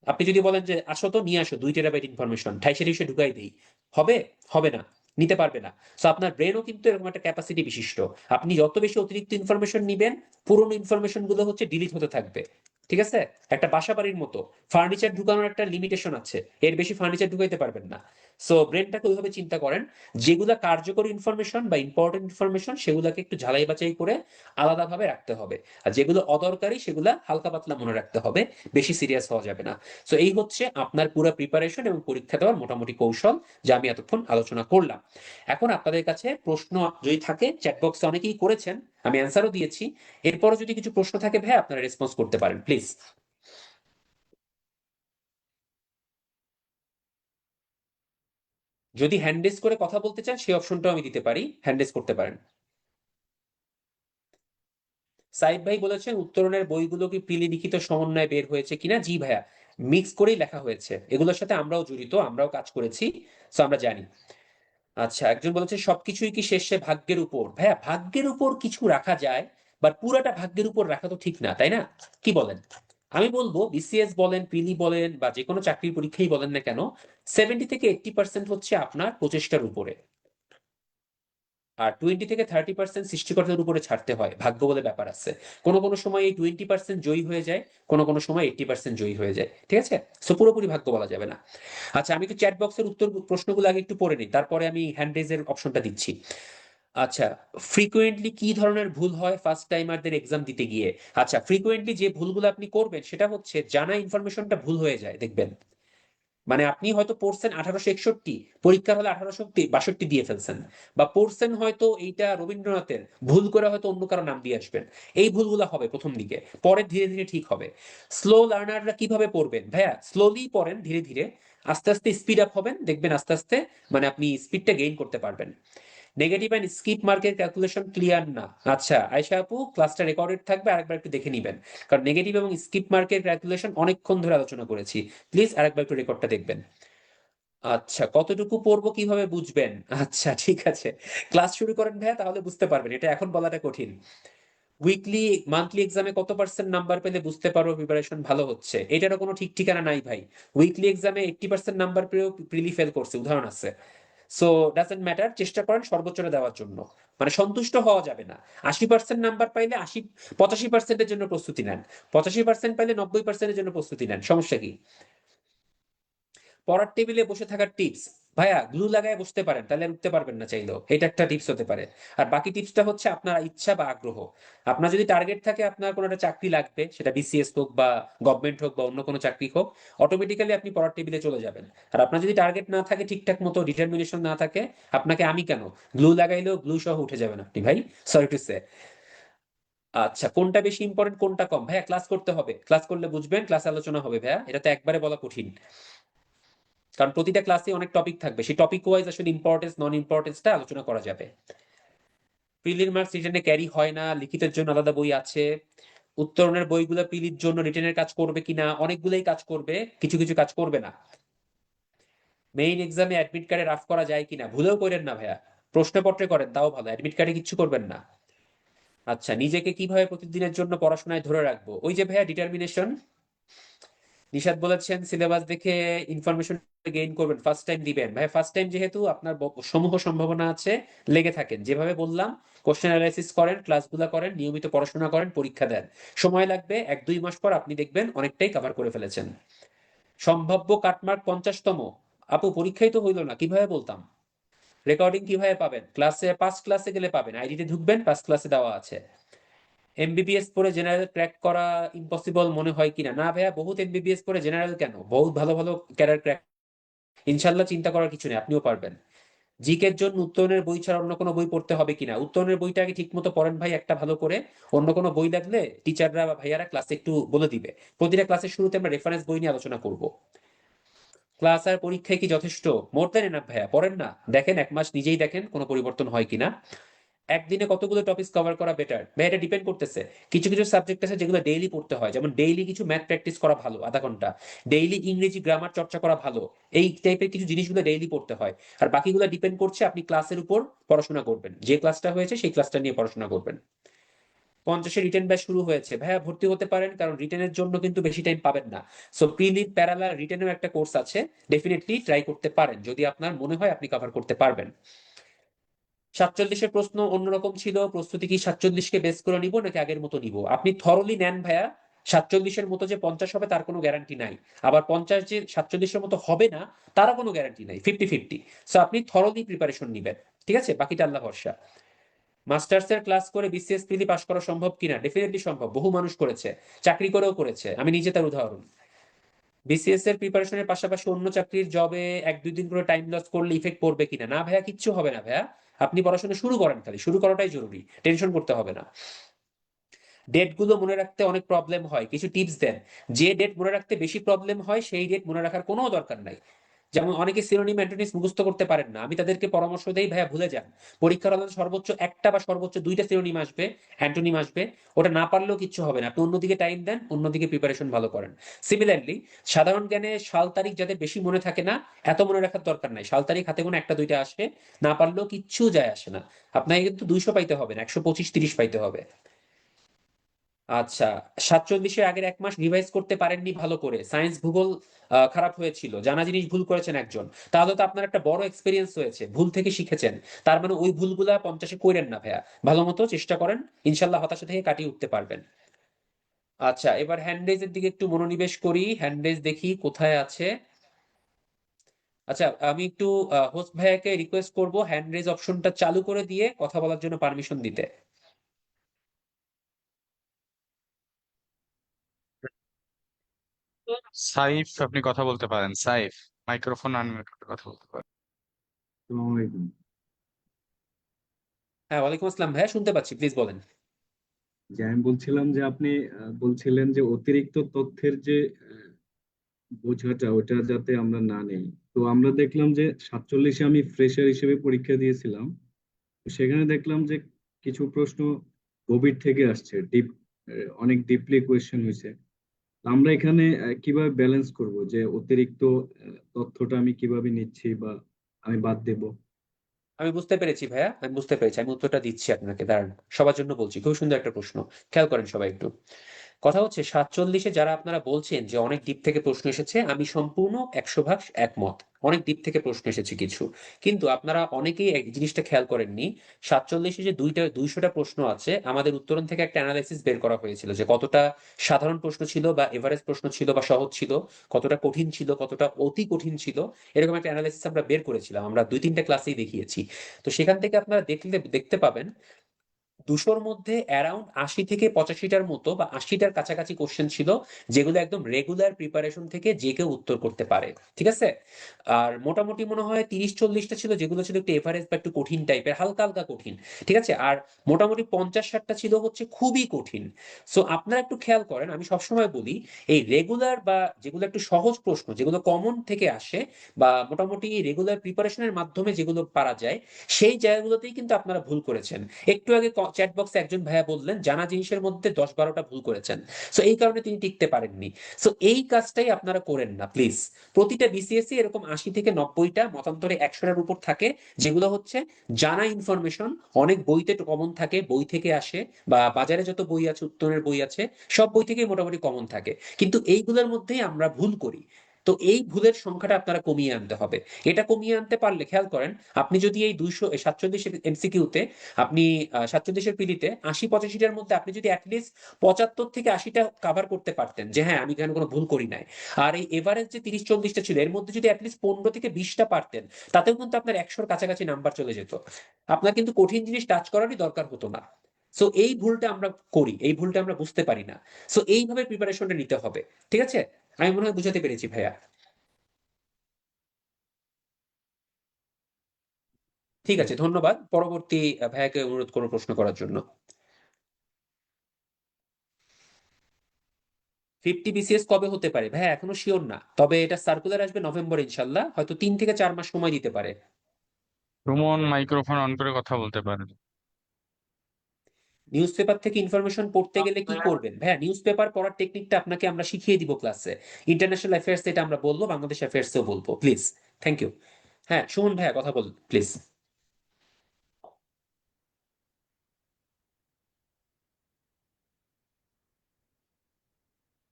আপনি যদি বলেন যে আসো তো নিয়ে আসো 2 টেরাবাইট ইনফরমেশন, ঠাইসে ঠাইসে ঢুকাই দেই, হবে? হবে না, নিতে পারবে না। সো আপনার ব্রেনও কিন্তু এরকম একটা ক্যাপাসিটি বিশিষ্ট। আপনি যত বেশি অতিরিক্ত ইনফরমেশন নিবেন, পুরোনো ইনফরমেশন গুলো হচ্ছে ডিলিট হতে থাকবে। ঠিক আছে? একটা বাসা বাড়ির মতো, ফার্নিচার ঢুকানোর একটা লিমিটেশন আছে, এর বেশি ফার্নিচার ঢুকাইতে পারবেন না। সো ব্রেনটাকে ওইভাবে চিন্তা করেন, যেগুলা কার্যকরী ইনফরমেশন বা ইম্পর্টেন্ট ইনফরমেশন সেগুলোকে একটু ঝালাই বাছাই করে আলাদাভাবে রাখতে হবে। আর যেগুলো অদরকারি সেগুলা হালকা পাতলা মনে রাখতে হবে, বেশি সিরিয়াস হওয়া যাবে না। সো এই হচ্ছে আপনার পুরো প্রিপারেশন এবং পরীক্ষা দেওয়ার মোটামুটি কৌশল, যা আমি এতক্ষণ আলোচনা করলাম। এখন আপনাদের কাছে প্রশ্ন যদি থাকে, চ্যাট বক্সে অনেকেই করেছেন, আমি অ্যান্সারও দিয়েছি। এরপরও যদি কিছু প্রশ্ন থাকে ভাই, আপনারা রেসপন্স করতে পারেন প্লিজ। যদি হ্যান্ড রেজ করে কথা বলতে চান, সেই অপশনটাও আমি দিতে পারি, হ্যান্ড রেজ করতে পারেন। সাইদ ভাই বলেছেন উত্তরণের বইগুলো কি লিখিত সমন্বয়ে বের হয়েছে কিনা? জি ভাইয়া, মিক্স করেই লেখা হয়েছে, এগুলোর সাথে আমরাও জড়িত, আমরাও কাজ করেছি। সো আমরা জানি। আচ্ছা, একজন বলেছে সবকিছুই কি শেষে ভাগ্যের উপর? ভাইয়া, ভাগ্যের উপর কিছু রাখা যায়, বাট পুরাটা ভাগ্যের উপর রাখা তো ঠিক না, তাই না? কি বলেন? আমি বলবো বিসিএস বলেন, পিলি বলেন, বা যে কোনো চাকরির পরীক্ষাই বলেন না কেন, 70 থেকে 80% হচ্ছে আপনার প্রচেষ্টার উপরে, আর 20 থেকে 30% সৃষ্টিকর্তার উপরে ছাড়তে হয়। ভাগ্য বলে ব্যাপার আছে। কোনো কোনো সময় এই 20% জয়ী হয়ে যায়, কোনো কোনো সময় 80% জয়ী হয়ে যায়, ঠিক আছে? সো পুরোপুরি ভাগ্য বলা যাবে না। আচ্ছা, আমি একটু চ্যাট বক্সের উত্তর প্রশ্নগুলো আগে একটু পড়ে নিই, তারপরে আমি হ্যান্ড রেজের অপশনটা দিচ্ছি। আচ্ছা, ফ্রিকোয়েন্টলি কি ধরনের ভুল হয় ফার্স্ট টাইমারদের এক্সাম দিতে গিয়ে? আচ্ছা, ফ্রিকোয়েন্টলি যে ভুলগুলো আপনি করবেন সেটা হচ্ছে জানা ইনফরমেশনটা ভুল হয়ে যায়, দেখবেন। মানে আপনি হয়তো পড়ছেন 1861, পরীক্ষার হলে 1862 দিয়ে ফেলছেন, বা পড়ছেন হয়তো এইটা রবীন্দ্রনাথের, ভুল করে হয়তো অন্য কারো নাম দিয়ে আসবেন। এই ভুলগুলো হবে প্রথম দিকে, পরে ধীরে ধীরে ঠিক হবে। স্লো লার্নাররা কিভাবে পড়বেন ভাইয়া? স্লোলি পড়েন, ধীরে ধীরে, আস্তে আস্তে স্পিড আপ হবেন, দেখবেন আস্তে আস্তে মানে আপনি স্পিডটা গেইন করতে পারবেন। নেগেটিভ অ্যান্ড স্কিপ মার্কের ক্যালকুলেশন ক্লিয়ার না? আচ্ছা আয়শা আপু, ক্লাসটা রেকর্ডেড থাকবে, আরেকবার একটু দেখে নিবেন, কারণ নেগেটিভ এবং স্কিপ মার্কের ক্যালকুলেশন অনেকক্ষণ ধরে আলোচনা করেছি। প্লিজ আরেকবার একটু রেকর্ডটা দেখবেন। আচ্ছা, কতটুকু পড়বো কিভাবে বুঝবেন? আচ্ছা ঠিক আছে, ক্লাস শুরু করেন ভাইয়া, তাহলে বুঝতে পারবেন, এটা এখন বলাটা কঠিন। উইকলি, মান্থলি এক্সামে কত পার্সেন্ট নাম্বার পেলে বুঝতে পারবো প্রিপারেশন ভালো হচ্ছে? এটারও কোনো ঠিক ঠিকানা নাই ভাই। উইকলি এক্সামে 80% নাম্বার পেয়েও প্রিলি ফেল করছে, উদাহরণ আছে। সো ডাজেন্ট ম্যাটার, চেষ্টা করেন সর্বোচ্চটা দেওয়ার জন্য, মানে সন্তুষ্ট হওয়া যাবে না। 80% নাম্বার পাইলে 85%-এর জন্য প্রস্তুতি নেন, 85% পাইলে 90%-এর জন্য প্রস্তুতি নেন, সমস্যা কি? পড়ার টেবিলে বসে থাকার টিপস, ভাইয়া গ্লু লাগায় বসতে পারেন, তাহলে আর উঠতে পারবেন না চাইলেও, এটা একটা টিপস হতে পারে। আর বাকি টিপসটা হচ্ছে আপনার ইচ্ছা বা আগ্রহ। আপনার যদি টার্গেট থাকে আপনার কোনো একটা চাকরি লাগবে, সেটা বিসিএস হোক বা গভর্নমেন্ট হোক বা অন্য কোনো চাকরি হোক, অটোমেটিক্যালি আপনি পড়ার টেবিলে চলে যাবেন। আর আপনার যদি টার্গেট না থাকে, ঠিকঠাক মতো ডিটারমিনেশন না থাকে, আপনাকে আমি কেন, গ্লু লাগাইলেও গ্লু সহ উঠে যাবেন আপনি ভাই, সরি টু সে। আচ্ছা, কোনটা বেশি ইম্পর্টেন্ট কোনটা কম? ভাইয়া ক্লাস করতে হবে, ক্লাস করলে বুঝবেন, ক্লাসে আলোচনা হবে ভাইয়া, এটা তো একবারে বলা কঠিন, কারণ প্রতিটা ক্লাসে অনেক টপিক থাকবে, সেই টপিক ওয়াইজ আসলে ইম্পর্টেন্স নন ইম্পর্টেন্সটা আলোচনা করা যাবে। প্রিলির মার্কস রিটেনে ক্যারি হয় না, লিখিতের জন্য আলাদা বই আছে। উত্তরণের বইগুলো প্রিলির জন্য রিটেনের কাজ করবে কিনা? অনেকগুলোই কাজ করবে, কিছু কিছু কাজ করবে না। মেইন এক্সামে অ্যাডমিট কার্ডে রাফ করা যায় কিনা? ভুলেও করেন না ভাইয়া, প্রশ্নপত্রে করেন তাও ভালো, অ্যাডমিট কার্ডে কিচ্ছু করবেন না। আচ্ছা, নিজেকে কিভাবে প্রতিদিনের জন্য পড়াশোনায় ধরে রাখবো? ওই যে ভাইয়া ডিটারমিনেশন। নিশাদ বলেছেন সিলেবাস দেখে ইনফরমেশন গেইন করবেন, ফার্স্ট টাইম দিবেন। ভাই ফার্স্ট টাইম যেহেতু আপনার সমূহ সম্ভাবনা আছে, লেগে থাকেন যেভাবে বললাম, কোশ্চেন অ্যানালাইসিস করেন, ক্লাসগুলো করেন, নিয়মিত পড়াশোনা করেন, পরীক্ষা দেন। সময় লাগবে, 1-2 মাস পর আপনি দেখবেন অনেকটাই কভার করে ফেলেছেন। সম্ভাব্য কাটমার্ক 50তম? আপু পরীক্ষাই তো হইলো না, কিভাবে বলতাম? রেকর্ডিং কিভাবে পাবেন? ক্লাসে, পাঁচ ক্লাসে গেলে পাবেন, আইডিতে ঢুকবেন, পাঁচ ক্লাসে দেওয়া আছে। এমবিবিএস পড়ে জেনারেল ক্র্যাক করা ইম্পসিবল মনে হয় কিনা? না ভাইয়া, বহুত এমবিবিএস পড়ে জেনারেল কেন, বহুত ভালো ভালো ক্যাডার ক্র্যাক, ইনশাল্লাহ চিন্তা করার কিছু নেই, আপনিও পারবেন। জিকের জন্য উত্তরণের বই ছাড়া অন্য কোনো বই পড়তে হবে কিনা? উত্তরণের বইটা আগে ঠিক মতো পড়েন ভাই, একটা ভালো করে। অন্য কোনো বই লাগলে টিচাররা বা ভাইয়ারা ক্লাসে একটু বলে দিবে। প্রতিটা ক্লাসের শুরুতে আমরা রেফারেন্স বই নিয়ে আলোচনা করব। ক্লাস আর পরীক্ষায় কি যথেষ্ট? মোর দেন এনাফ ভাইয়া, পড়েন না, দেখেন 1 মাস নিজেই দেখেন কোনো পরিবর্তন হয় কিনা। একদিনে কতগুলো টপিক কভার করা বেটার? ভাই এটা ডিপেন্ড করতেছে, কিছু কিছু সাবজেক্ট আছে যেগুলো ডেইলি পড়তে হয়, যেমন ডেইলি কিছু ম্যাথ প্র্যাকটিস করা ভালো আধা ঘন্টা, ডেইলি ইংরেজি গ্রামার চর্চা করা ভালো, এই টাইপের কিছু জিনিসগুলো ডেইলি পড়তে হয়। আর বাকিগুলো ডিপেন্ড করছে আপনি ক্লাসের উপর পড়াশোনা করবেন, যে ক্লাসটা হয়েছে সেই ক্লাসটা নিয়ে পড়াশোনা করবেন। 50-এ রিটেন ব্যাচ শুরু হয়েছে, ভাইয়া ভর্তি হতে পারেন, কারণ রিটেনের জন্য কিন্তু বেশি টাইম পাবেন না। সো প্রিলিম প্যারালাল রিটেনের একটা কোর্স আছে, ডেফিনেটলি ট্রাই করতে পারেন যদি আপনার মনে হয় আপনি কভার করতে পারবেন। 47-এর প্রশ্ন অন্যরকম ছিল, প্রস্তুতি কি 47-কে বেস করে নিব নাকি আগের মতো নিব? আপনি থরলি নেন ভাইয়া, 47-এর মতো যে 50 হবে তার কোনো গ্যারান্টি নাই, আবার 50 যে 47-এর মতো হবে না তারও কোনো গ্যারান্টি নাই, 50-50। সো আপনি থরলি প্রিপারেশন নিবেন, ঠিক আছে, বাকিটা আল্লাহ ভরসা। মাস্টার্সের ক্লাস করে বিসিএস প্রিলি পাস করা সম্ভব কিনা? ডেফিনেটলি সম্ভব, বহু মানুষ করেছে, চাকরি করেও করেছে, আমি নিজে তার উদাহরণ। বিসিএস এর প্রিপারেশনের পাশাপাশি অন্য চাকরির জবে 1-2 দিন করে টাইম লস করলে ইফেক্ট পড়বে কিনা? না ভাইয়া, কিচ্ছু হবে না ভাইয়া, আপনি পড়াশোনা শুরু করেন, খালি শুরু করাটাই জরুরি, টেনশন করতে হবে না। ডেট গুলো মনে রাখতে অনেক প্রবলেম হয়, কিছু টিপস দেন। যে ডেট মনে রাখতে বেশি প্রবলেম হয় সেই ডেট মনে রাখার কোনো দরকার নাই। যেমন অনেকে সিনোনিম অ্যান্টোনিমস মুখস্থ করতে পারেন না, আমি তাদেরকে পরামর্শ দেই ভাইয়া ভুলে যান, পরীক্ষার হলে সর্বোচ্চ একটা বা সর্বোচ্চ দুইটা সিনোনিম আসবে, অ্যান্টোনিম আসবে, ওটা না পারলেও কিচ্ছু হবে না, আপনি অন্যদিকে টাইম দেন, অন্যদিকে প্রিপারেশন ভালো করেন। সিমিলারলি সাধারণ জ্ঞানে সাল তারিখ যাদের বেশি মনে থাকে না, এত মনে রাখার দরকার নাই, সাল তারিখ হাতে কোনো একটা দুইটা আসে, না পারলেও কিচ্ছু যায় আসে না। আপনাকে কিন্তু 200 পাইতে হবে না, 125-30 পাইতে হবে। আচ্ছা, 47-এর আগের 1 মাস রিভাইজ করতে পারেননি ভালো করে, সায়েন্স ভূগোল খারাপ হয়েছিল, জানা জিনিস ভুল করেছেন একজন, তাহলে তো আপনার একটা বড় এক্সপিরিয়েন্স হয়েছে, ভুল থেকে শিখেছেন। তার মানে ওই ভুলগুলা 50-এ কইরেন না ভাইয়া, ভালো মতো চেষ্টা করেন, ইনশাল্লাহ হতাশা থেকে কাটিয়ে উঠতে পারবেন। আচ্ছা, এবার হ্যান্ডরেজের দিকে একটু মনোনিবেশ করি, হ্যান্ডরেজ দেখি কোথায় আছে। আচ্ছা, আমি একটু হোস্ট ভাইয়াকে রিকোয়েস্ট করব হ্যান্ডরেজ অপশনটা চালু করে দিয়ে কথা বলার জন্য পারমিশন দিতে। সাইফ, আপনি কথা বলতে পারেন সাইফ। মাইক্রোফোন আনমিউট করে কথা বলতে পারেন। আসসালামু আলাইকুম। হ্যাঁ, ওয়ালাইকুম আসসালাম ভাইয়া, শুনতে পাচ্ছি, প্লিজ বলেন। যে আমি বলছিলাম যে আপনি বলছিলেন যে অতিরিক্ত তথ্যের যে বোঝাটা ওটা যাতে আমরা না নেই। তো আমরা দেখলাম যে 47-এ আমি ফ্রেশার হিসেবে পরীক্ষা দিয়েছিলাম। তো সেখানে দেখলাম যে কিছু প্রশ্ন গভীর থেকে আসছে, ডিপ, অনেক ডিপলি কোয়েশ্চেন হয়েছে। আমরা এখানে কিভাবে ব্যালেন্স করব যে অতিরিক্ত তথ্যটা আমি কিভাবে নিচ্ছি বা আমি বাদ দেব? আমি বুঝতে পেরেছি ভাইয়া, আমি বুঝতে পেরেছি, আমি উত্তরটা দিচ্ছি আপনাকে, দাঁড়ান। সবার জন্য বলছি, খুব সুন্দর একটা প্রশ্ন, খেয়াল করেন সবাই একটু। কথা হচ্ছে 47-এ যারা আপনারা বলছেন যে অনেক ডিপ থেকে প্রশ্ন এসেছে, আমি সম্পূর্ণ 100% একমত। অনেক ডিপ থেকে প্রশ্ন এসেছে কিছু, কিন্তু আপনারা অনেকেই এক জিনিসটা খেয়াল করেননি। 47-এ যে 200টা প্রশ্ন আছে, আমাদের উত্তরণ থেকে একটা অ্যানালাইসিস বের করা হয়েছিল যে কতটা সাধারণ প্রশ্ন ছিল বা এভারেজ প্রশ্ন ছিল বা সহজ ছিল, কতটা কঠিন ছিল, কতটা অতি কঠিন ছিল। এরকম একটা অ্যানালাইসিস আমরা বের করেছিলাম, আমরা 2-3টা ক্লাসেই দেখিয়েছি। তো সেখান থেকে আপনারা দেখতে পাবেন 200-র মধ্যে অ্যারাউন্ড 80 থেকে 85টার মতো বা 80টার কাছাকাছি কোশ্চেন ছিল, যেগুলো একদম রেগুলার প্রিপারেশন থেকে যে কেউ উত্তর করতে পারে। ঠিক আছে। আর মোটামুটি মনে হয় 30-40টা ছিল যেগুলো ছিল একটু এভারেজ বা একটু কঠিন টাইপের, হালকা হালকা কঠিন। ঠিক আছে। আর মোটামুটি 50-60টা ছিল হচ্ছে খুবই কঠিন। সো আপনারা একটু খেয়াল করেন, আমি সবসময় বলি এই রেগুলার বা যেগুলো একটু সহজ প্রশ্ন, যেগুলো কমন থেকে আসে বা মোটামুটি রেগুলার প্রিপারেশনের মাধ্যমে যেগুলো পারা যায়, সেই জায়গাগুলোতেই কিন্তু আপনারা ভুল করেছেন। একটু আগে চ্যাট বক্সে একজন ভাইয়া বললেন জানা জিনিসের মধ্যে 10-12টা ভুল করেছেন। সো এই কারণে তিনি টিকতে পারেননি। সো এই কাজটাই আপনারা করেন না প্লিজ। প্রতিটা বিসিএসসি এরকম 80 থেকে 90টা, মতান্তরে 100টার উপর থাকে, যেগুলো হচ্ছে জানা ইনফরমেশন। অনেক বইতে কমন থাকে, বই থেকে আসে, বা বাজারে যত বই আছে, উত্তরের বই আছে, সব বই থেকেই মোটামুটি কমন থাকে। কিন্তু এইগুলোর মধ্যেই আমরা ভুল করি। তো এই ভুলের সংখ্যাটা আপনারা কমিয়ে আনতে হবে। এটা কমিয়ে আনতে পারলে, খেয়াল করেন, আপনি যদি এই 247 এমসিকিউতে, আপনি 47-এর পিলিতে 80-85টার মধ্যে আপনি যদি অ্যাটলিস্ট 75 থেকে 80টা কাভার করতে পারতেন, যে হ্যাঁ আমি এখানে কোনো ভুল করি নাই, আর এই এভারেজ যে 30-40টা ছিল এর মধ্যে যদি অ্যাটলিস্ট 15 থেকে 20টা পারতেন, তাতেও কিন্তু আপনার 100-র কাছাকাছি নাম্বার চলে যেত। আপনার কিন্তু কঠিন জিনিস টাচ করারই দরকার হতো না। সো এই ভুলটা আমরা করি, এই ভুলটা আমরা বুঝতে পারি না। সো এইভাবে প্রিপারেশনটা নিতে হবে। ঠিক আছে। আমি মনে হয় বুঝাতে পেরেছি ভাইয়া। ঠিক আছে, ধন্যবাদ। পরবর্তী ভাইয়াকে অনুরোধ করবো প্রশ্ন করার জন্য। 50 বিসিএস কবে হতে পারে ভাইয়া? এখনো শিওর না, তবে এটা সার্কুলার আসবে নভেম্বর, ইনশাল্লাহ, হয়তো 3 থেকে 4 মাস সময় দিতে পারে। সুমন মাইক্রোফোন অন করে কথা বলতে পারেন। নিউজ পেপার থেকে ইনফরমেশন পড়তে গেলে কি করবেন ভাইয়া? নিউজ পেপার পড়ার টেকনিকটা আপনাকে আমরা শিখিয়ে দিব ক্লাসে। ইন্টারন্যাশনাল অ্যাফেয়ার্স এটা আমরা বলবো, বাংলাদেশ অ্যাফেয়ার্সেও বলবো, প্লিজ। Thank you. হ্যাঁ, সুমন ভাইয়া কথা বলুন প্লিজ।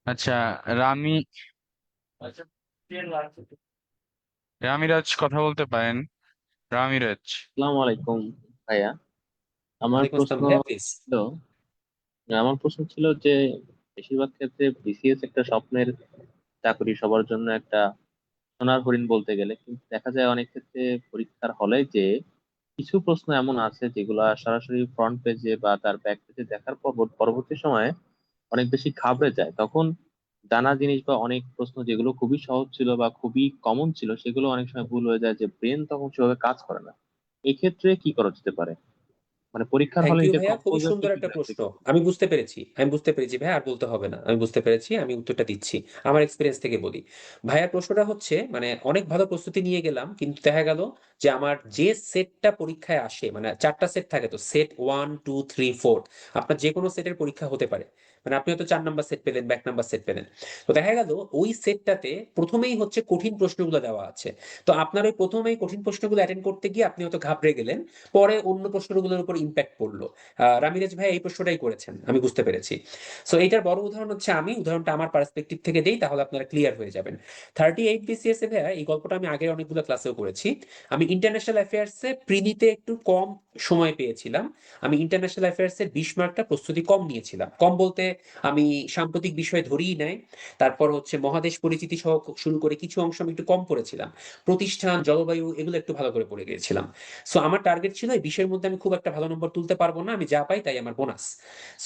আচ্ছা, রামি রামিরাজ কথা বলতে পারেন। রামিরাজ। আসসালামু আলাইকুম ভাইয়া। আমার ওয়ালাইকুম প্রশ্ন আসসালাম ভাইয়া, প্লিজ। ছিল আমার প্রশ্ন ছিল যে বেশিরভাগ ক্ষেত্রে বিসিএস একটা স্বপ্নের চাকরি, সবার জন্য একটা সোনার হরিণ বলতে গেলে, কিন্তু দেখা যায় অনেক ক্ষেত্রে পরীক্ষার হলে যে কিছু প্রশ্ন এমন আছে যেগুলো সরাসরি ফ্রন্ট পেজে বা তার ব্যাক পেজে দেখার পর পরবর্তী সময়ে অনেক বেশি ঘাবড়ে যায়। তখন জানা জিনিস বা অনেক প্রশ্ন যেগুলো খুবই সহজ ছিল বা খুবই কমন ছিল, সেগুলো অনেক সময় ভুল হয়ে যায়, যে ব্রেন তখন সেভাবে কাজ করে না। এক্ষেত্রে কি করা যেতে পারে? মানে পরীক্ষার থ্যাংক হলে ইউ নিজের ভাইয়া, খুবই কম্পোজার সুন্দর কি একটা রাখতে প্রশ্ন। হবে? আমি বুঝতে পেরেছি, আমি বুঝতে পেরেছি ভাইয়া, আর বলতে হবে না, আমি বুঝতে পেরেছি, আমি উত্তরটা দিচ্ছি। আমার এক্সপিরিয়েন্স থেকে বলি। ভাইয়ার প্রশ্নটা হচ্ছে, মানে অনেক ভালো প্রস্তুতি নিয়ে গেলাম, কিন্তু দেখা গেল যে আমার যে সেটটা পরীক্ষায় আসে, মানে 4টা সেট থাকে, তো সেট 1, 2, 3, 4, আপনার যে কোনো সেটের পরীক্ষা হতে পারে। মানে আপনি হয়তো 4 নাম্বার সেট পেলেন বা 1 নাম্বার সেট পেলেন। তো দেখা গেল ওই সেটটাতে প্রথমেই হচ্ছে কঠিন প্রশ্নগুলো দেওয়া আছে। তো আপনার ওই প্রথমেই কঠিন প্রশ্নগুলো অ্যাটেন্ড করতে গিয়ে আপনি হয়তো ঘাবড়ে গেলেন, পরে অন্য প্রশ্নগুলোর উপর ইম্প্যাক্ট পড়লো। রামিরেজ ভাই এই প্রশ্নটাই করেছেন, আমি বুঝতে পেরেছি। সো এইটার বড় উদাহরণ হচ্ছে, আমি উদাহরণটা আমার পার্সপেক্টিভ থেকে দেই, তাহলে আপনারা ক্লিয়ার হয়ে যাবেন। 38 বিসিএস এ ভাইয়া, এই গল্পটা আমি আগের অনেকগুলো ক্লাসেও করেছি। আমি ইন্টারন্যাশনাল অ্যাফেয়ার্সে প্রিলিতে একটু কম সময় পেয়েছিলাম। আমি ইন্টারন্যাশনাল অ্যাফেয়ার্সের 20 মার্কটা প্রস্তুতি কম নিয়েছিলাম, কম বলতে আমি সাম্প্রতিক বিষয় ধরিই নাই। তারপর হচ্ছে মহাদেশ পরিচিতি সহ শুরু করে কিছু অংশ আমি একটু কম পড়েছিলাম। প্রতিষ্ঠান, জলবায়ু এগুলো একটু ভালো করে পড়ে গিয়েছিলাম। সো আমার টার্গেট ছিল এই বিষয়ের মধ্যে আমি খুব একটা ভালো নম্বর তুলতে পারবো না, আমি যা পাই তাই আমার বোনাস।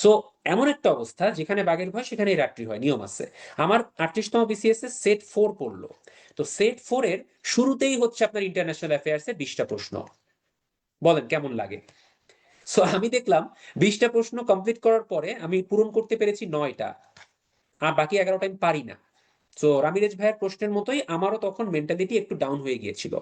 সো এমন একটা অবস্থা যেখানে বাঘের ভয় সেখানেই রাত্রি হয়, নিয়ম আছে। আমার 38তম বিসিএস এ সেট 4 পড়লো। তো সেট 4 এর শুরুতেই হচ্ছে আপনার ইন্টারন্যাশনাল অ্যাফেয়ার্স এর 20টা প্রশ্ন। বলেন কেমন লাগে? সো আমি দেখলাম 20টা প্রশ্ন কমপ্লিট করার পরে আমি পূরণ করতে পেরেছি 9টা, আর বাকি 11টা আমি পারি না। তো রামিরেজ ভাইয়ের প্রশ্নের মতোই আমারও তখন মেন্টালিটি একটু ডাউন হয়ে গিয়েছিল।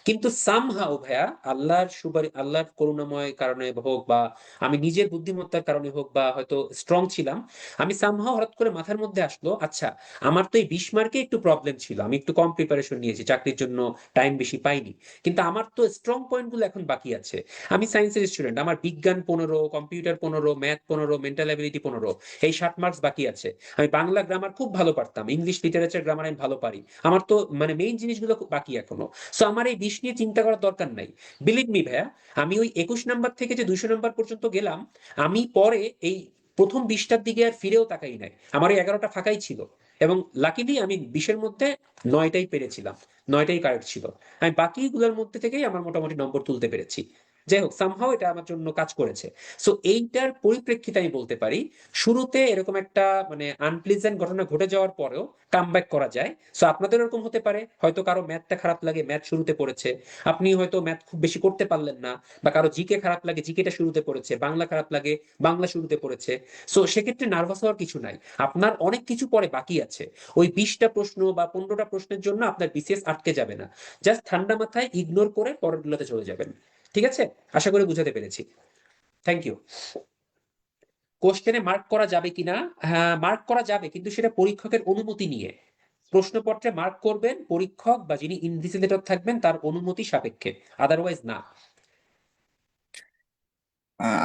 কিন্তু সামহাও ভাইয়া আল্লাহর করুণাময় কারণে হোক বা আমি নিজের বুদ্ধিমত্তার কারণে হোক বা হয়তো স্ট্রং ছিলাম, আমি সামহাও হঠাৎ করে মাথার মধ্যে আসলো, আচ্ছা আমার তো এই 20 মার্কে একটু প্রবলেম ছিল, আমি একটু কম প্রিপারেশন নিয়েছি, চাকরির জন্য টাইম বেশি পাইনি, কিন্তু আমার তো স্ট্রং পয়েন্টগুলো এখন বাকি আছে। আমি সায়েন্সের স্টুডেন্ট, আমার বিজ্ঞান 15, কম্পিউটার 15, ম্যাথ 15, মেন্টাল অ্যাবিলিটি 15, এই 60 মার্কস বাকি আছে। আমি বাংলা গ্রামার খুব ভালো পারতাম, ইংলিশ লিটারেচার গ্রামার আমি ভালো পারি, আমার তো মানে মেইন জিনিসগুলো খুব বাকি এখনো। সো আমার এই 20 নিয়ে চিন্তা করার দরকার নাই। বিলিভ মি ভাইয়া, আমি ওই 21 নাম্বার থেকে যে 200 নাম্বার পর্যন্ত গেলাম, আমি পরে এই প্রথম 20টার দিকে আর ফিরেও তাকাই নাই, আমার এই 11টা ফাঁকাই ছিল। এবং লাকিলি আমি 20-এর মধ্যে 9টাই পেরেছিলাম, 9টাই কারেক্ট ছিল। আমি বাকিগুলোর মধ্যে থেকেই আমার মোটামুটি নম্বর তুলতে পেরেছি। যাই হোক, সামহাও এটা আমার জন্য কাজ করেছে। সো এইটার পরিপ্রেক্ষিতে আমি বলতে পারি, শুরুতে এরকম একটা মানে আনপ্লিজেন্ট ঘটনা ঘটে যাওয়ার পরেও কামব্যাক করা যায়। সো আপনাদের এরকম হতে পারে, হয়তো কারো ম্যাথটা খারাপ লাগে, ম্যাথ শুরুতে পড়েছে, আপনি হয়তো ম্যাথ খুব বেশি করতে পারলেন না, বা কারো জিকে খারাপ লাগে, জিকেটা শুরুতে পড়েছে, বাংলা খারাপ লাগে, বাংলা শুরুতে পড়েছে। সো সেক্ষেত্রে নার্ভাস হওয়ার কিছু নাই, আপনার অনেক কিছু পরে বাকি আছে। ওই 20টা প্রশ্ন বা 15টা প্রশ্নের জন্য আপনার বিসিএস আটকে যাবে না। জাস্ট ঠান্ডা মাথায় ইগনোর করে পরেরগুলোতে চলে যাবেন। ঠিক আছে? আশা করি বুঝাতে পেরেছি। Thank you. কোশ্চেনে মার্ক করা যাবে কিনা? হ্যাঁ, মার্ক করা যাবে, কিন্তু সেটা পরীক্ষকের অনুমতি নিয়ে। প্রশ্নপত্রে মার্ক করবেন পরীক্ষক বা যিনি ইনভিজিলেটর থাকবেন তার অনুমতি সাপেক্ষে, আদারওয়াইজ না।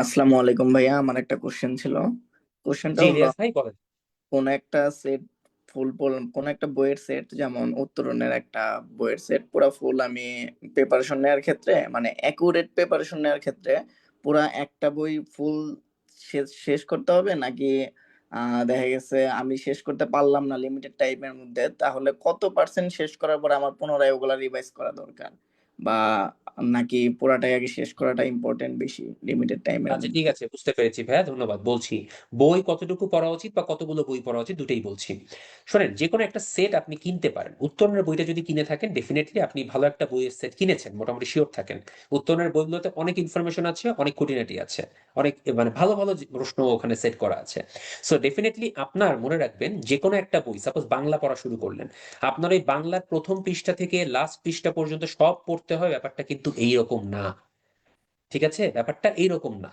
আসসালামু আলাইকুম ভাইয়া, আমার একটা কোশ্চেন ছিল। কোশ্চেনটা জি হলো, রিয়াজ ভাই বলেন। কোন একটা সেট কোন একটা বইয়ের সেট, যেমন উত্তরণের একটা বইয়ের সেট পুরো ফুল আমি প্রিপারেশন নেওয়ার ক্ষেত্রে, মানে অ্যাকুরেট প্রিপারেশন নেওয়ার ক্ষেত্রে পুরা একটা বই ফুল শেষ করতে হবে, নাকি দেখা গেছে আমি শেষ করতে পারলাম না লিমিটেড টাইমের মধ্যে, তাহলে কত পার্সেন্ট শেষ করার পর আমার পুনরায় ওগুলা রিভাইজ করা দরকার, বা নাকি পুরাটাই আগে শেষ করাটা ইম্পর্টেন্ট বেশি লিমিটেড টাইমের আচ্ছা মধ্যে? ঠিক আছে, বুঝতে পেরেছি ভাইয়া, ধন্যবাদ। বলছি বই কতটুকু পড়া উচিত বা কতগুলো বই পড়া উচিত দুটেই বলছি। শোনেন, যে কোনো একটা সেট আপনি কিনতে পারেন। উত্তরণের বইটা যদি কিনে থাকেন, ডেফিনেটলি আপনি ভালো একটা বইয়ের সেট কিনেছেন, মোটামুটি শিওর থাকেন। উত্তরণের বইগুলোতে অনেক ইনফরমেশন আছে, অনেক খুঁটিনাটি আছে, অনেক মানে ভালো ভালো প্রশ্ন ওখানে সেট করা আছে। সো ডেফিনেটলি আপনার মনে রাখবেন, যে কোনো একটা বই, সাপোজ বাংলা পড়া শুরু করলেন, আপনার ওই বাংলার প্রথম পৃষ্ঠা থেকে লাস্ট পৃষ্ঠা পর্যন্ত সব পড়তে হয়, ব্যাপারটা কিন্তু এইরকম না। ঠিক আছে? ব্যাপারটা এইরকম না।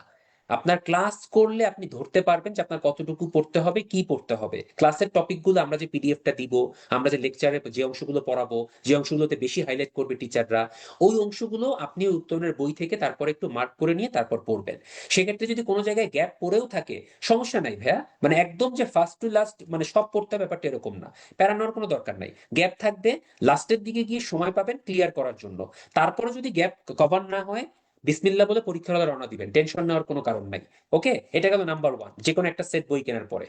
আপনার ক্লাস করলে আপনি ধরতে পারবেন যে আপনার কতটুকু পড়তে হবে, কি পড়তে হবে। ক্লাসের টপিকগুলো আমরা যে পিডিএফটা দিব, আমরা যে লেকচারে যে অংশগুলো পড়াবো, যে অংশগুলোতে বেশি হাইলাইট করবে টিচাররা, ওই অংশগুলো আপনি উত্তরণের বই থেকে তারপর একটু মার্ক করে নিয়ে তারপর পড়বেন। সেক্ষেত্রে যদি কোনো জায়গায় গ্যাপ পড়েও থাকে, সমস্যা নাই ভাইয়া, মানে একদম যে ফার্স্ট টু লাস্ট মানে সব পড়তে হবে ব্যাপারটা এরকম না। প্যারা নেওয়ার কোনো দরকার নাই। গ্যাপ থাকবে, লাস্টের দিকে গিয়ে সময় পাবেন ক্লিয়ার করার জন্য। তারপরে যদি গ্যাপ কভার না হয়, বিসমিল্লাহ বলে পরীক্ষার হলে রওনা দিবেন, টেনশন নেওয়ার কোনো কারণ নাই। ওকে, এটা গেল নাম্বার ওয়ান, যে কোনো একটা সেট বই কেনার পরে।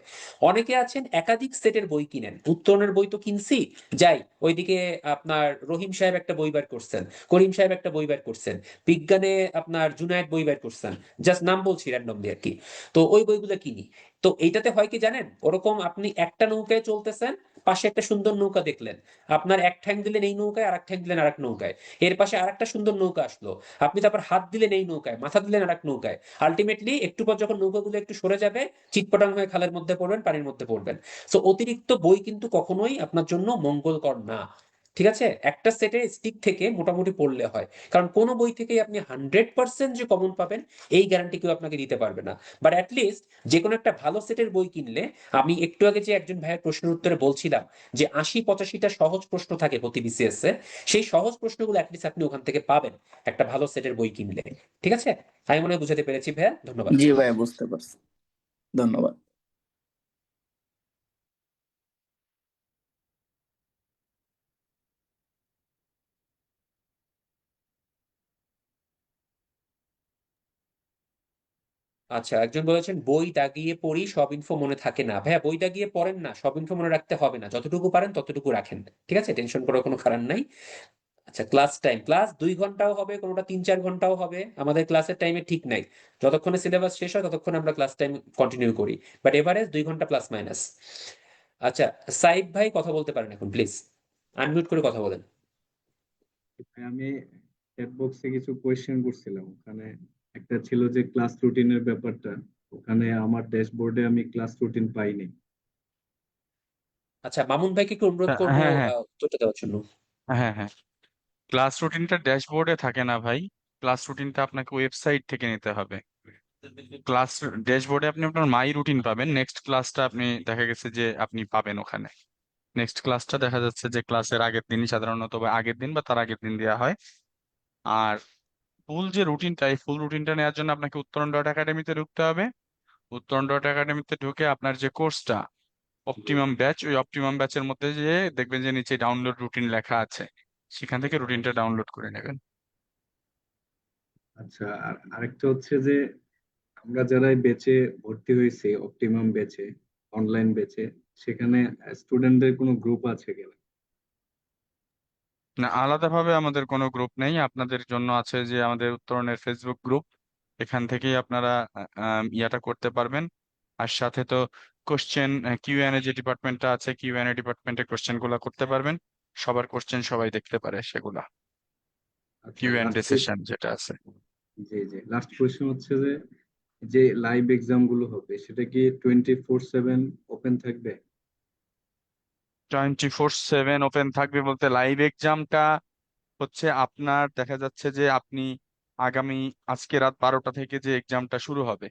অনেকে আছেন একাধিক সেটের বই কিনেন, উত্তরণের বই তো কিনছি, যাই ওইদিকে আপনার রহিম সাহেব একটা বই বের করছেন, করিম সাহেব একটা বই বের করছেন, বিজ্ঞানে আপনার জুনায়েদ বই বের করছেন, জাস্ট নাম বলছি র্যান্ডমলি আর কি। তো ওই বইগুলো কিনি। তো এইটাতে হয় কি জানেন, ওরকম আপনি একটা নৌকায় চলতেছেন, পাশে একটা সুন্দর নৌকা দেখলেন, আপনার এক ঠ্যাং দিলেন এই নৌকায়, আর এক ঠ্যাং দিলেন আরেক নৌকায়, এর পাশে আরেকটা সুন্দর নৌকা আসলো, আপনি তারপর হাত দিলেন এই নৌকায়, মাথা দিলেন আরেক নৌকায়, আলটিমেটলি একটু পর যখন নৌকাগুলো একটু সরে যাবে, চিটপটাং হয়ে খালের মধ্যে পড়বেন, পানির মধ্যে পড়বেন। সো অতিরিক্ত বই কিন্তু কখনোই আপনার জন্য মঙ্গলকর না। ঠিক আছে? একটা সেটে স্টিক থেকে মোটামুটি পড়লে হয়, কারণ কোনো বই থেকেই আপনি 100% যে কমন পাবেন এই গ্যারান্টি কেউ আপনাকে দিতে পারবে না। বাট অ্যাটলিস্ট যে কোনো একটা ভালো সেটের বই কিনলে, আমি একটু আগে যে একজন ভাইয়ের প্রশ্নের উত্তরে বলছিলাম যে 80-85টা সহজ প্রশ্ন থাকে প্রতি বিসিএস এ, সেই সহজ প্রশ্নগুলো অ্যাটলিস্ট আপনি ওখান থেকে পাবেন একটা ভালো সেটের বই কিনলে। ঠিক আছে? আমি মনে হয় বুঝাতে পেরেছি ভাইয়া, ধন্যবাদ। জি ভাইয়া, বুঝতে পারছি। ধন্যবাদ। আচ্ছা, একজন বলেছেন বই দাগিয়ে পড়ি, সব ইনফো মনে থাকে না। ভাইয়া, বই দাগিয়ে পড়েন না, সব ইনফো মনে রাখতে হবে না, যতটুকু পারেন ততটুকু রাখেন। ঠিক আছে, টেনশন করার কোনো কারণ নাই। আচ্ছা, ক্লাস 2 ঘন্টাও হবে, কোনোটা 3-4 ঘন্টাও হবে, আমাদের ক্লাসের টাইমে ঠিক নাই। যতক্ষণে সিলেবাস শেষ হয় ততক্ষণ আমরা ক্লাস টাইম কন্টিনিউ করি, বাট এভারেজ 2 ঘন্টা প্লাস মাইনাস। আচ্ছা, সাইদ ভাই কথা বলতে পারেন এখন, প্লিজ আনমিউট করে কথা বলেন। আমি চ্যাট বক্সে কিছু কোয়েশ্চেন করছিলাম, ওখানে একটা ছিল যে ক্লাস রুটিনের ব্যাপারটা। ওখানে আমার ড্যাশবোর্ডে আমি ক্লাস রুটিন পাইনি। আচ্ছা, মামুন ভাইকে একটু অনুরোধ হ্যাঁ করবো হ্যাঁ হ্যাঁ উত্তরটা দেওয়ার জন্য। হ্যাঁ হ্যাঁ ক্লাস রুটিনটা ড্যাশবোর্ডে থাকে না ভাই। ক্লাস রুটিনটা আপনাকে ওয়েবসাইট থেকে নিতে হবে। ক্লাস ড্যাশবোর্ডে আপনি আপনার মাই রুটিন পাবেন, নেক্সট ক্লাসটা আপনি দেখা গেছে যে আপনি পাবেন ওখানে। নেক্সট ক্লাসটা দেখা যাচ্ছে যে ক্লাসের আগের দিনই সাধারণত, বা আগের দিন বা তার আগের দিন দেওয়া হয়। আর ফুল যে রুটিনটা, এই ফুল রুটিনটা নেওয়ার জন্য আপনাকে উত্তরণ ডট একাডেমিতে ঢুকতে হবে। উত্তরণ ডট একাডেমিতে ঢুকে আপনার যে কোর্সটা অপটিমাম ব্যাচ, ওই অপটিমাম ব্যাচের মধ্যে যে দেখবেন যে নিচে ডাউনলোড রুটিন লেখা আছে, সেখান থেকে রুটিনটা ডাউনলোড করে নেবেন। আচ্ছা, আর আরেকটা হচ্ছে যে আমরা যারা এই বেচে ভর্তি হয়েছি, অপটিমাম বেচে, অনলাইন বেচে, সেখানে স্টুডেন্টদের কোনো গ্রুপ আছে কিনা? না, আলাদাভাবে আমাদের কোনো গ্রুপ নেই। আপনাদের জন্য আছে যে আমাদের উত্তরণের ফেসবুক গ্রুপ, এখান থেকেই আপনারা ইয়াটা করতে পারবেন। আর সাথে তো কোশ্চেন কিউএনএ যে ডিপার্টমেন্টটা আছে, কিউএনএ ডিপার্টমেন্টে কোশ্চেন গুলা করতে পারবেন। সবার কোশ্চেন সবাই দেখতে পারে সেগুলা, আচ্ছা, কিউএনএ লাস্ট সেশন যেটা আছে। জি জি, লাস্ট কোয়েশ্চেন হচ্ছে যে যে লাইভ এক্সাম গুলো হবে সেটা কি 24/7 ওপেন থাকবে? 24/7 ওপেন থাকবে বলতে, লাইভ এক্সামটা হচ্ছে আপনার দেখা যাচ্ছে যে আপনি আগামী আজকে রাত 12টা থেকে যে এক্সামটা শুরু হবে,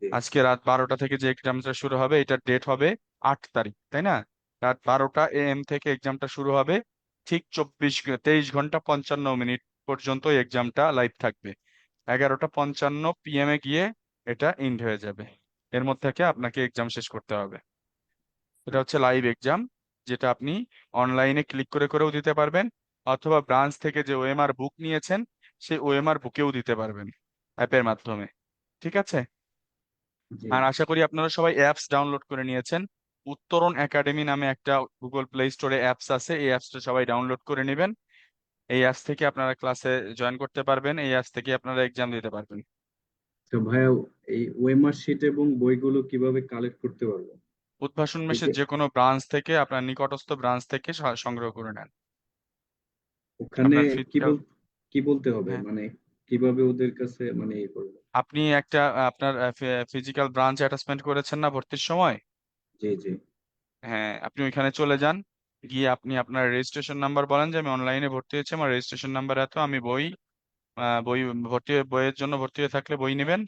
জি। আজকে রাত 12টা থেকে যে এক্সামটা শুরু হবে, এটার ডেট হবে 8 তারিখ, তাই না? রাত 12টা AM থেকে এক্সামটা শুরু হবে, ঠিক 23 ঘন্টা 55 মিনিট পর্যন্ত এক্সামটা লাইভ থাকবে। 11টা 55 PM গিয়ে এটা এন্ড হয়ে যাবে। এর মধ্যে থেকে আপনাকে এক্সাম শেষ করতে হবে। এটা হচ্ছে লাইভ এক্সাম, যেটা আপনি অনলাইনে ক্লিক করে করেও দিতে পারবেন, অথবা ব্রাঞ্চ থেকে যে ওএমআর বুক নিয়েছেন সেই ওএমআর বুকেও দিতে পারবেন অ্যাপের মাধ্যমে। ঠিক আছে? জি। আর আশা করি আপনারা সবাই অ্যাপস ডাউনলোড করে নিয়েছেন। উত্তরণ একাডেমি নামে একটা গুগল প্লে স্টোরে অ্যাপস আছে, এই অ্যাপসটা সবাই ডাউনলোড করে নেবেন। এই অ্যাপস থেকে আপনারা ক্লাসে জয়েন করতে পারবেন, এই অ্যাপস থেকে আপনারা এক্সাম দিতে পারবেন। তো ভাইয়া, এই ওএমআর শিট এবং বইগুলো কিভাবে কালেক্ট করতে পারবো? উদ্ভাসন এই মেশের যে যে কোনো ব্রাঞ্চ থেকে, আপনার নিকটস্থ ব্রাঞ্চ থেকে সংগ্রহ করে নেন। ওখানে আপনার কি ফিজিক্যাল, বল কি বলতে হবে, হ্যাঁ, মানে কিভাবে ওদের কাছে মানে ইয়ে করবো? আপনি একটা আপনার ফিজিক্যাল ব্রাঞ্চ অ্যাটাচমেন্ট করেছেন না ভর্তির সময়? জি জি। হ্যাঁ, আপনি ওইখানে চলে যান। গিয়ে আপনি আপনার রেজিস্ট্রেশন নাম্বার বলেন যে আমি অনলাইনে ভর্তি হয়েছি, আমার রেজিস্ট্রেশন নাম্বার এত, আমি বই বইয়ের জন্য ভর্তি হয়ে থাকলে বই নেবেন।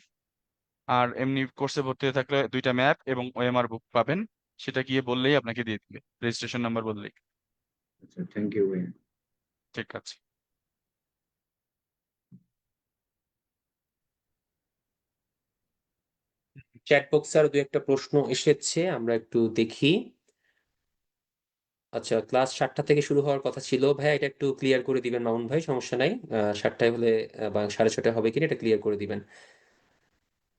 আর এমনি কোর্সে ভর্তি হয়ে থাকলে 2টা ম্যাপ এবং ওএমআর বুক পাবেন। সেটা গিয়ে বললেই আপনাকে দিয়ে দিবে, রেজিস্ট্রেশন নাম্বার বললেই। আচ্ছা, থ্যাংক ইউ ভাইয়া। ঠিক আছে। চ্যাট বক্সে আরো 2-একটা প্রশ্ন এসেছে, আমরা একটু দেখি। আচ্ছা, ক্লাস 7টা থেকে শুরু হওয়ার কথা ছিল ভাইয়া, এটা একটু ক্লিয়ার করে দিবেন মামুন ভাই, সমস্যা নাই। 7টায় হলে বা 6:30 হবে কিনা এটা ক্লিয়ার করে দিবেন।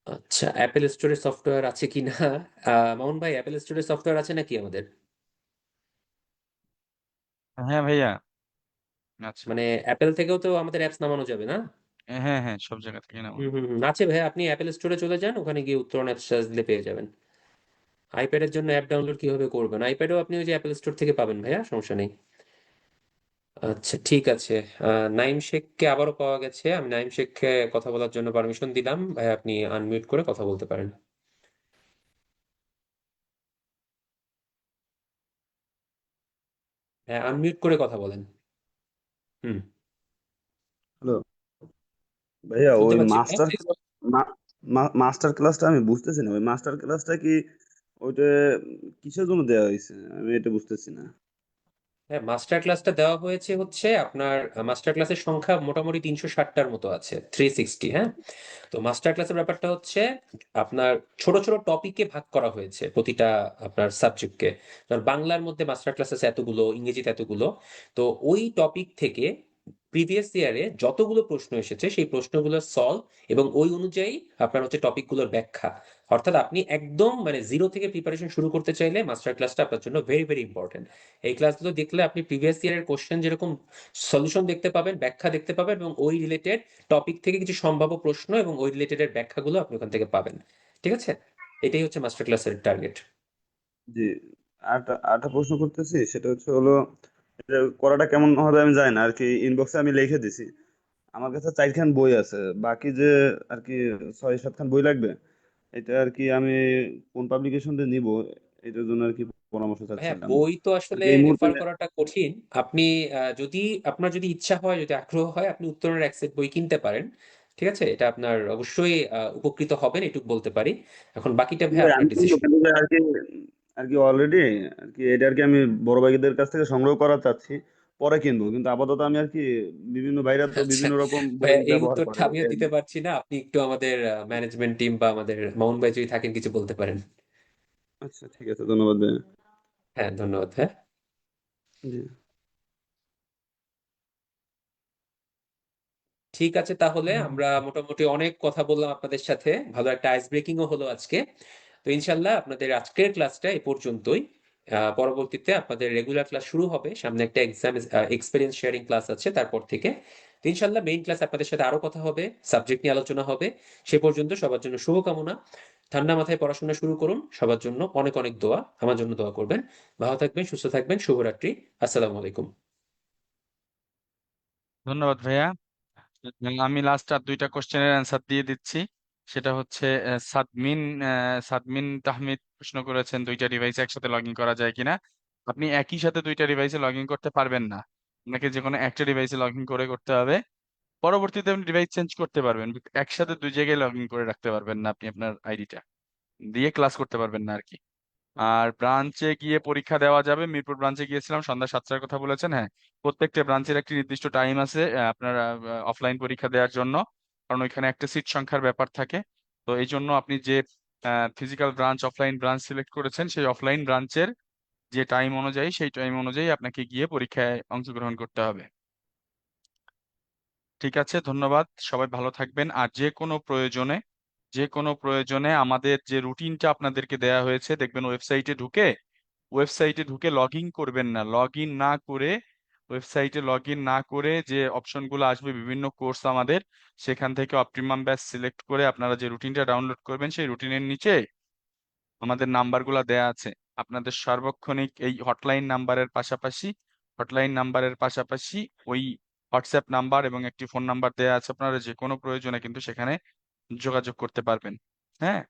আচ্ছা, অ্যাপেল স্টোরে সফটওয়্যার আছে কিনা? মামুন ভাই, অ্যাপেল স্টোরে সফটওয়্যার আছে নাকি আমাদের? হ্যাঁ ভাইয়া, আচ্ছা। মানে অ্যাপেল থেকেও তো আমাদের অ্যাপস নামানো যাবে না? হ্যাঁ হ্যাঁ, সব জায়গা থেকে নামান। আছে ভাই, আপনি অ্যাপেল স্টোরে চলে যান, ওখানে গিয়ে উত্তরণ অ্যাপ সার্চ দিলে পেয়ে যাবেন। আইপ্যাডের জন্য অ্যাপ ডাউনলোড কিভাবে করবেন? আইপ্যাডও আপনি ওই যে অ্যাপেল স্টোর থেকে পাবেন ভাইয়া, সমস্যা নেই। আচ্ছা, ঠিক আছে। নাইম শেখকে আবারও পাওয়া গেছে, আমি নাইম শেখকে কথা বলার জন্য পারমিশন দিলাম ভাই, আপনি আনমিউট করে কথা বলতে পারেন। হ্যাঁ, আনমিউট করে কথা বলেন। হুম। হ্যালো ভাইয়া, শুনতে ওই পাচ্ছি ভাইয়া, প্লিজ। মাস্টার ক্লাসটা আমি বুঝতেছি না। ওই মাস্টার ক্লাসটা কি ওইটা কিসের জন্য দেওয়া হয়েছে? আমি এটা বুঝতেছি না। হ্যাঁ, মাস্টার ক্লাসটা দেওয়া হয়েছে হচ্ছে আপনার, মাস্টার ক্লাসের সংখ্যা মোটামুটি 360টার মতো আছে, 360। হ্যাঁ, তো মাস্টার ক্লাসের ব্যাপারটা হচ্ছে আপনার ছোট ছোট টপিকে ভাগ করা হয়েছে প্রতিটা আপনার সাবজেক্টকে। ধর বাংলার মধ্যে মাস্টার ক্লাস আছে এতগুলো, ইংরেজিতে এতগুলো। তো ওই টপিক থেকে প্রিভিয়াস ইয়ারে যতগুলো প্রশ্ন এসেছে সেই প্রশ্নগুলো সলভ এবং ওই অনুযায়ী আপনার হচ্ছে টপিকগুলোর ব্যাখ্যা। অর্থাৎ আপনি একদম মানে জিরো থেকে প্রিপারেশন শুরু করতে চাইলে মাস্টার ক্লাসটা আপনার জন্য ভেরি ভেরি ইম্পর্টেন্ট। এই ক্লাসগুলো দেখলে আপনি প্রিভিয়াস ইয়ারের কোশ্চেন যেরকম সলিউশন দেখতে পাবেন, ব্যাখ্যা দেখতে পাবেন, এবং ওই রিলেটেড টপিক থেকে কিছু সম্ভাব্য প্রশ্ন এবং ওই রিলেটেড এর ব্যাখ্যাগুলো আপনি ওখান থেকে পাবেন। ঠিক আছে, এটাই হচ্ছে মাস্টার ক্লাসের টার্গেট। জি, আরেকটা প্রশ্ন করতেছি, সেটা হচ্ছে হলো এটা করাটা কেমন হবে আমি জানি না আর কি। ইনবক্সে আমি লিখে দিছি, আমার কাছে 4খান বই আছে, বাকি যে আর কি 6-7খান বই লাগবে, এটা আর কি আমি কোন পাবলিকেশন দিয়ে নিব, এটার জন্য আর কি পরামর্শ হ্যাঁ, চাচ্ছিলাম বই তো আর আসলে কি এই মুহূর্তে। রেফার করাটা কঠিন। আপনি যদি আপনার যদি ইচ্ছা হয়, যদি আগ্রহ হয়, আপনি উত্তরণের এক সেট বই কিনতে পারেন। ঠিক আছে, এটা আপনার অবশ্যই উপকৃত হবেন এটুকু বলতে পারি। এখন বাকিটা ভাই আপনার আমি কিনবো, ডিসিশন। কিন্তু যে আর কি অলরেডি আর কি এটা আর কি আমি বড় ভাইদের কাছ থেকে সংগ্রহ করা চাচ্ছি, পরে কিনবো। কিন্তু আপাতত আমি আর কি বিভিন্ন ভাইরা তো আচ্ছা বিভিন্ন রকম বই ভাইয়া, এই ব্যবহার উত্তরটা করে। আমিও দিতে পারছি না, আপনি একটু আমাদের ম্যানেজমেন্ট টিম বা আমাদের মামুন ভাই যদি থাকেন কিছু বলতে পারেন। আচ্ছা, ঠিক আছে, ধন্যবাদ ভাই। হ্যাঁ, ধন্যবাদ হ্যাঁ। জি। ঠিক আছে, তাহলে আমরা মোটামুটি অনেক কথা বললাম আপনাদের সাথে, ভালো একটা আইস ব্রেকিংও হলো আজকে। তো ইনশাল্লাহ আপনাদের আজকের ক্লাসটা এই পর্যন্তই। পরবর্তীতে আপনাদের রেগুলার ক্লাস শুরু হবে, সামনে একটা এক্সাম এক্সপিরিয়েন্স শেয়ারিং ক্লাস আছে তারপর থেকে। তো ইনশাল্লাহ মেইন ক্লাস আপনাদের সাথে আরো কথা হবে, সাবজেক্ট নিয়ে আলোচনা হবে। সে পর্যন্ত সবার জন্য শুভকামনা। ঠান্ডা মাথায় পড়াশোনা শুরু করুন, সবার জন্য অনেক অনেক দোয়া, আমার জন্য দোয়া করবেন। ভালো থাকবেন, সুস্থ থাকবেন, শুভরাত্রি। আসসালামু আলাইকুম। ধন্যবাদ ভাইয়া। আমি লাস্ট আর দুইটা কোশ্চেনের অ্যান্সার দিয়ে দিচ্ছি। সেটা হচ্ছে সাদমিন তাহমিদ প্রশ্ন করেছেন দুইটা ডিভাইসে একসাথে লগ ইন করা যায় কিনা। আপনি একই সাথে দুইটা ডিভাইসে লগ ইন করতে পারবেন না, আপনাকে যে কোনো একটা ডিভাইসে লগ ইন করে করতে হবে। পরবর্তীতে আপনি ডিভাইস চেঞ্জ করতে পারবেন, but একসাথে দুই জায়গায় লগ ইন করে রাখতে পারবেন না, আপনি আপনার আইডিটা দিয়ে ক্লাস করতে পারবেন না আর কি। আর ব্রাঞ্চে গিয়ে পরীক্ষা দেওয়া যাবে, মিরপুর ব্রাঞ্চে গিয়েছিলাম সন্ধ্যা 7টার কথা বলেছেন, হ্যাঁ। প্রত্যেকটা ব্রাঞ্চের একটি নির্দিষ্ট টাইম আছে আপনার অফলাইন পরীক্ষা দেওয়ার জন্য, কারণ ওইখানে একটা সিট সংখ্যার ব্যাপার থাকে। তো এই জন্য আপনি যে physical branch offline branch select করেছেন, সেই অফলাইন ব্রাঞ্চের যে টাইম অনুযায়ী সেই টাইম অনুযায়ী আপনাকে গিয়ে পরীক্ষায় অংশগ্রহণ করতে হবে। ঠিক আছে, ধন্যবাদ, সবাই ভালো থাকবেন। আর যে কোনো প্রয়োজনে আমাদের যে রুটিনটা আপনাদেরকে দেয়া হয়েছে দেখবেন, ওয়েবসাইটে ঢুকে লগ ইন করবেন না, লগ ইন না করে ওয়েবসাইটে লগ ইন না করে যে অপশনগুলো আসবে বিভিন্ন কোর্স আমাদের, সেখান থেকে অপটিমাম ব্যাচ সিলেক্ট করে আপনারা যে রুটিনটা ডাউনলোড করবেন, সেই রুটিনের নিচে আমাদের নাম্বারগুলো দেয়া আছে। আপনাদের সার্বক্ষণিক এই হটলাইন নাম্বারের পাশাপাশি ওই হোয়াটসঅ্যাপ নাম্বার এবং একটি ফোন নাম্বার দেয়া আছে, আপনারা যে কোনো প্রয়োজনে কিন্তু সেখানে যোগাযোগ করতে পারবেন। হ্যাঁ,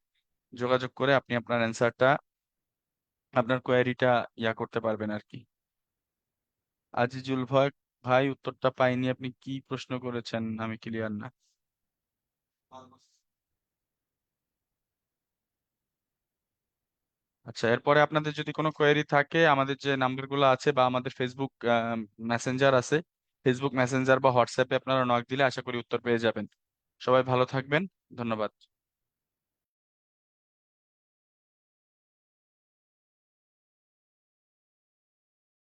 যোগাযোগ করে আপনি আপনার অ্যান্সারটা, আপনার কোয়ারিটা করতে পারবেন আর কি। আজিজুল ভাই, ভাই উত্তরটা পাইনি, আপনি কি প্রশ্ন করেছেন আমি ক্লিয়ার না। আচ্ছা, এরপরে আপনাদের যদি কোনো কোয়েরি থাকে, আমাদের যে নাম্বারগুলো আছে বা আমাদের ফেসবুক মেসেঞ্জার আছে, ফেসবুক মেসেঞ্জার বা হোয়াটসঅ্যাপে আপনারা নক দিলে আশা করি উত্তর পেয়ে যাবেন। সবাই ভালো থাকবেন, ধন্যবাদ।